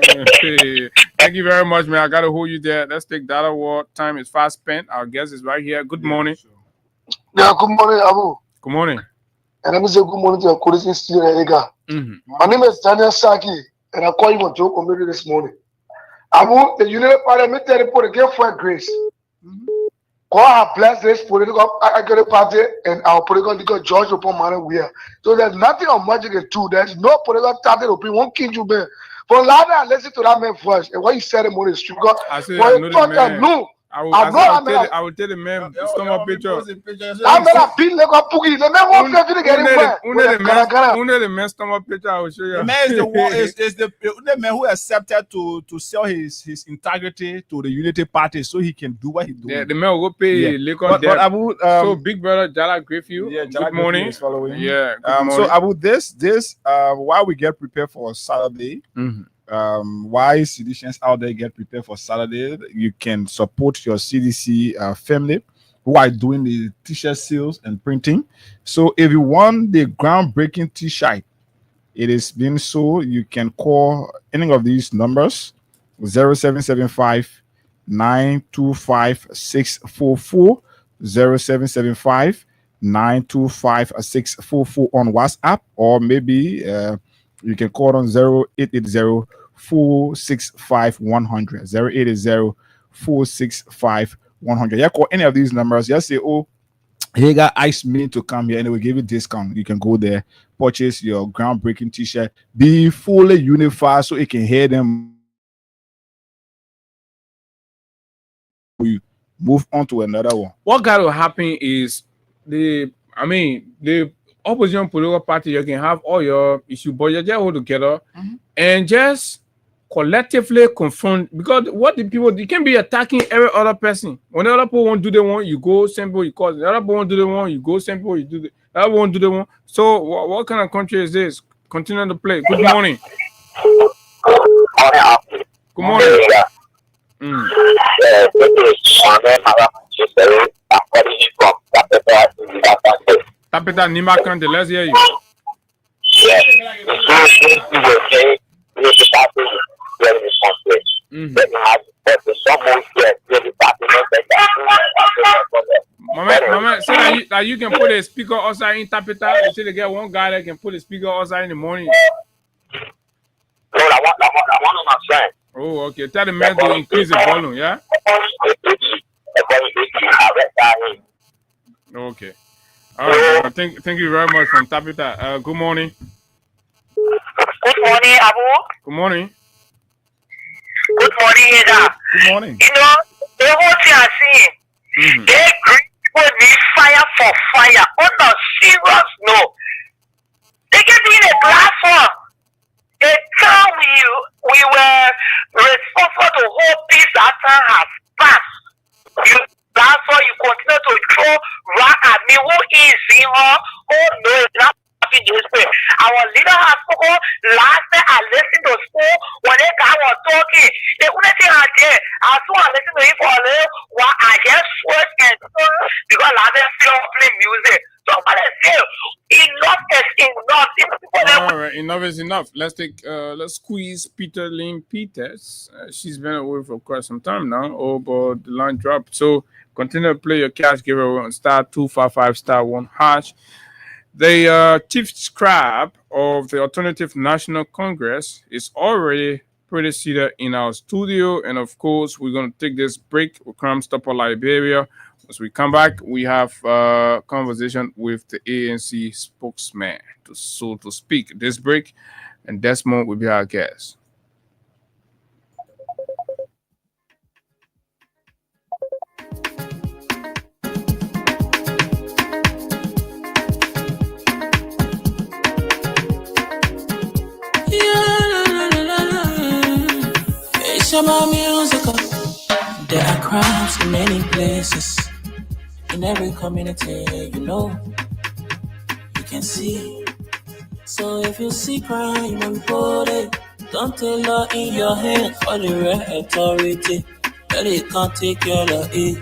Thank you very much, man. I gotta hold you there. Let's take that award. Time is fast spent. Our guest is right here. Good morning. Yeah, good morning, Abu. Good morning. And let me say good morning to your colleagues in Studio Ega. My name is Daniel Saki, and I call you on Joe Committee this morning. Abu, the United Party, me tell you, put again for grace. God have blessed this political party and our political leader George upon man we are. So there's nothing of magic in two. There's no political party opinion. One king you be. For lather and listen to that man voice. And what you said more is true. I said I know the man. No. I will tell the man stomach picture. I'm gonna beat like a poogie. The man won't get it anywhere. The man stomach picture. I will show you. The man is the one is the man who accepted to sell his integrity to the Unity Party so he can do what he do. Yeah, the man will pay Lagos debt. Abu, so big brother Jala Griffith. Yeah, good morning. Yeah. So Abu, this while we get prepared for Saturday. Why CDCians out there get prepared for Saturday, you can support your CDC family who are doing the t-shirt sales and printing. So if you want the groundbreaking t-shirt, it is being sold. You can call any of these numbers 0775 925 644 0775 925 644 on WhatsApp, or maybe you can call on 0880 465 100 0880 465 100. Yeah, call any of these numbers. Just say, oh, Hager asked me to come here and they will give you discount. You can go there, purchase your groundbreaking t-shirt, be fully unified so you can hear them. We move on to another one. What got to happen is the opposition political party, you can have all your issue, but you just hold together and just collectively confront, because what the people, you can't be attacking every other person. When the other people won't do the one, you go simple, you cause the other people won't do the one, you go simple, you do the other won't do the one. So what kind of country is this? Continue to play. Good morning. Good morning. Tapeta Nimakante, let's hear you. Mama, say that you can put a speaker outside in Tapeta. You see, they get one guy that can put a speaker outside in the morning. No, I want on my friend. Oh, okay. Tell the man to increase the volume, yeah? Okay. All right. Thank you very much from Tapeta. Good morning. Good morning, Abu. Good morning. Good morning, Eda. Good morning. You know, the whole thing I'm seeing, they people need fire for fire. On a serious note, they gave me a platform. They tell we were responsible to hold peace after has passed. That's why you continue to throw rock at me. Who is in her? Oh no, it's not happening this way. Our leader has spoken. Last night I listened to school when they guy was talking. The only thing I did, I saw I listened to him for a little while. I just sweat and because I didn't feel play music. So what I say, enough is enough. All right, enough is enough. Let's squeeze Peter Lynn Peters. She's been away for quite some time now. Oh, but the line dropped. So continue to play your cash giveaway on *255*1#. The chief scribe of the Alternative National Congress is already pretty seated in our studio, and of course, we're going to take this break with Crime Stopper Liberia. As we come back, we have a conversation with the ANC spokesman, so to speak. This break, and Desmond will be our guest. Shama musical. There are crimes in many places. In every community, you can see. So if you see crime, report it. Don't take law in your hands for the real authority. That it can't take care of it.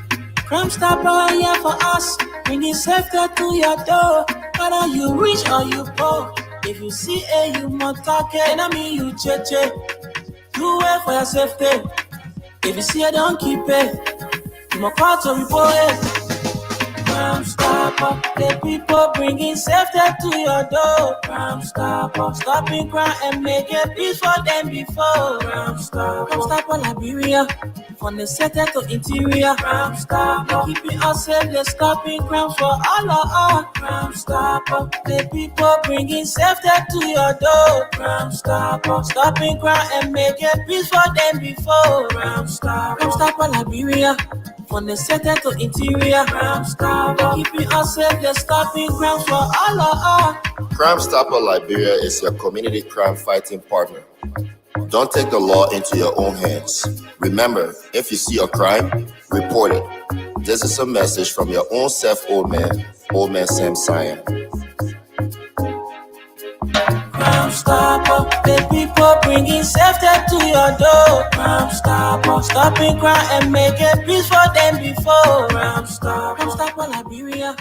Crime Stopper here for us. Bringing safety to your door. Whether you rich or you poor. If you see a you must talk it. I mean you cheche. You wait for your safety. If you see it, don't keep it. You must call to report it. Crime Stopper, the people bringing safety to your door. Crime Stopper, stopping crime and making peace for them before. Crime Stopper, Liberia, from the center to interior. Crime Stopper, keeping us safe, they're stopping crimes for all of us. Crime Stopper, the people bringing safety to your door. Crime Stopper, stopping crime and making peace for them before. Crime Stopper, Liberia. From the center to interior, Crime Stopper, keeping us safe, they're stopping crimes for all of us. Crime Stopper Liberia is your community crime fighting partner. Don't take the law into your own hands. Remember, if you see a crime, report it. This is a message from your own self, Old Man Sam Cyan. Crime Stopper, the people bringing safety to your door. Crime Stopper, stopping crime and making peace for them before. Crime Stopper, Liberia,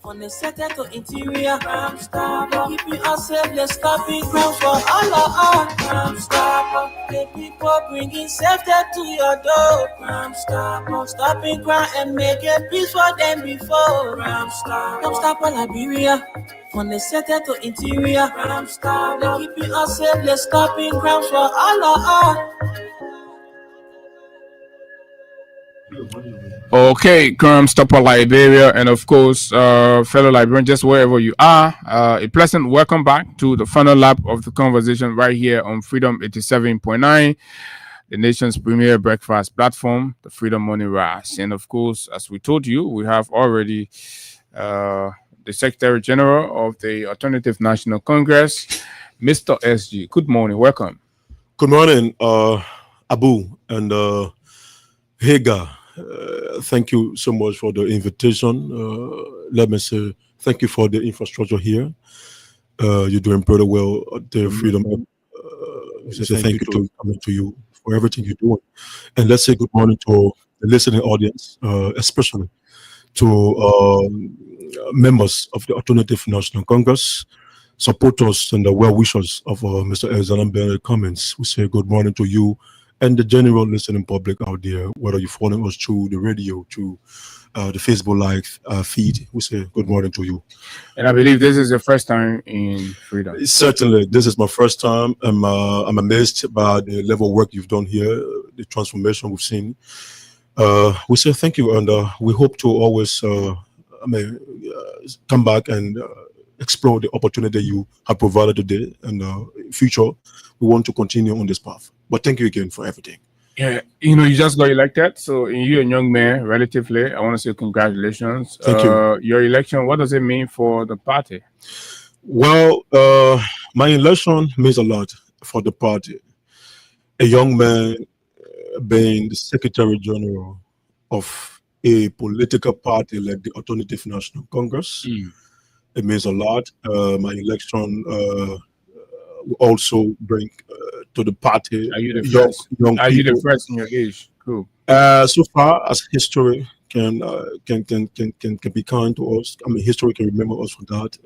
from the center to interior. Crime Stopper, keeping us safe, they're stopping crimes for all of us. Crime Stopper, the people bringing safety to your door. Crime Stopper, stopping crime and making peace for them before. Crime Stopper, Liberia. From the center to interior, Crime Stopper, keeping us safe, they're stopping crimes for all of us. Okay, Crime Stopper Liberia, and of course, fellow Liberians, just wherever you are, a pleasant welcome back to the final lap of the conversation right here on Freedom 87.9, the nation's premier breakfast platform, the Freedom Morning Rush. And of course, as we told you, we have already the Secretary General of the Alternative National Congress, Mr. SG. Good morning, welcome. Good morning, Abu and Hagar. Thank you so much for the invitation. Let me say thank you for the infrastructure here. You're doing pretty well at the Freedom. Thank you to you for everything you're doing. And let's say good morning to the listening audience, especially to members of the Alternative National Congress, supporters and the well-wishers of Mr. Alexander Bennett Cummings. We say good morning to you and the general listening public out there, whether you're following us through the radio, through the Facebook Live feed. We say good morning to you. And I believe this is your first time in Freedom. Certainly, this is my first time. I'm amazed by the level of work you've done here, the transformation we've seen. We say thank you, and we hope to always come back and explore the opportunity you have provided today. And in future, we want to continue on this path. But thank you again for everything. Yeah, you just got elected. So you're a young man, relatively. I want to say congratulations. Thank you. Your election, what does it mean for the party? Well, my election means a lot for the party. A young man being the Secretary General of a political party like the Alternative National Congress. It means a lot. My election will also bring to the party Are you the young first? young Are you the people. first in your age? Cool. So far as history can be kind to us, I mean, history can remember us for that.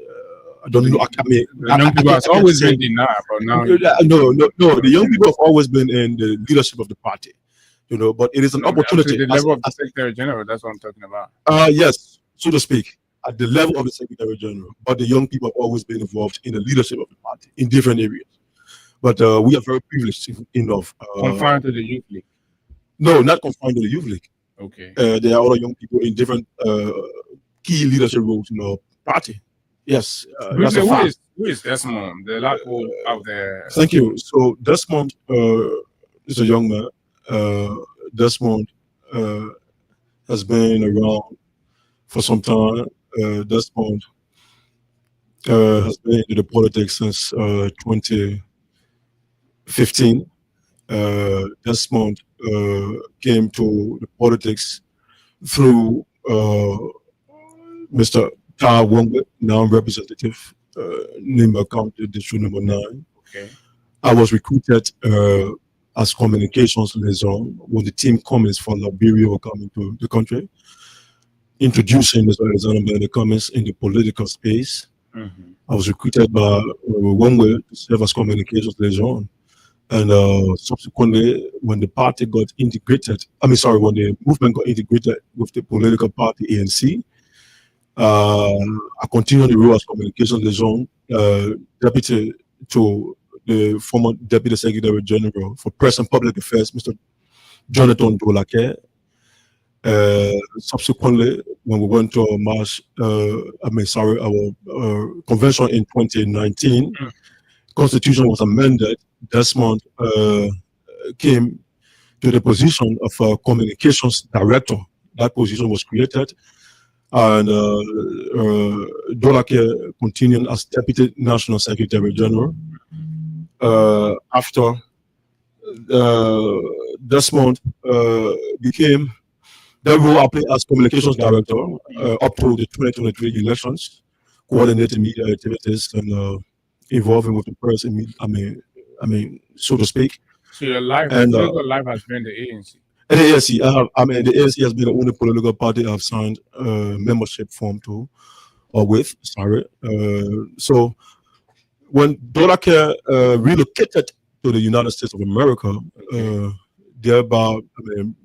I don't know. The young people has always been denied, but now no. The young people have always been in the leadership of the party, but it is an opportunity. the level of the Secretary General, that's what I'm talking about. Yes, so to speak, at the level of the Secretary General, but the young people have always been involved in the leadership of the party in different areas. But we are very privileged enough. Confined to the youth league. No, not confined to the youth league. Okay. There are other young people in different key leadership roles in our party. Yes, that's a fact. Who is Desmond? The last one out there. Thank you. So Desmond is a young man. Desmond has been around for some time. Desmond has been in the politics since 2015. Desmond came to the politics through Mr. Kyle Wongwe, now representative, Nimba County District Number 9. Okay. I was recruited as communications liaison when the team Cummins from Liberia were coming to the country, introducing Mr. Alexander Bennett Cummins in the political space. Mm-hmm. I was recruited by Wongwe to serve as communications liaison. And subsequently, when the party got integrated, when the movement got integrated with the political party ANC, I continued the role as communications liaison, deputy to the former Deputy Secretary General for Press and Public Affairs, Mr. Jonathan Dolake. Subsequently, when we went to our convention in 2019, Constitution was amended. Desmond came to the position of communications director. That position was created, and Dolake continued as Deputy National Secretary General. After Desmond became the role I played as communications director up to the 2023 elections, coordinating media activities and involving with the press. So to speak. So your life, political life has been the ANC. The ANC, the ANC has been the only political party I've signed membership form to, or with. Sorry. So when Dolake relocated to the United States of America, thereby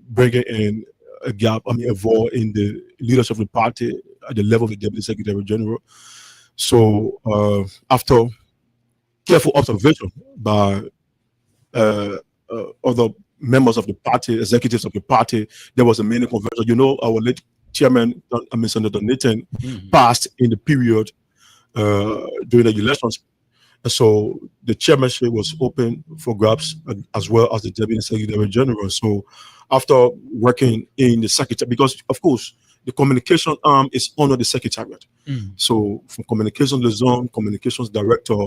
bringing in a gap, a void in the leadership of the party at the level of the Deputy Secretary General. So after careful observation by other members of the party, executives of the party, there was a mini convention. Our late chairman, Senator Nathan, passed in the period during the elections. And so the chairmanship was open for grabs, as well as the Deputy Secretary General. So after working in the secretary, because of course the communication arm is under the secretariat. So from communications liaison, communications director,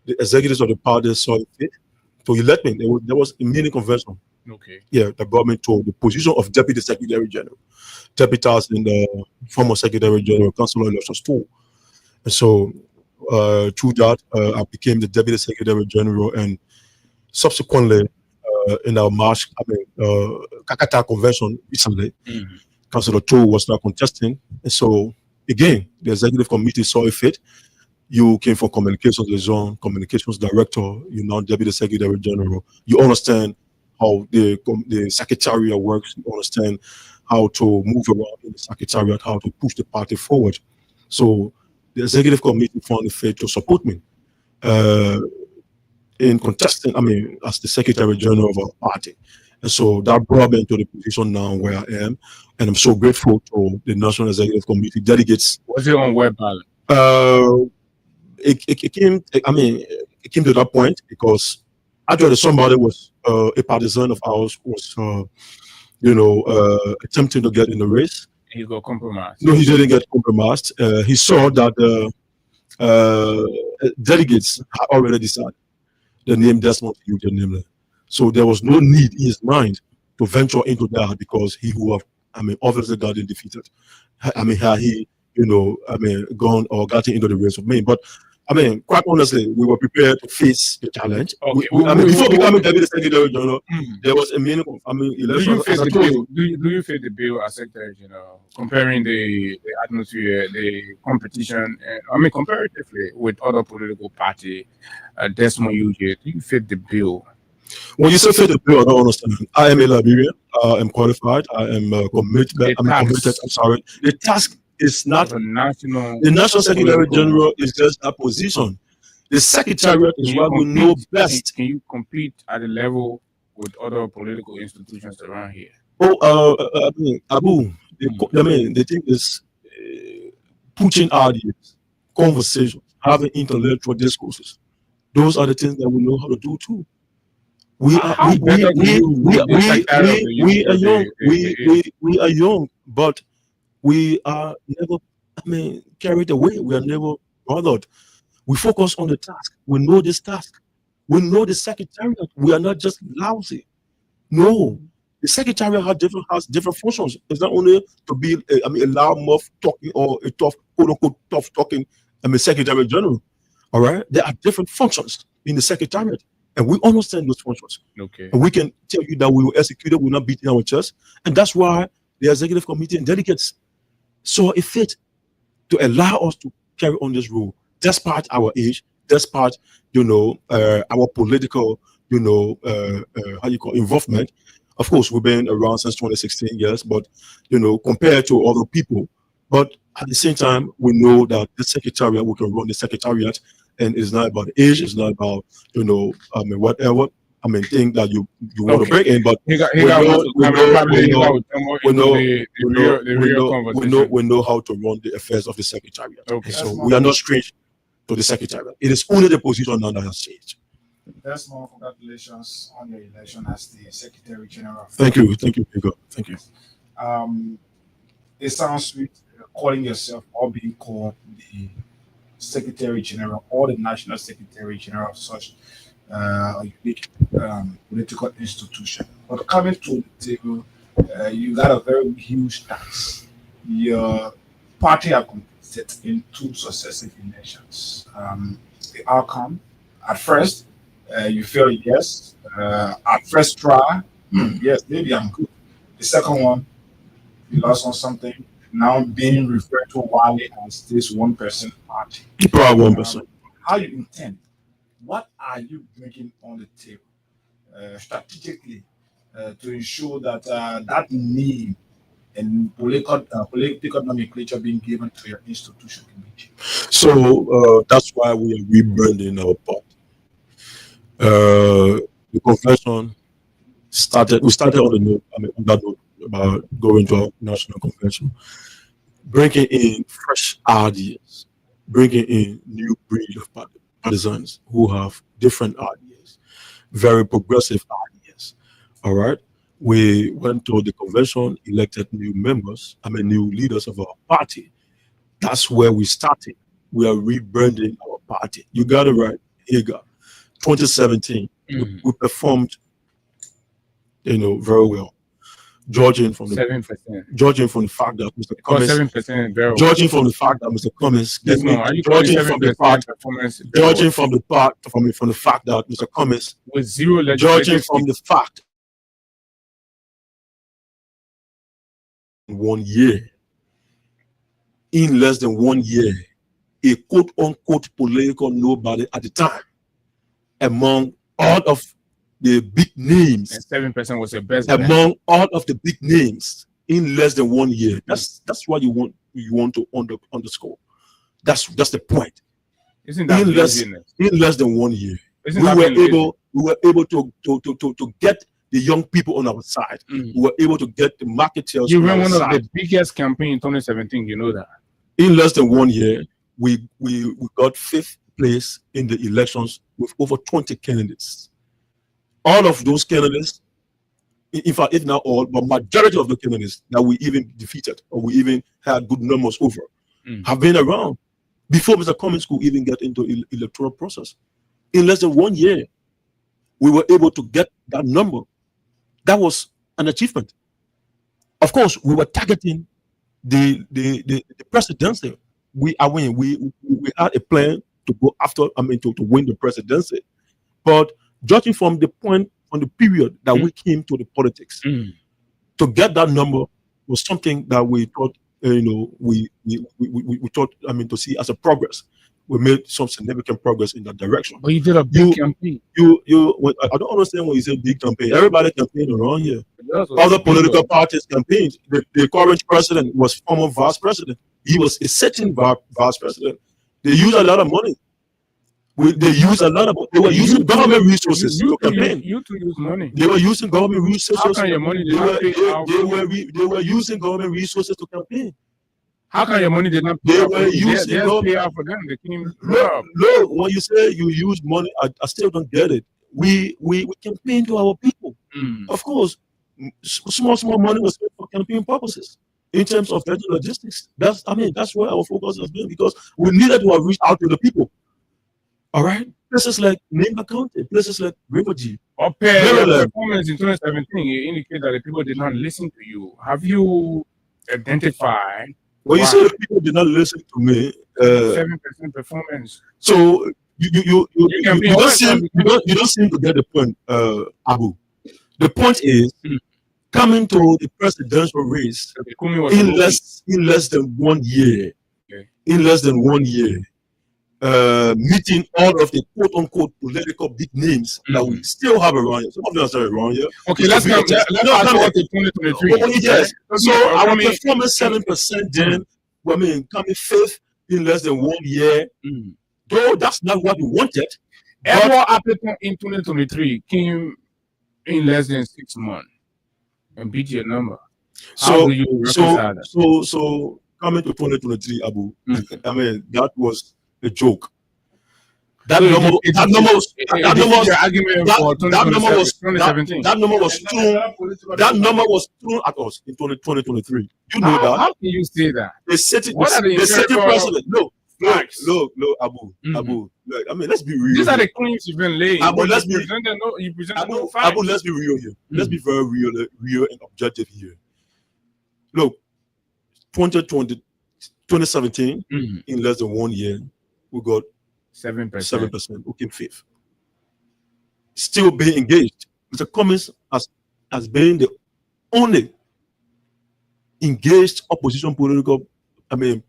the executives of the party saw it fit to elect me. There was a mini convention. Okay. Yeah, that brought me to the position of Deputy Secretary General, deputizing the former Secretary General, Councilor Elections 2. And so through that, I became the Deputy Secretary General, and subsequently in our March, Kakata convention recently, Councilor 2 was now contesting. And so again, the executive committee saw it fit. You came from communications liaison, communications director, you're now Deputy Secretary General. You understand how the secretariat works, you understand how to move around in the secretariat, how to push the party forward. So the executive committee found it fit to support me in contesting, as the Secretary General of our party. And so that brought me into the position now where I am. And I'm so grateful to the National Executive Committee delegates. Was it on web ballot? It came to that point because actually somebody was a partisan of ours was attempting to get in the race. He got compromised. No, he didn't get compromised. He saw that delegates had already decided the name Desmond Tutu name. So there was no need in his mind to venture into that because he would have obviously gotten defeated. Had he gone or gotten into the race of me. But quite honestly, we were prepared to face the challenge. Okay. Before becoming Deputy Secretary General, there was a minimum. Election. Do you face the bill as Secretary General, comparing the atmosphere, the competition, comparatively with other political party, Desmond Tutu? Do you fit the bill? When you say fit the bill, I don't understand. I am a Liberian. I am qualified. I am committed. Committed. I'm sorry. The task is not the national. The National Secretary General is just a position. The Secretariat is what we know best. Can you compete at the level with other political institutions around here? Abu, the thing is pushing ideas, conversations, having intellectual discourses. Those are the things that we know how to do too. We are young, but we are never carried away. We are never bothered. We focus on the task. We know this task. We know the secretariat. We are not just lousy. No, the secretariat has different functions. It's not only to be a loudmouth talking or a tough, quote unquote, tough talking. Secretary General. All right, there are different functions in the secretariat, and we understand those functions. Okay, and we can tell you that we will execute it. We're not beating our chest, and that's why the executive committee and delegates saw a fit to allow us to carry on this role, despite our age, despite our political, involvement. Of course, we've been around since 2016 years, but compared to other people, but at the same time, we know that the secretariat, we can run the secretariat, and it's not about age, it's not about whatever. Thing that you want to bring in, but we know how to run the affairs of the secretariat. Okay, so we are not strange to the secretariat. It is only the position now that has changed. That's more congratulations on your election as the Secretary General. Thank you, Hugo. Thank you. It sounds sweet calling yourself or being called the Secretary General or the National Secretary General of such a unique political institution. But coming to the table, you got a very huge task. Your party has competed in 2 successive elections. The outcome, at first, you feel yes. At first try, yes, maybe I'm good. The second one, you lost on something. Now being referred to widely as this one-person party. Proud 1%. How you intend? What are you bringing on the table strategically to ensure that that name and political nomenclature being given to your institution can be changed? So that's why we are rebranding our party. The convention started. We started on the note. On that note about going to our national convention, bringing in fresh ideas, bringing in new breed of partisans who have different ideas, very progressive ideas. All right. We went to the convention, elected new members, new leaders of our party. That's where we started. We are rebranding our party. You got it right. Here you go. 2017, we performed, very well. Judging from the 7%. Judging from the fact that Mr. Cummins, 7% very well. Judging from the fact that Mr. Cummins, judging from the fact that Mr. Cummins, with zero judging from the fact 1 year, in less than 1 year, a quote-unquote political nobody at the time, among all of the big names, and 7% was the best among all of the big names in less than 1 year. That's what you want to underscore. That's the point. Isn't that in less than 1 year, we were able to get the young people on our side. We were able to get the marketers. You ran one of the biggest campaign in 2017. You know that. In less than 1 year, we got 5th place in the elections with over 20 candidates. All of those candidates, in fact, if not all, but majority of the candidates that we even defeated or we even had good numbers over have been around before Mr. Cummins could even get into electoral process. In less than 1 year, we were able to get that number. That was an achievement. Of course, we were targeting the presidency. We had a plan to go after, to win the presidency. But judging from the period that we came to the politics, to get that number was something that we thought, we thought, to see as a progress. We made some significant progress in that direction. But you did a big campaign. I don't understand when you say big campaign. Everybody campaigned around here. Other political parties campaigned. The current president was former vice president. He was a sitting vice president. They used a lot of money. They were using government resources to campaign. You to use money. They were using government resources. How can your money they were using government resources to campaign. How can your money did not pay? They were using pay out for them. They came. No, when you say you use money, I still don't get it. We campaign to our people. Of course, small money was spent for campaign purposes. In terms of logistics, that's where our focus has been, because we needed to reach out to the people. All right, places like Nimba County, places like Riverview. Your performance in 2017, you indicate that the people did not listen to you. Have you identified? Well, you say the people did not listen to me. 7% performance. So you don't seem to get the point, Abu. The point is coming to the presidential race in less than 1 year. Okay. In less than 1 year. Meeting all of the quote-unquote political big names that we still have around here. Some of them are still around here. Okay, let's come to 2023. Yes. So our performance 7% then, I mean, coming fifth in less than 1 year. Though that's not what we wanted. Every applicant in 2023 came in less than 6 months and beat your number. So coming to 2023, Abu, I mean, that was a joke. That number was thrown at us in 2023. You know that. How can you say that? The sitting president. Look, Abu. Look, I mean, let's be real. These are the claims you've been laying. Abu, let's be Abu, let's be real here. Let's be very real and objective here. Look, 2017, in less than 1 year, we got 7%. We came fifth. Still being engaged. Mr. Cummings has been the only engaged opposition political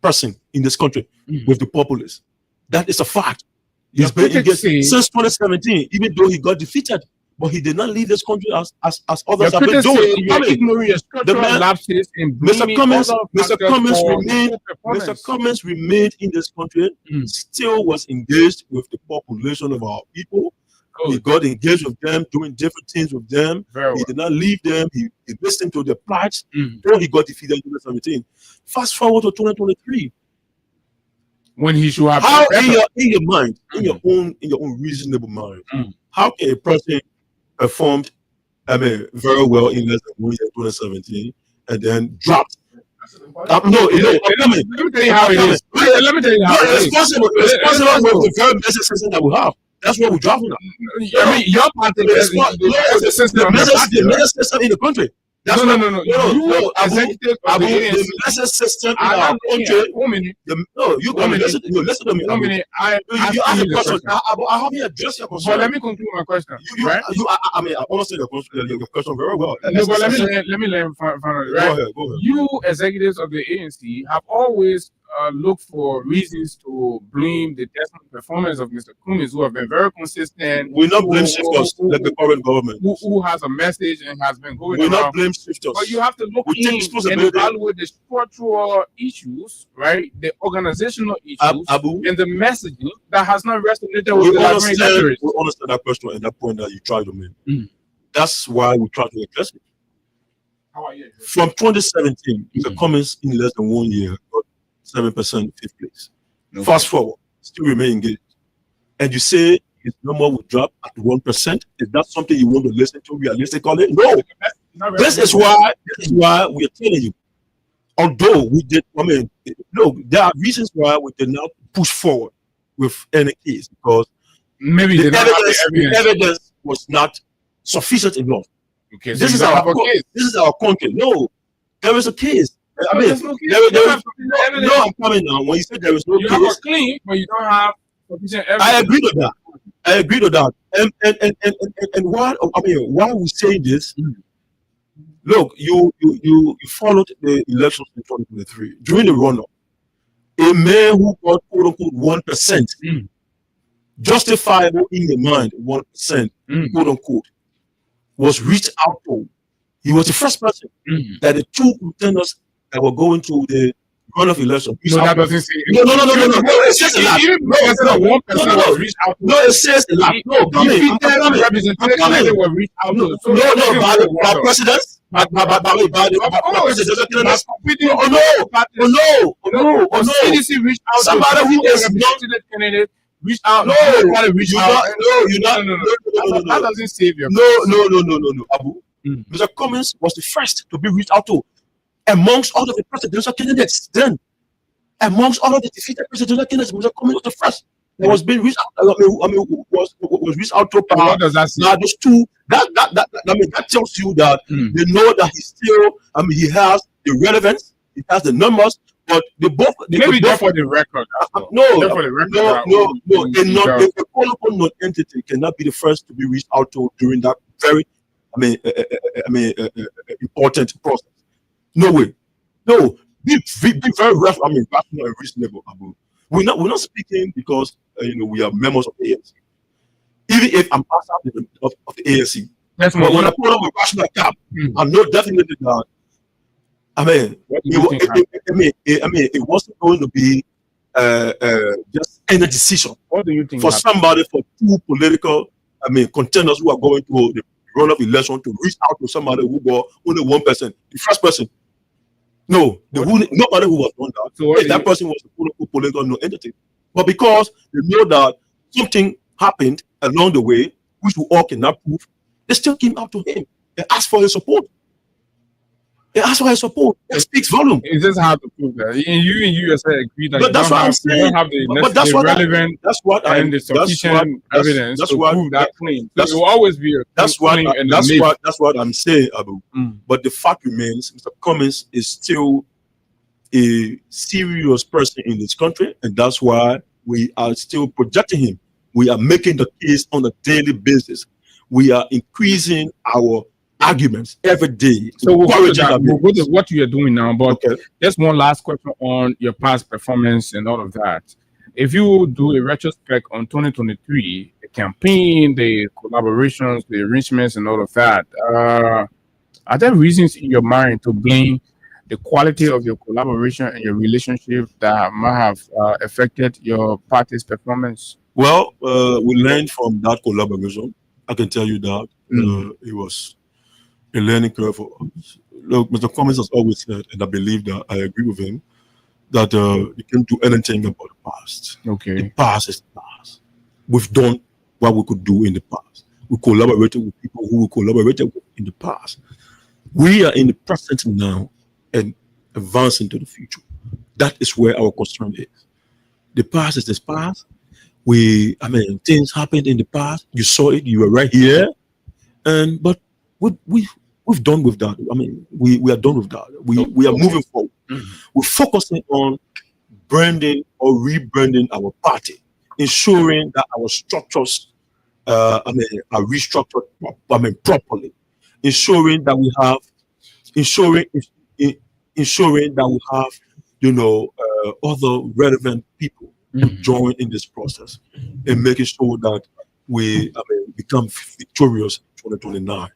person in this country with the populace. That is a fact. He's been engaged since 2017, even though he got defeated. But he did not leave this country as others have been doing. Mr. Cummings remained in this country, still was engaged with the population of our people. He got engaged with them, doing different things with them. He did not leave them. He listened to their plights before he got defeated in 2017. Fast forward to 2023. When he should have how in your mind, in your own reasonable mind, how can a person performed, very well in less than 1 year, 2017, and then dropped? Let me tell you how it is. Let me tell you how it is. Responsible with the very basic system that we have. That's what we're dropping. I mean, your party is the major system in the country. No. You executive of the ANC. The message system in our country. Listen to me. You ask a question. I haven't addressed your question. But let me conclude my question. I understand your question very well. Let me learn finally. Right? Go ahead. You executives of the ANC have always looked for reasons to blame the dismal performance of Mr. Cummings, who have been very consistent. We not blame shifters like the current government. Who has a message and has been going We not blame shifters. But you have to look in and evaluate the structural issues, right? The organizational issues and the messaging that has not resonated with the Liberian electorate. We understand that question and that point that you tried to make. That's why we try to address it. From 2017, Mr. Cummings in less than 1 year got 7% fifth place. Fast forward, still remain engaged. And you say his number will drop at 1%. Is that something you want to listen to realistically? No. This is why we are telling you. Although we did, there are reasons why we did not push forward with any case because maybe the evidence was not sufficient enough. Okay, so this is our case. This is our country. No, there is a case. I'm coming now. When you say there is no case, have a claim, but you don't have sufficient evidence. I agree to that. And why we say this? Look, you followed the elections in 2023 during the runoff. A man who got quote unquote 1%, justifiable in your mind, 1%, quote unquote, was reached out to. He was the first person that the two contenders that were going to the runoff election. No, that doesn't say. No. It says a lot. No, it says a lot. No, by presidents. By CDC reached out somebody who is not candidate. Reach out. No, that doesn't save you. No. Abu, Mr. Cummings was the first to be reached out to amongst all of the presidential candidates. Then, amongst all of the defeated presidential candidates, Mr. Cummings was the first. It was being reached. Was reached out to power. What does that say? Now those two. That tells you that they know that he's still. He has the relevance. He has the numbers. But they both. Maybe just for the record. No. Just for the record. A callable non-entity cannot be the first to be reached out to during that very, important process. No way. No. Be very rational and reasonable, Abu. We're not speaking because we are members of the ANC. Even if I'm outside of the ANC, but when I put on a rational cap, I know definitely that. It wasn't going to be just any decision. What do you think for somebody, for two political contenders who are going to the run-up election to reach out to somebody who got only one person, the first person? No, nobody who was done that. So that person was a political no entity. But because they know that something happened along the way, which we all cannot prove, they still came out to him and asked for his support. That's why I support. It speaks volume. It's just hard to prove that. You and USA agree that but that's what I'm saying. You don't have the relevant and the sufficient evidence to prove that claim. So it will always be that's what I'm saying, Abu. But the fact remains, Mr. Cummings is still a serious person in this country, and that's why we are still projecting him. We are making the case on a daily basis. We are increasing our arguments every day. So we'll go to what you are doing now, but just one last question on your past performance and all of that. If you do a retrospect on 2023, the campaign, the collaborations, the arrangements, and all of that, are there reasons in your mind to blame the quality of your collaboration and your relationship that might have affected your party's performance? Well, we learned from that collaboration. I can tell you that it was a learning curve for us. Look, Mr. Cummings has always said, and I believe that I agree with him, that you can't do anything about the past. Okay. The past is the past. We've done what we could do in the past. We collaborated with people who we collaborated with in the past. We are in the present now and advancing to the future. That is where our concern is. The past is the past. Things happened in the past. You saw it. You were right here. But we've done with that. We are done with that. We are moving forward. We're focusing on branding or rebranding our party, ensuring that our structures are restructured properly, ensuring that we have other relevant people join in this process and making sure that we become victorious in 2029.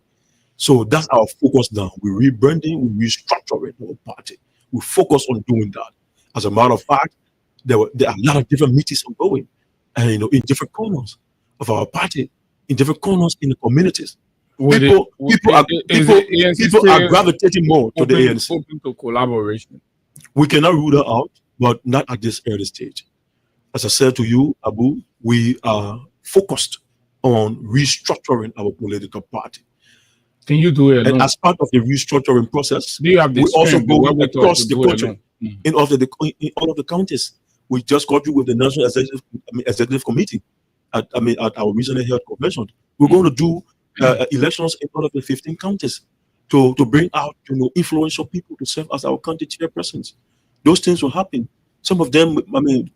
So that's our focus now. We're rebranding, we're restructuring our party. We focus on doing that. As a matter of fact, there are a lot of different meetings ongoing, and in different corners of our party, in different corners in the communities. People are gravitating more to the ANC. Open to collaboration. We cannot rule that out, but not at this early stage. As I said to you, Abu, we are focused on restructuring our political party. Can you do it alone? And as part of the restructuring process, we also go across the country in all of the counties. We just got through with the National Executive Committee at our recently held convention. We're going to do elections in all of the 15 counties to bring out influential people to serve as our county chairpersons. Those things will happen. Some of them,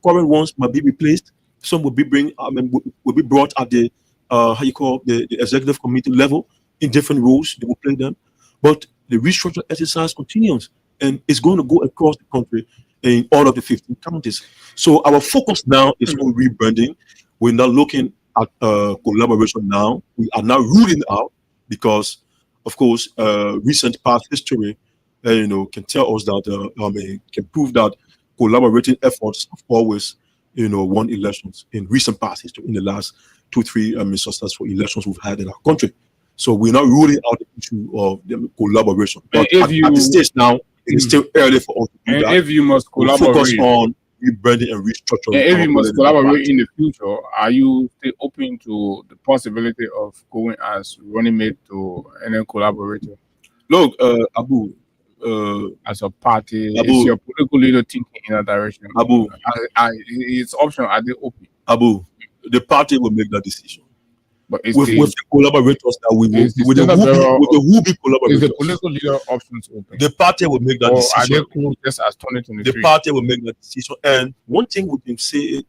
current ones might be replaced. Some will be brought at the the executive committee level in different roles. They will play them, but the restructure exercise continues, and it's going to go across the country in all of the 15 counties. So our focus now is on rebranding. We're not looking at collaboration now. We are now ruling out because, of course, recent past history, can tell us that can prove that collaborating efforts have always, won elections in recent past history. In the last 2-3 successful elections we've had in our country. So we're not ruling out the issue of the collaboration. But at this stage now, it is still early for us to do that. If you must collaborate, focus on rebranding and restructuring. If you must collaborate in the future, are you still open to the possibility of going as running mate to any collaborator? Look, Abu, as a party, Abu, is your political leader thinking in that direction? Abu, it's optional. Are they open? Abu, the party will make that decision. But with the collaborators that we will, with the Whoopie collaborators. Is the political leader options open? The party will make that decision. Are they cool just as 2023? The party will make that decision. And one thing we can say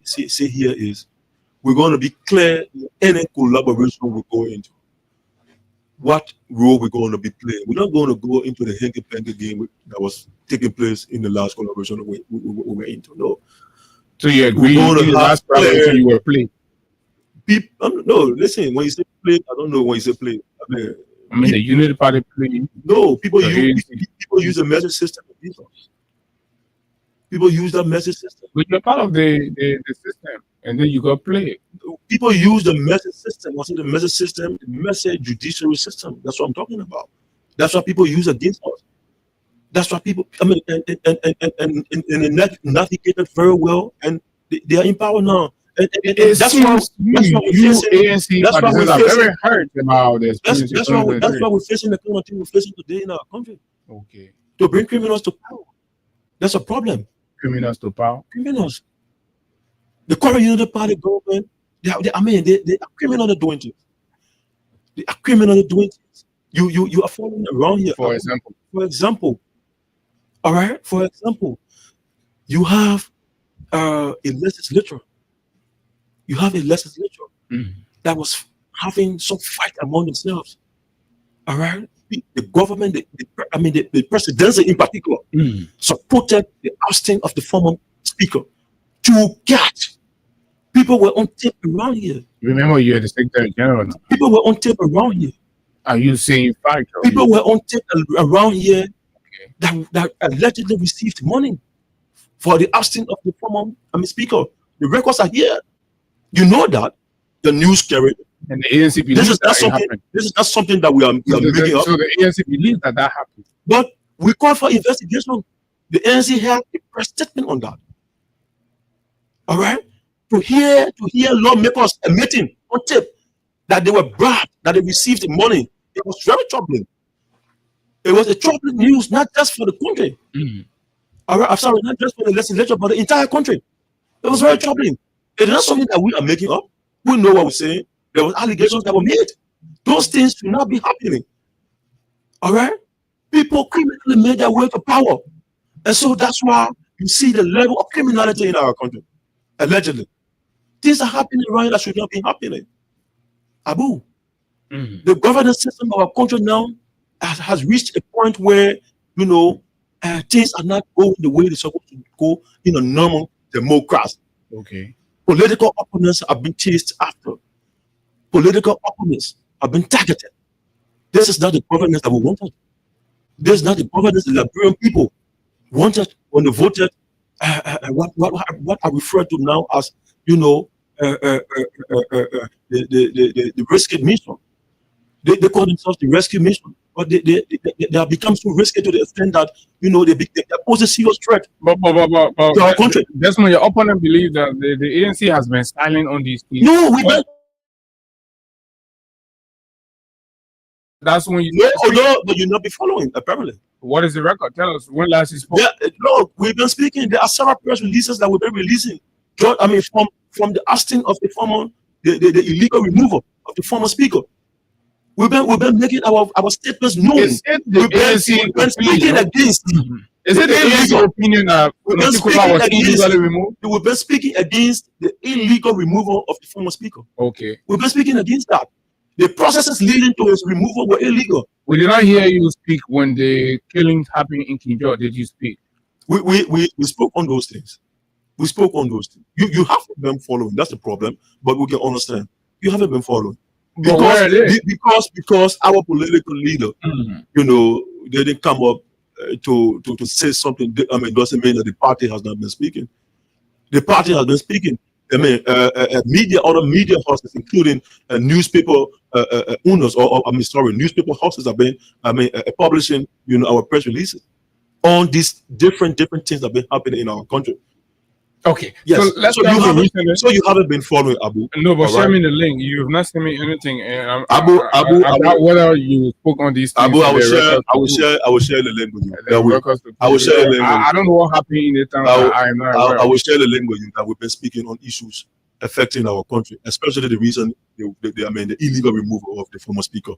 here is we're going to be clear in any collaboration we go into. What role we're going to be playing. We're not going to go into the hanky-panky game that was taking place in the last collaboration we were into. No. So you agree in the last collaboration you were playing? No, listen, when you say play, I don't know when you say play. I mean the Unity Party play. No, people use a message system. People use that message system. But you're part of the system, and then you go play it. People use the message system. What's in the message system? The message judiciary system. That's what I'm talking about. That's what people use against us. That's what people. I mean, and they navigated very well, and they are in power now. That's why ANC are very hurt about this. That's why we're facing the kind of thing we're facing today in our country. Okay. To bring criminals to power. That's a problem. Criminals to power. Criminals. The current Unity Party government, they are criminally doing things. They are criminally doing things. You are following around here. For example. All right. For example, you have a legislature. You have a legislature that was having some fight among themselves. All right. The government, the presidency in particular, supported the ousting of the former speaker to get. People were on tape around here. Remember, you're the Secretary General. People were on tape around here. Are you saying fact? People were on tape around here that allegedly received money for the ousting of the former speaker. The records are here. You know that the news carried. And the ANC believes this is not something that we are making up. So the ANC believes that happened. But we call for investigation. The ANC had a press statement on that. All right? To hear lawmakers admitting on tape that they were bribed, that they received money, it was very troubling. It was a troubling news, not just for the country. All right, I'm sorry, not just for the legislature, but the entire country. It was very troubling. It is not something that we are making up. We know what we're saying. There were allegations that were made. Those things should not be happening. All right? People criminally made their way to power. And so that's why you see the level of criminality in our country. Allegedly. Things are happening right that should not be happening. Abu, the governance system of our country now has reached a point where, things are not going the way they're supposed to go in a normal democracy. Okay. Political opponents have been chased after. Political opponents have been targeted. This is not the governance that we wanted. This is not the governance the Liberian people wanted when they voted what I refer to now as, the rescue mission. They call themselves the rescue mission, but they have become so risky to the extent that they pose a serious threat to our country. That's when your opponent believes that the ANC has been silent on these things. No, we don't. That's when you but you'll not be following, apparently. What is the record? Tell us when last you spoke. Look, we've been speaking. There are several press releases that we've been releasing. From the ousting of the former, the illegal removal of the former speaker. We've been making our statements known. Is it the we've been speaking against. Is it the ANC opinion that was illegally removed? We've been speaking against the illegal removal of the former speaker. Okay. We've been speaking against that. The processes leading to his removal were illegal. We did not hear you speak when the killings happened in King George. Did you speak? We spoke on those things. We spoke on those things. You haven't been following. That's the problem. But we can understand. You haven't been following. Because our political leader, they didn't come up to say something. It doesn't mean that the party has not been speaking. The party has been speaking. Other media houses, including newspaper owners, newspaper houses have been, publishing, our press releases on these different things that have been happening in our country. Okay. Yes. So you haven't been following, Abu. No, but share me the link. You have not sent me anything. Abu, whether you spoke on these things. Abu, I will share the link with you. I will share the link. I don't know what happened in the time. I will share the link with you that we've been speaking on issues affecting our country, especially the reason the illegal removal of the former speaker,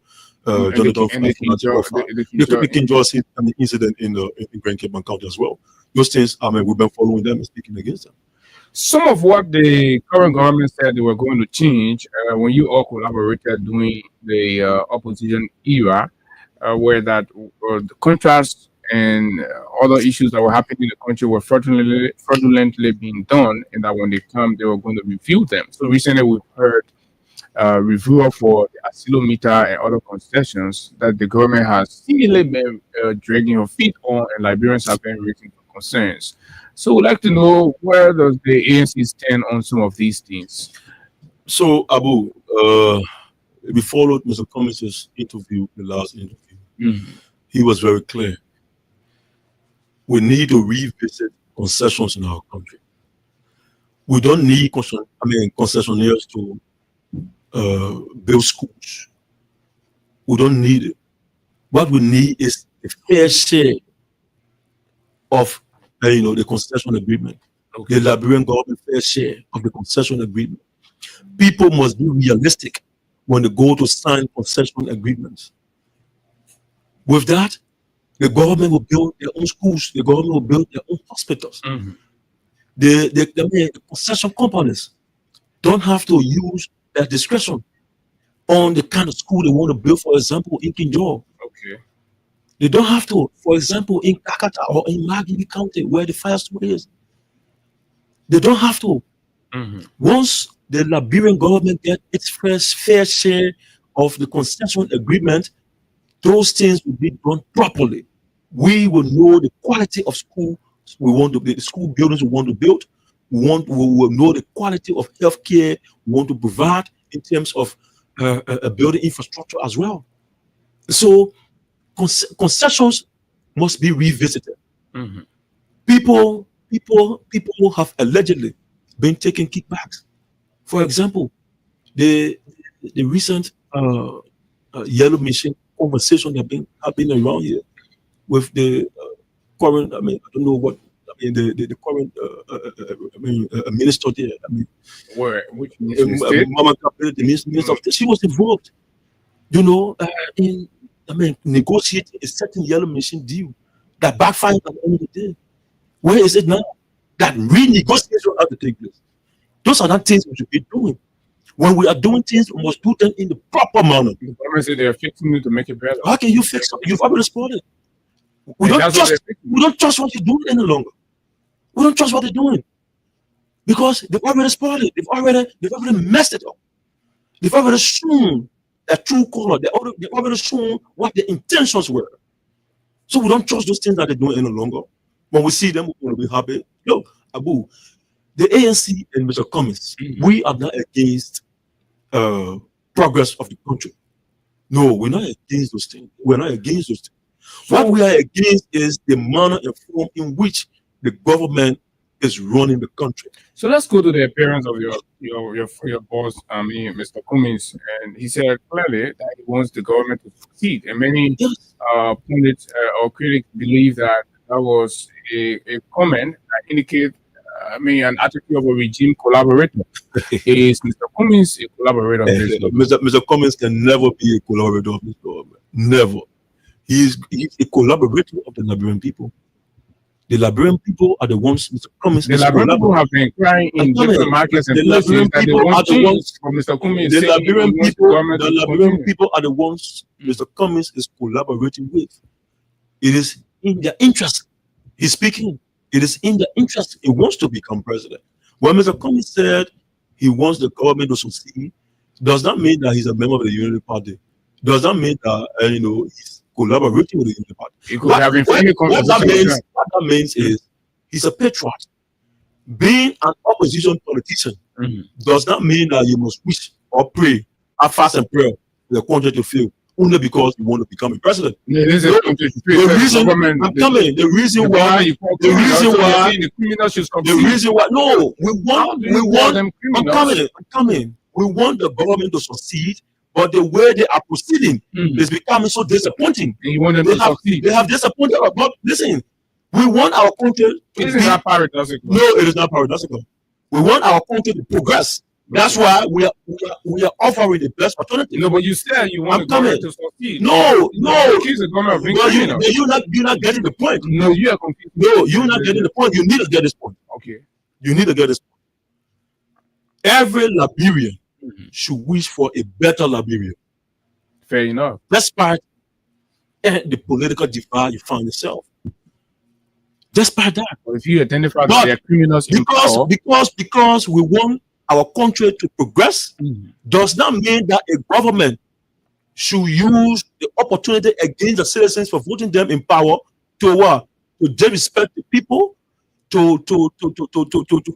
Jonathan the King George incident in Grand Cape County as well. Those things, we've been following them and speaking against them. Some of what the current government said they were going to change when you all collaborated during the opposition era, where that the contrasts and other issues that were happening in the country were fraudulently being done, and that when they come, they were going to review them. So recently we've heard reviewer for the Asilometer and other concessions that the government has seemingly been dragging her feet on, and Liberians have been raising concerns. So we'd like to know, where does the ANC stand on some of these things? So, Abu, we followed Mr. Cummins' interview, the last interview. He was very clear. We need to revisit concessions in our country. We don't need concessionaires to build schools. We don't need it. What we need is a fair share of the concession agreement. The Liberian government fair share of the concession agreement. People must be realistic when they go to sign concession agreements. With that, the government will build their own schools. The government will build their own hospitals. The concession companies don't have to use their discretion on the kind of school they want to build. For example, in King George. They don't have to. For example, in Kakata or in Magini County, where the fire story is, they don't have to. Once the Liberian government gets its first fair share of the concession agreement, those things will be done properly. We will know the quality of school we want to build, the school buildings we want to build. We will know the quality of healthcare we want to provide in terms of building infrastructure as well. So concessions must be revisited. People have allegedly been taking kickbacks. For example, the recent yellow machine conversation that have been around here with the current, I don't know what, the current minister there. Which minister? Mama Kapel, the minister of State, she was involved, in negotiating a certain yellow machine deal that backfired at the end of the day. Where is it now? That renegotiation has to take place. Those are not things we should be doing. When we are doing things, we must do them in the proper manner. The government said they are fixing it to make it better. How can you fix it? You've already responded. We don't trust what they're doing any longer. We don't trust what they're doing. Because they've already responded. They've already messed it up. They've already shown their true color. They've already shown what their intentions were. So we don't trust those things that they're doing any longer. When we see them, we're going to be happy. Look, Abu, the ANC and Mr. Cummins, we are not against progress of the country. No, we're not against those things. We're not against those things. What we are against is the manner and form in which the government is running the country. So let's go to the appearance of your boss, Mr. Cummins, and he said clearly that he wants the government to succeed. And many pundits or critics believe that was a comment that indicates an attitude of a regime collaborator. Is Mr. Cummins a collaborator of this government? Mr. Cummins can never be a collaborator of this government. Never. He's a collaborator of the Liberian people. The Liberian people are the ones Mr. Cummins. The Liberian people have been crying in different markets and places that they want change from Mr. Cummins. The Liberian people are the ones Mr. Cummins is collaborating with. It is in their interest. He's speaking. It is in their interest. He wants to become president. When Mr. Cummins said he wants the government to succeed, does not mean that he's a member of the Unity Party. Does not mean that he's collaborating with the Unity Party. What that means is he's a patriot. Being an opposition politician does not mean that you must wish or pray, fast and pray for the country to fail only because you want to become a president. The reason why we want the government to succeed, but the way they are proceeding is becoming so disappointing. And you want them to succeed. They have disappointed us. But listen, we want our country to It is not paradoxical. No, it is not paradoxical. We want our country to progress. That's why we are offering the best alternative. No, but you said you want the government to succeed. No. Accuse the government of being criminal. You're not getting the point. No, you are confused. No, you're not getting the point. You need to get this point. Okay. You need to get this point. Every Liberian should wish for a better Liberia. Fair enough. Despite the political divide you find yourself. Despite that. But if you identify that they are criminals because we want our country to progress, does not mean that a government should use the opportunity against the citizens for voting them in power to what? To disrespect the people, to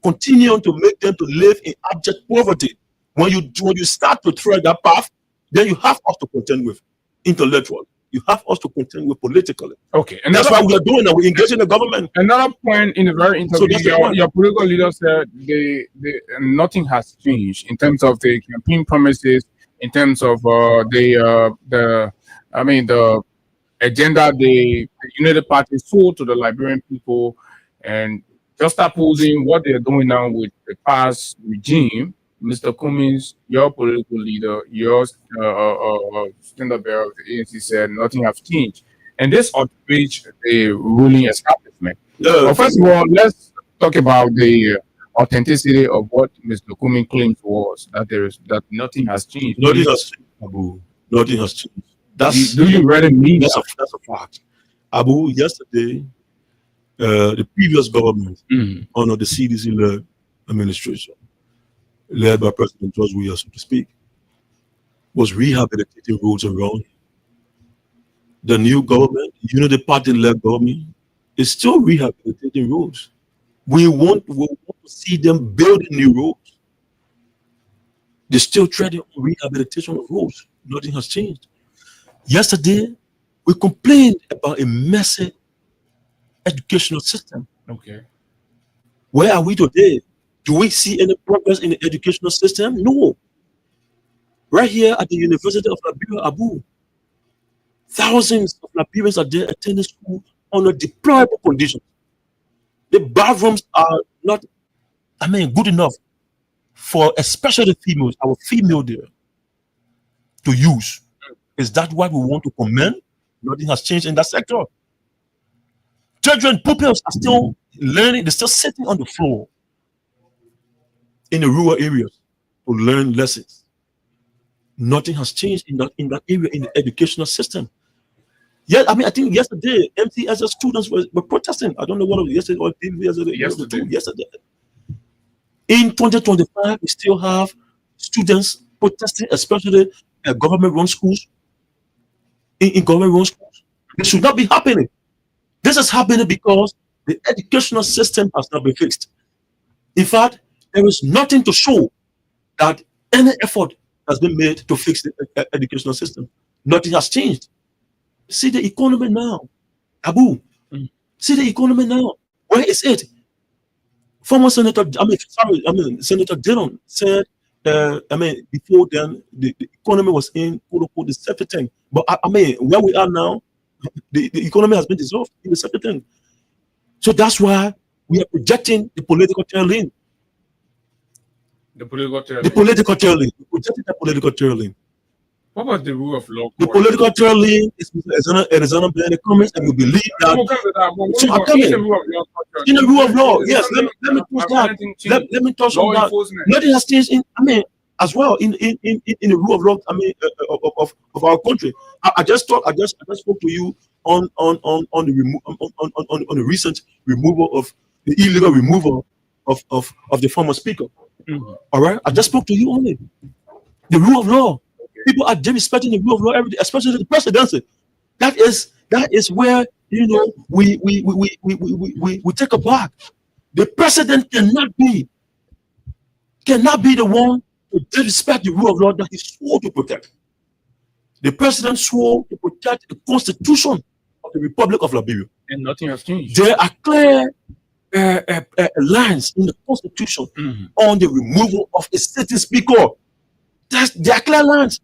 continue to make them to live in abject poverty. When you start to tread that path, then you have us to contend with intellectually. You have us to contend with politically. Okay, and that's why we are doing that. We're engaging the government. Another point in the very interview, your political leader said nothing has changed in terms of the campaign promises, in terms of the agenda the United Party sold to the Liberian people, and just opposing what they're doing now with the past regime. Mr. Cummings, your political leader, your standard bearer of the ANC said nothing has changed. And this outraged the ruling establishment. Well, first of all, let's talk about the authenticity of what Mr. Cummings claims was, that nothing has changed. Nothing has changed, Abu. Nothing has changed. Do you really mean that's a fact. Abu, yesterday, the previous government under the CDC-led administration, led by President George Weah, so to speak, was rehabilitating roads around. The new government, Unity Party-led government, is still rehabilitating roads. We want to see them building new roads. They're still treading on rehabilitation of roads. Nothing has changed. Yesterday, we complained about a messy educational system. Okay. Where are we today? Do we see any progress in the educational system? No. Right here at the University of Liberia, Abu, thousands of Liberians are there attending school under deplorable conditions. The bathrooms are not, good enough for especially females, our female there, to use. Is that what we want to commend? Nothing has changed in that sector. Children, pupils are still learning, they're still sitting on the floor in the rural areas to learn lessons. Nothing has changed in that area in the educational system. Yeah, I think yesterday MTSS students were protesting. I don't know what it was yesterday or yesterday. In 2025, we still have students protesting, especially at government-run schools. In government-run schools, this should not be happening. This is happening because the educational system has not been fixed. In fact, there is nothing to show that any effort has been made to fix the educational system. Nothing has changed. See the economy now, Abu. See the economy now. Where is it? Former Senator, Senator Dillon said, before then, the economy was in the safety thing. But where we are now, the economy has been dissolved in the safety thing. So that's why we are projecting the political tail-in. The political tail-in. The political tail-in. We're projecting the political tail-in. What about the rule of law? The political tail-in is Arizona Blend comments, and we believe that. In the rule of law, yes. Let me touch that. Let me touch on that. Nothing has changed as well in the rule of law. Of our country. I just spoke to you on the recent removal of the illegal removal of the former speaker. All right, I just spoke to you on it. The rule of law. People are disrespecting the rule of law every day, especially the presidency. That is where we take a back. The president cannot be the one to disrespect the rule of law that he swore to protect. The president swore to protect the Constitution of the Republic of Liberia, and nothing has changed. There are clear lines in the Constitution on the removal of a sitting speaker. There are clear lines.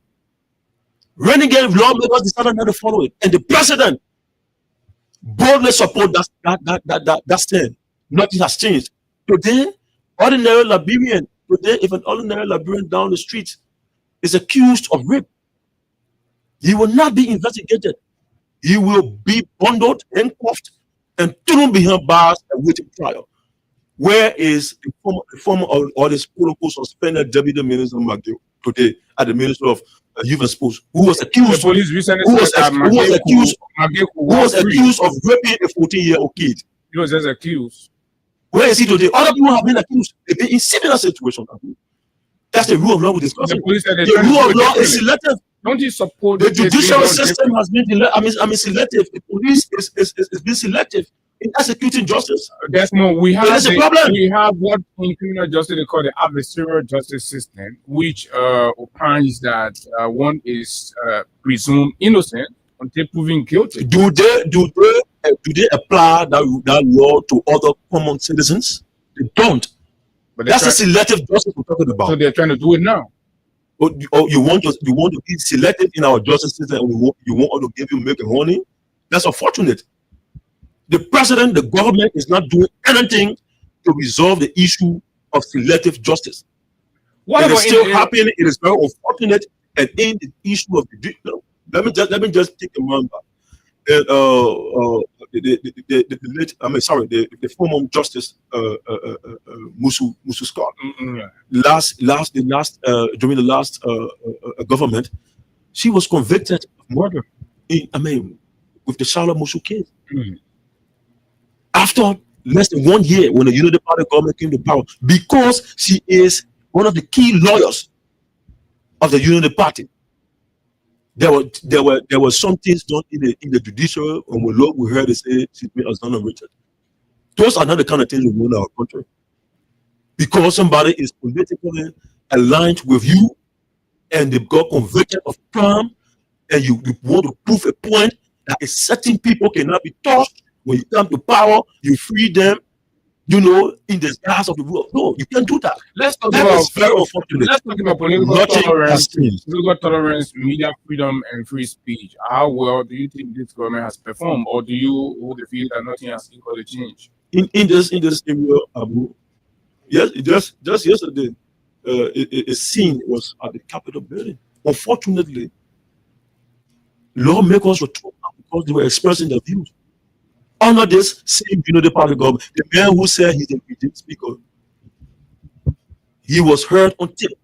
Renegade lawmakers decided not to follow it, and the president boldly support that stand. Nothing has changed. Today, ordinary Liberian today, if an ordinary Liberian down the street is accused of rape, he will not be investigated. He will be bundled, handcuffed, and thrown behind bars and waiting trial. Where is the former or this quote-unquote suspended Deputy Minister McGill today at the Ministry of Youth and Sports, who was accused of raping a 14-year-old kid? He was just accused. Where is he today? Other people have been accused. They've been in similar situations. That's the rule of law we're discussing. The rule of law is selective. Don't you support the judicial system has been selective. The police is being selective in executing justice. That's more. We have a problem. We have what in criminal justice they call the adversarial justice system, which opines that one is presumed innocent until proven guilty. Do they apply that law to other common citizens? They don't. But that's a selective justice we're talking about. So they're trying to do it now. Oh, you want to be selective in our justice system, and you want us to give you milk and honey? That's unfortunate. The president, the government is not doing anything to resolve the issue of selective justice. It is still happening. It is very unfortunate. And in the issue of let me just take a moment back. The former Justice Musu Scott. During the last government, she was convicted of murder. With the Charlotte Musu case. After less than 1 year, when the Unity Party government came to power, because she is one of the key lawyers of the Unity Party, there were some things done in the judiciary, and we heard they say she's been exonerated. Those are not the kind of things we want in our country. Because somebody is politically aligned with you, and they got convicted of crime, and you want to prove a point that a certain people cannot be touched. When you come to power, you free them, in the guise of the rule of law. You can't do that. Let's talk about political tolerance, media freedom, and free speech. How well do you think this government has performed, or do you hold the view that nothing has equally changed? In this area, Abu, yes, just yesterday, a scene was at the Capitol building. Unfortunately, lawmakers were thrown out because they were expressing their views. Under this same Unity Party government, the man who said he's a regime speaker, he was heard on tape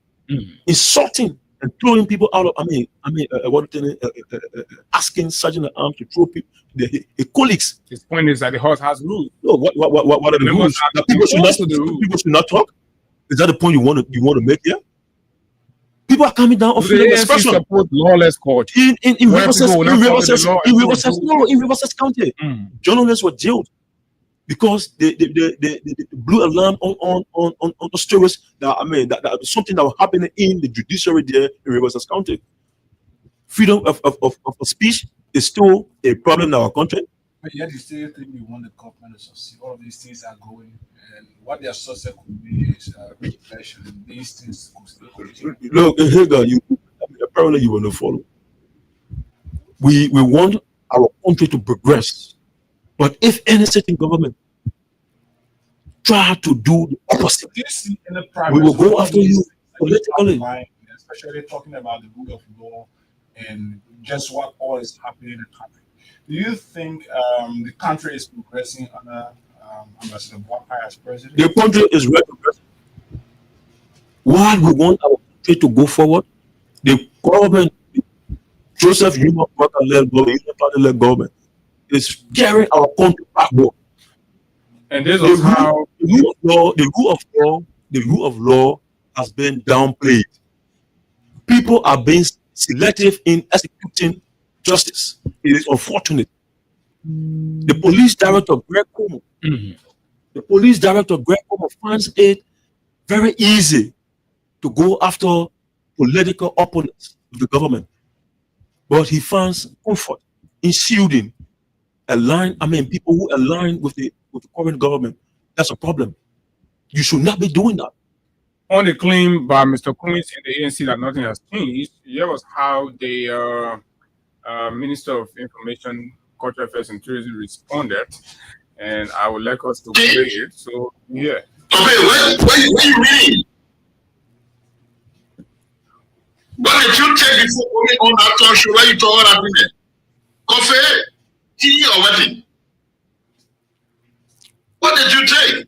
insulting and throwing people out of. Asking Sergeant at Arms to throw people, the colleagues. His point is that the House has rules. No, what are the rules? That people should not talk. Is that the point you want to make here? People are coming down of freedom of expression. Support lawless court. In Riverside County, journalists were jailed because they blew alarm on the stories that something that was happening in the judiciary there in Riverside County. Freedom of speech is still a problem in our country. But yet you still think you want the government to succeed. All of these things are going, and what their success could be is repression. These things could still continue. Look, Hagar, apparently you will not follow. We want our country to progress, but if any certain government try to do the opposite, we will go after you politically. Especially talking about the rule of law and just what all is happening in the country. Do you think the country is progressing under Ambassador Bwakai as president? The country is progressing. Why we want our country to go forward? The government, Joseph Yuma Bwakai-led government, Unity-led government, is carrying our country backward. And this is how the rule of law has been downplayed. People are being selective in executing justice. It is unfortunate. The police director, Greg Cuomo, finds it very easy to go after political opponents of the government. But he finds comfort in shielding people who align with the current government. That's a problem. You should not be doing that. On the claim by Mr. Cummings and the ANC that nothing has changed, here was how the Minister of Information, Cultural Affairs and Tourism responded, and I would like us to play it. So, yeah. Okay, where you reading? What did you take before going on that talk show where you talk all that women? Coffee, tea, or wedding? What did you take?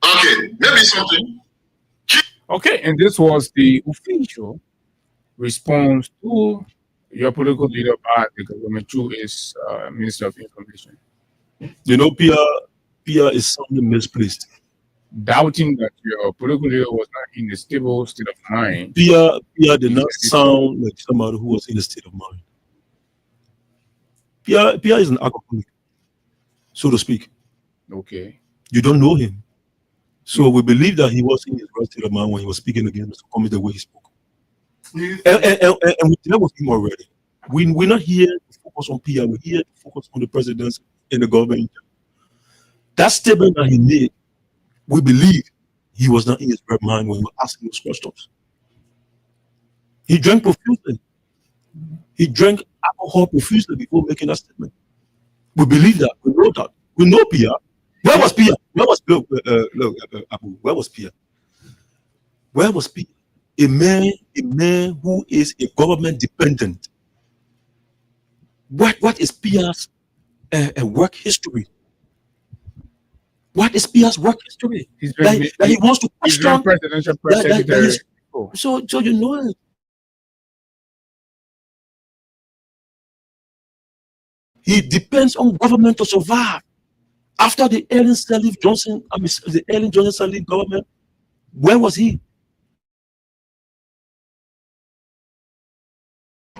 Okay, maybe something. Okay, and this was the official response to your political leader by the government through his Minister of Information. You know, Pia is something misplaced. Doubting that your political leader was not in a stable state of mind. Pia did not sound like somebody who was in a state of mind. Pia is an alcoholic, so to speak. Okay. You don't know him. So we believe that he was in his right state of mind when he was speaking against Mr. Comey the way he spoke. And we dealt with him already. We're not here to focus on Pia, we're here to focus on the presidency and the government. That statement that he made, we believe he was not in his right mind when we were asking those questions. He drank profusely. He drank alcohol profusely before making that statement. We believe that. We know that. We know Pia. Where was Pia? Where was Abu? Where was Pia? Where was Pia? A man who is a government dependent. What is Pia's work history? What is Pia's work history? That he wants to question presidential press secretary. So you know it. He depends on government to survive. After the Ellen Johnson Sirleaf government, where was he?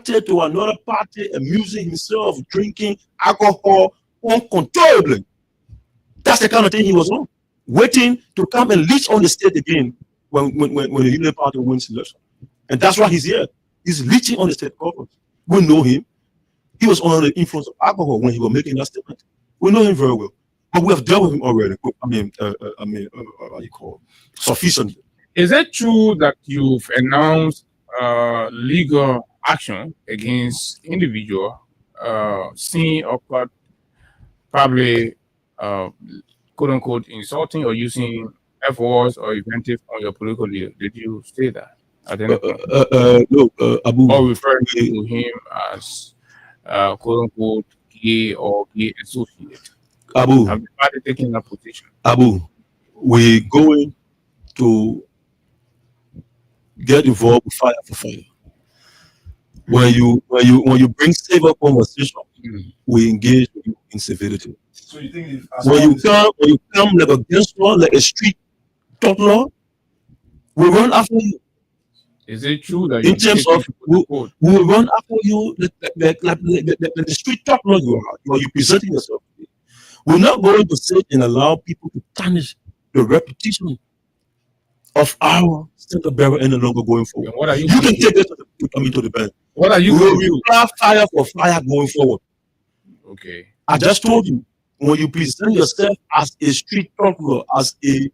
To another party, amusing himself, drinking alcohol uncontrollably. That's the kind of thing he was on, waiting to come and leech on the state again when the Union Party wins election. And that's why he's here. He's leeching on the state government. We know him. He was under the influence of alcohol when he was making that statement. We know him very well. But we have dealt with him already. What do you call it? Sufficiently. Is it true that you've announced legal action against individual seen or probably quote unquote insulting or using F words or inventive on your political leader? Did you say that at any point? No, Abu. Or referring to him as quote unquote gay or gay associate? Abu, have the party taken that position? Abu, we're going to get involved with fire for fire. When you bring civil conversation, we engage in civility. So you think when you come like a gangster, like a street toddler, we run after you. Is it true that in terms of we will run after you like the street toddler you are presenting yourself? We're not going to sit and allow people to tarnish the reputation of our center bearer any longer going forward. What are you can take it to the bank. What are you going to do? Fire for fire going forward. Okay. I just told you, when you present yourself as a street toddler, as a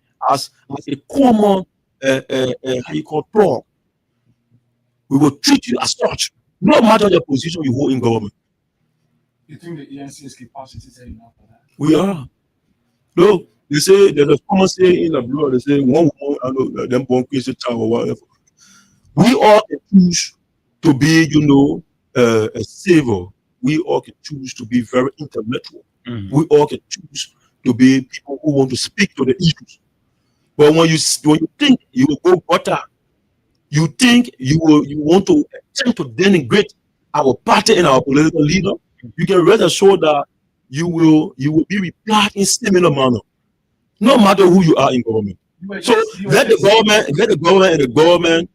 common how you call plug, we will treat you as such, no matter the position you hold in government. You think the ENC is capacity is enough for that? We are. Look, they say there's a common saying in the blood. They say one woman, I know them born crazy child or whatever. We all can choose to be, a savior. We all can choose to be very intellectual. We all can choose to be people who want to speak to the issues. But when you think you will go butter, you think you want to attempt to denigrate our party and our political leader, you can rest assured that you will be replied in similar manner, no matter who you are in government. So let the government and the government,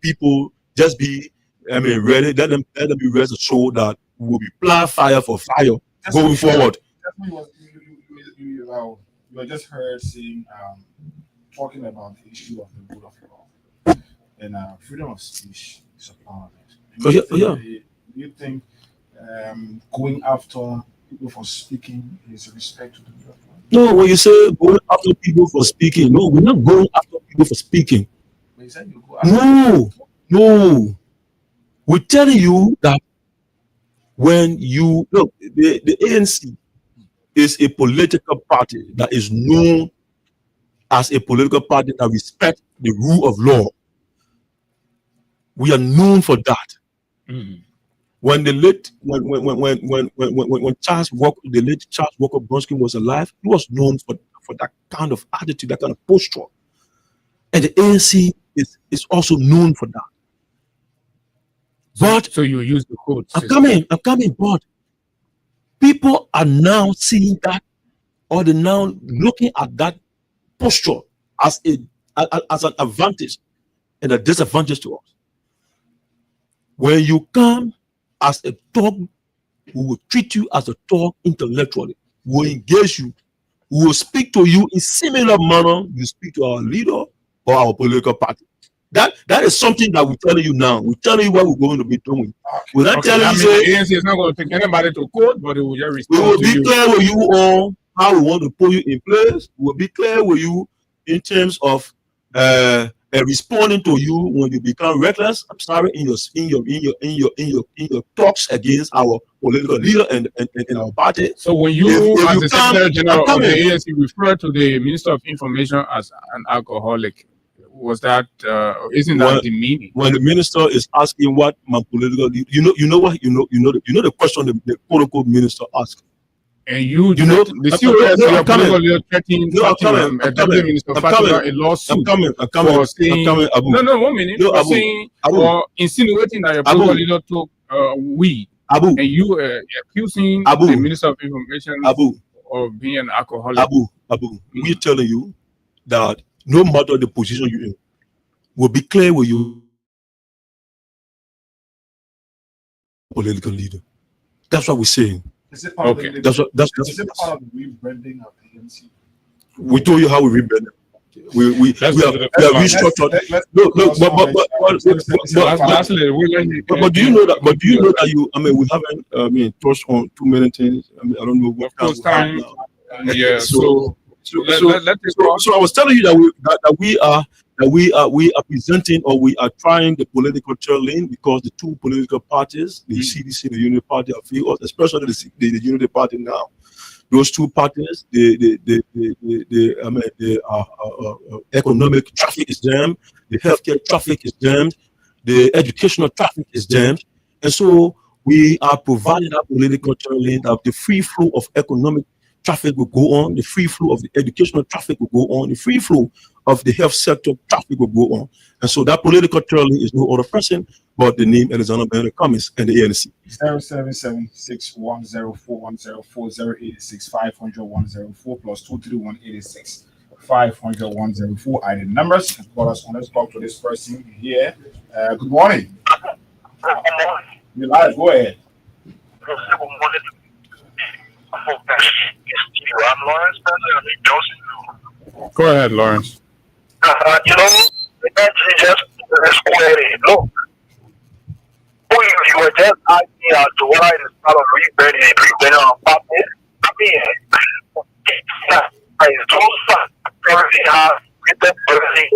people just be, ready. Let them be rest assured that we will reply fire for fire going forward. You were just heard saying, talking about the issue of the rule of law and freedom of speech is a part of it. Do you think going after people for speaking is respect to the rule of law? No, when you say going after people for speaking, no, we're not going after people for speaking. But you said you go after No. We're telling you that when you look, the ANC is a political party that is known as a political party that respect the rule of law. We are known for that. When the late when Charles Walker, the late Charles Walker Bronsky was alive, he was known for that kind of attitude, that kind of posture. And the ANC is also known for that. But so you use the code. I'm coming, but people are now seeing that, or they're now looking at that posture as an advantage and a disadvantage to us. When you come as a thug, we will treat you as a thug intellectually. We will engage you. We will speak to you in similar manner you speak to our leader or our political party. That is something that we're telling you now. We're telling you what we're going to be doing. We're not telling you. The ANC is not going to take anybody to court, but it will just respond. We will be clear with you on how we want to put you in place. We'll be clear with you in terms of responding to you when you become reckless. I'm sorry, in your talks against our political leader and our party. So when you, as the Secretary General of the ANC, refer to the Minister of Information as an alcoholic, was that isn't that the meaning? When the minister is asking what my political leader, you know the question the protocol minister asked. And you know the COS, your political leader threatening Minister Fatima a lawsuit. I'm coming. Abu. No, 1 minute. No, Abu. Saying or insinuating that your political leader took weed. Abu. And you accusing the Minister of Information of being an alcoholic. Abu, we're telling you that no matter the position you're in, we'll be clear with you, political leader. That's what we're saying. Is it part okay. Of That's part of the rebranding of the ANC? We told you how we rebrand it. We are restructured. But do you know that? But do you know that you? I mean, we haven't touched on too many things. I mean, I don't know what time. Yeah. So I was telling you that we are presenting, or we are trying the political lane, because the two political parties, the CDC and the Unity Party, are favored, especially the Unity Party now. Those two parties, the economic traffic is jammed, the healthcare traffic is jammed, the educational traffic is jammed, and so we are providing that political lane that the free flow of economic traffic will go on, the free flow of the educational traffic will go on, the free flow of the health sector traffic will go on. And so that political lane is no other person but the name Alexander Benedict Cummings and the ANC. 0776104104086 500-104 plus 23186 500-104 are the numbers. Let's talk to this person here. Good morning. You're live. Go ahead. I'm Lawrence. Go ahead, Lawrence. You know, just square it. Look, you were just asking as to why the start of rebranding on public. I mean, it's too fast. Everything has written everything.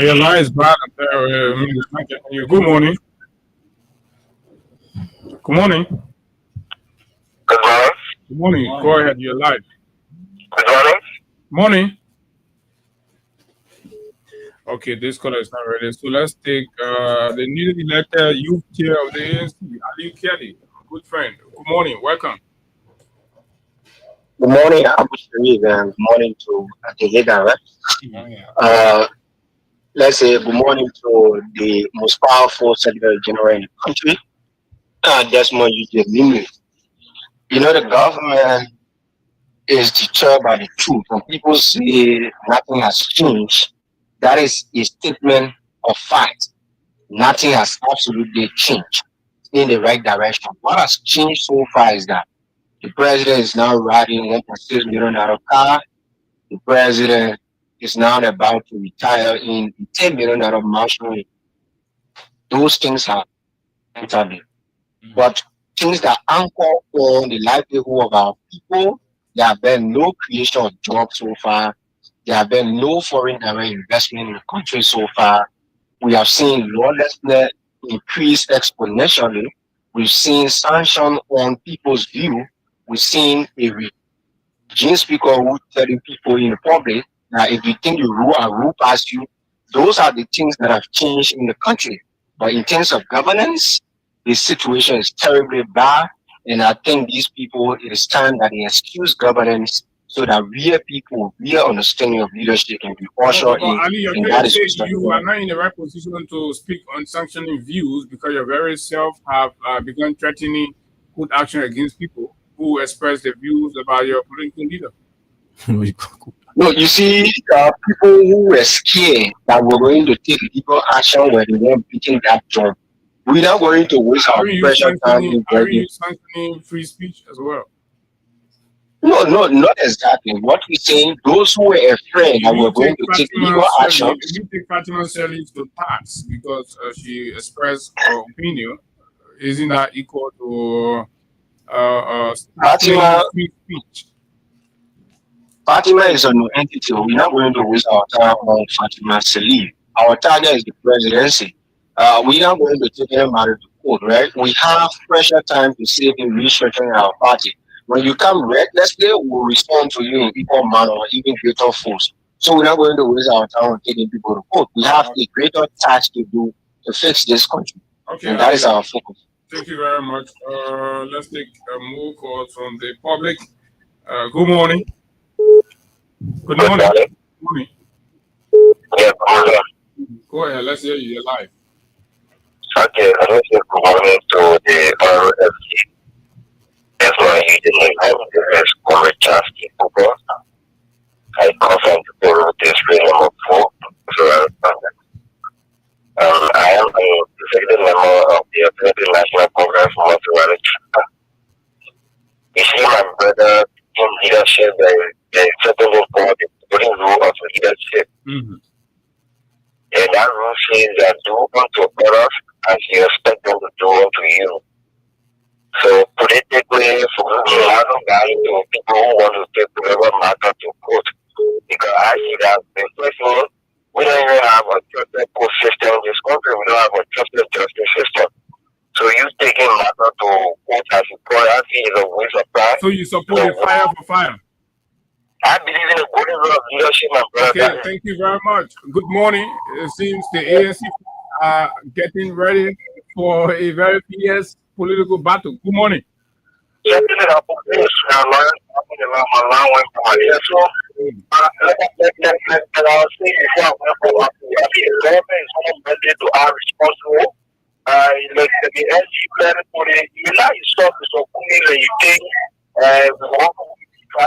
Your line is bad. Good morning. Good morning. Good morning. Go ahead. You're live. Good morning. Morning. Okay, this caller is not ready. So let's take the newly elected youth chair of the ANC, Ali Kelly, good friend. Good morning. Welcome. Good morning, Abu Sharif, and good morning to Adelaide. Let's say good morning to the most powerful Secretary General in the country, Desmond Tutu. You know, the government is deterred by the truth. When people say nothing has changed, that is a statement of fact. Nothing has absolutely changed in the right direction. What has changed so far is that the president is now riding $1.6 million car. The president is now about to retire in $10 million mansion. Those things have entered. But things that anchor on the livelihood of our people, there have been no creation of jobs so far. There have been no foreign direct investment in the country so far. We have seen lawlessness increase exponentially. We've seen sanction on people's view. We've seen a Gene Speaker who telling people in the public that if you think you rule, I rule past you. Those are the things that have changed in the country. But in terms of governance, the situation is terribly bad. And I think these people, it is time that they excuse governance so that real people, real understanding of leadership can be ushered in. Ali, And that is you are not in the right position to speak on sanctioning views because your very self have begun threatening put action against people who express their views about your political leader. No, you see, people who were scared that we're going to take legal action when they weren't beating that drum. We're not going to waste our precious time. Are you sanctioning free speech as well? No, not exactly. What we're saying, those who were afraid that we're going to take legal action. You take Fatima Sally to tax because she expressed her opinion. Isn't that equal to free speech? Fatima is a new entity. We're not going to waste our time on Fatima Sally. Our target is the presidency. We're not going to take him out of the court, right? We have pressure time to save in restructuring our party. When you come recklessly, we'll respond to you in equal manner or even greater force. So we're not going to waste our time on taking people to court. We have a greater task to do to fix this country. Okay, and that is our focus. Thank you very much. Let's take more calls from the public. Good morning. Good morning. Good morning. Go ahead. Let's hear you. You're live. Okay, I want to say good morning to the RFC. That's why you didn't have the rest of Charles Kipuko. I come from the Peru district number 4. So I am the executive member of the Affiliated National Congress of Mortuary. You see, my brother in leadership, they certainly for the rule of leadership. Mm-hmm. And that rule says that do unto others as you expect them to do unto you. So politically, for me, I don't value to people who want to take whatever matter to court. Because I see that, first of all, we don't even have a trusted court system in this country. We don't have a trusted justice system. So you taking matter to court as a court, I think is a waste of time. So you support the fire for fire? I believe in the golden rule of leadership, my brother. Okay, thank you very much. Good morning. It seems the ANC are getting ready for a very fierce political battle. Good morning. Trying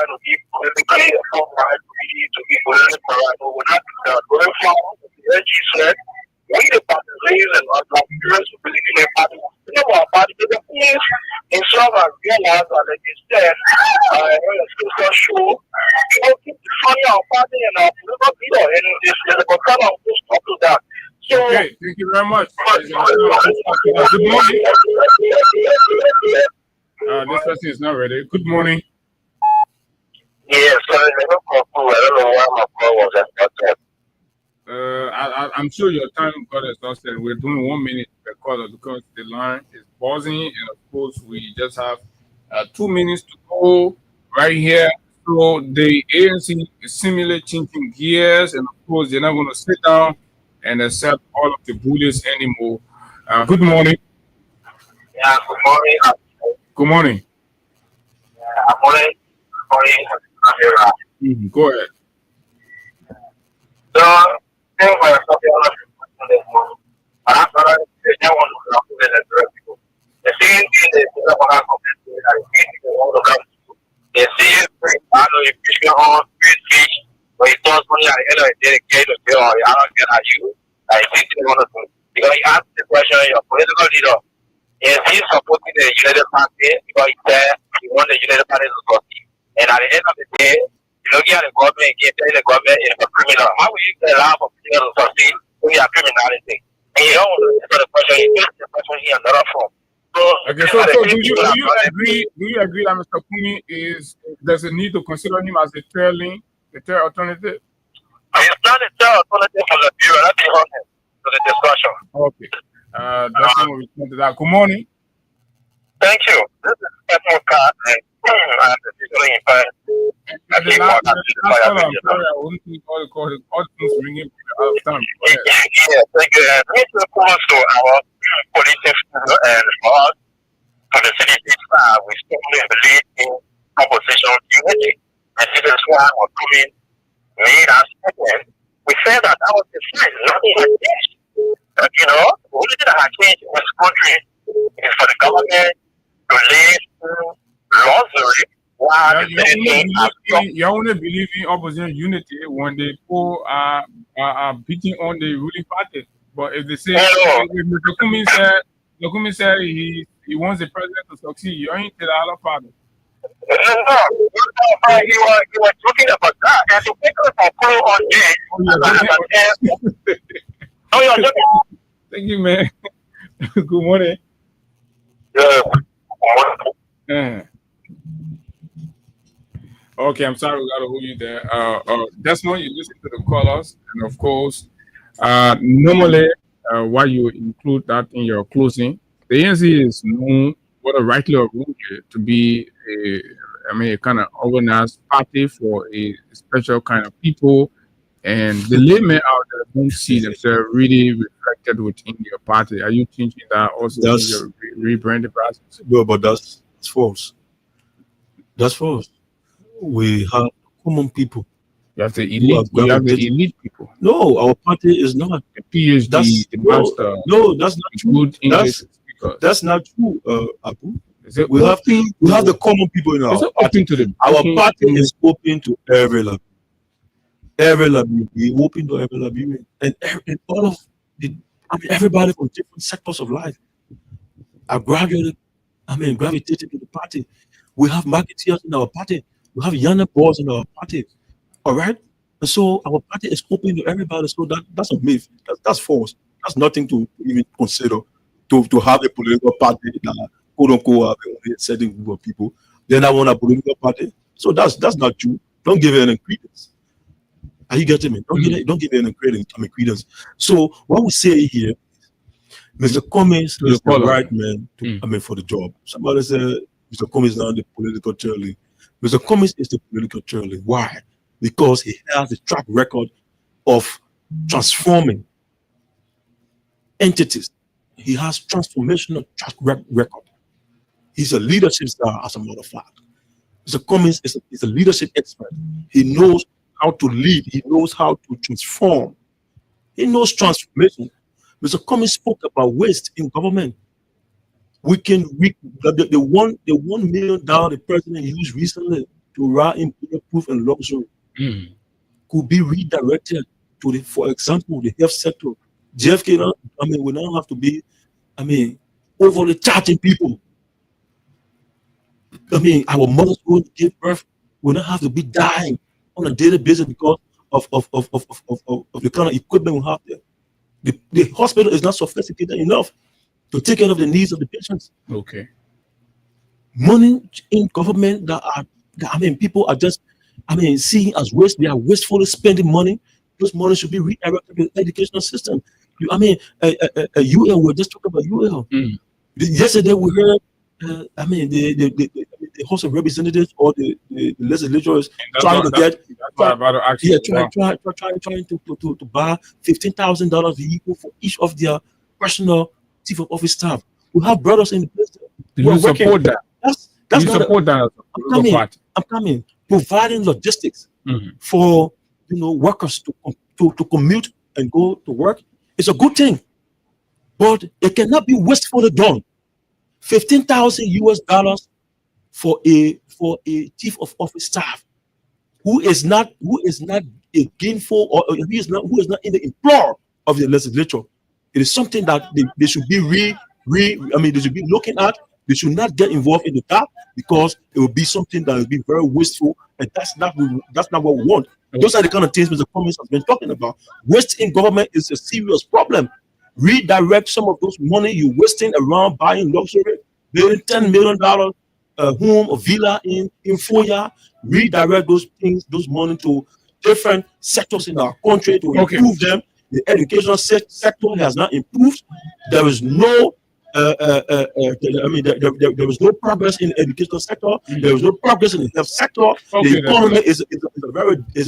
to be politically right, to be politically correct, but we're not going forward. The LG said, we the parties and our parents who believe in a party, we know our party, the things in some of realize that like they said, it's show, you know, keep defining our party and our political leader, and this is the concern of this talk to that. So, okay, thank you very much. Good morning. This person is not ready. Good morning. Yes, I don't know why my call was at that. I'm sure your time got exhausted. We're doing 1 minute per caller because the line is buzzing, and of course we just have 2 minutes to go right here. So the ANC is similarly changing gears, and of course they're not going to sit down and accept all of the bullies anymore. Good morning. Yeah, good morning. Good morning. Yeah, morning. Go ahead. So, I want the same thing is they see I know if you on free speech, but it does money at the end of the day, to say, oh, I don't get at you. I think they want to do. Because you ask the question, your political leader, is he supporting the United Party because he's there, he wants the United Party to succeed. And at the end of the day, you're looking at the government again, telling the government is a criminal. How will you allow for criminals to succeed when you are criminality? And you don't want to answer the question, you get the question in another form. Okay, so do you agree that Mr. Kumi there's a need to consider him as a third alternative? He's not a third alternative from the bureau, let me hold him to the discussion. Okay. That's when we respond to that. Good morning. Thank you. This is Edmund Carr, and The last call, I'm sorry, I wouldn't think all the things ringing out of time. Yeah, thank you. Thank you to our politics and for us, for the city, we strongly believe in opposition unity. And this is why our coming made us statement. We said that was the sign, nothing has changed. You know, the only thing that has changed in this country is for the government to live luxury. You only believe in opposition unity when the people are beating on the ruling party. But if they say, if Mr. Kumi said he wants the president to succeed, you ain't to the other party. No, you were talking about that, and the people are pulling on there. Thank you, man. Good morning. Okay, I'm sorry we gotta hold you there. Desmond, you listen to the callers, and of course, normally, why you include that in your closing, the ANC is known, whether rightly or wrongly, to be a kind of organized party for a special kind of people, and the laymen out there don't see themselves really reflected within your party. Are you thinking that also in your rebranding process? No, but that's false. That's false. We have common people. You have the elite. You have the elite people. No, our party is not. The PhD, no, that's not true. That's not true, Abu. We have the common people in our party. Our party is open to every level. Every level. We open to every level. And all of everybody from different sectors of life are gravitated to the party. We have marketeers in our party. We have younger boys in our party. All right? And so our party is open to everybody. So that's a myth. That's false. That's nothing to even consider. To have a political party that quote unquote have a certain group of people. Then I want a political party. So that's not true. Don't give it any credence. Are you getting me? Don't give it any credence. So what we say here, Mr. Cummings is the right man for the job. Somebody said Mr. Cummings is not the political cheerleader. Mr. Cummings is the political cheerleader. Why? Because he has a track record of transforming entities. He has transformational track record. He's a leadership star, as a matter of fact. Mr. Cummings is a leadership expert. He knows how to lead. He knows how to transform. He knows transformation. Mr. Cummings spoke about waste in government. The $1 million the president used recently to ride in bulletproof and luxury could be redirected to for example, the health sector. JFK, we don't have to be, overly charging people. Our mothers going to give birth, we don't have to be dying on a daily basis because of the kind of equipment we have there. The hospital is not sophisticated enough to take care of the needs of the patients. Okay. Money in government people are just, seeing as waste. They are wastefully spending money. Those money should be redirected to the educational system. UL, we're just talking about UL. Yesterday we heard, the House of Representatives or the legislators trying to buy $15,000 vehicle for each of their personal chief of office staff. We have brothers in the place. Do you support that? That's you support that? I'm coming. Providing logistics for workers to commute and go to work. It's a good thing, but it cannot be wastefully done. $15,000 for a chief of office staff who is not a gainful or who is not in the employ of the legislature. It is something that they should be they should be looking at. They should not get involved in the top because it will be something that will be very wasteful, and that's not what we want. Those are the kind of things Mr. Cummings has been talking about. Waste in government is a serious problem. Redirect some of those money you're wasting around buying luxury, building $10 million home or villa in Foya. Redirect those money to different sectors in our country to improve them. The educational sector has not improved. There is no I mean, there was no progress in the educational sector. There was no progress in the health sector. Okay, the economy is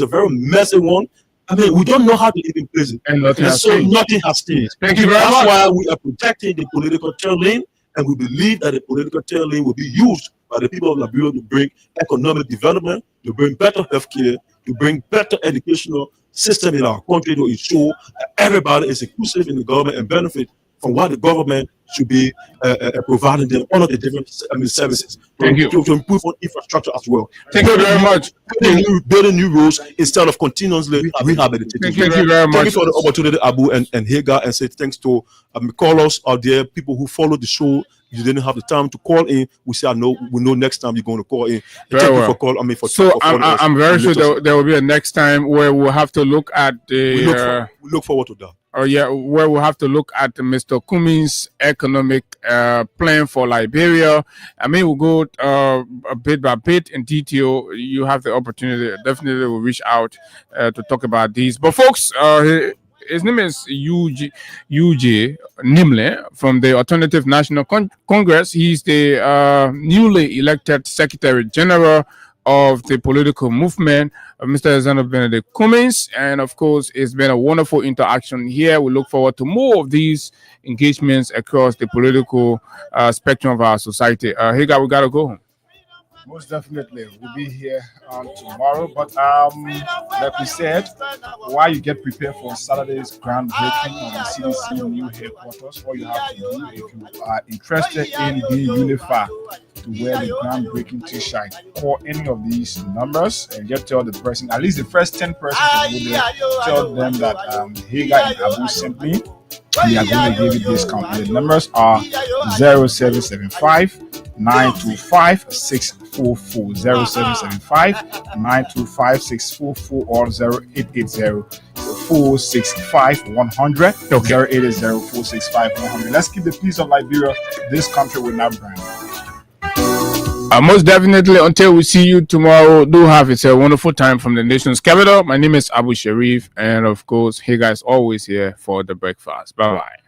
a very messy one. I mean, we don't know how to even place it. And nothing has so changed. nothing has changed. Thank you very much. That's why we are protecting the political turn-in, and we believe that the political turn-in will be used by the people of Liberia to bring economic development, to bring better healthcare, to bring better educational system in our country to ensure that everybody is inclusive in the government and benefit from what the government should be providing them all of the different services. Thank you. To improve on infrastructure as well. Thank you very much. Building new roads instead of continuously rehabilitating. Thank you very much. Thank you for the opportunity, Abu and Hagar, and say thanks to callers out there, people who follow the show. You didn't have the time to call in. We say, we know next time you're going to call in. Very well. You for call. I mean, for so for I'm very sure there will be a next time where we'll have to look at the. We look forward to that. Where we'll have to look at Mr. Cummings' economic plan for Liberia. I mean, we'll go a bit by bit in detail. You have the opportunity. Definitely, we'll reach out to talk about these. But folks, his name is UJ Nimle from the Alternative National Congress. He's the newly elected Secretary General of the political movement, Mr. Alexander Benedict Cummings. And of course, it's been a wonderful interaction here. We look forward to more of these engagements across the political spectrum of our society. Hagar, we got to go home. Most definitely. We'll be here tomorrow. But like we said, while you get prepared for Saturday's groundbreaking of the CDC new headquarters, all you have to do, if you are interested in being unified to wear the groundbreaking t-shirt, call any of these numbers and just tell the person, at least the first 10 persons to tell them that Hagar and Abu sent me. We are going to give you discount. The numbers are 0775 925 644, 0775 925 644, or 0880 465 100. 0880 465 100. Let's keep the peace of Liberia. This country will not burn. Most definitely, until we see you tomorrow, do have it a wonderful time from the nation's capital. My name is Abu Sharif, and of course, Hagar is always here for the breakfast. Bye bye.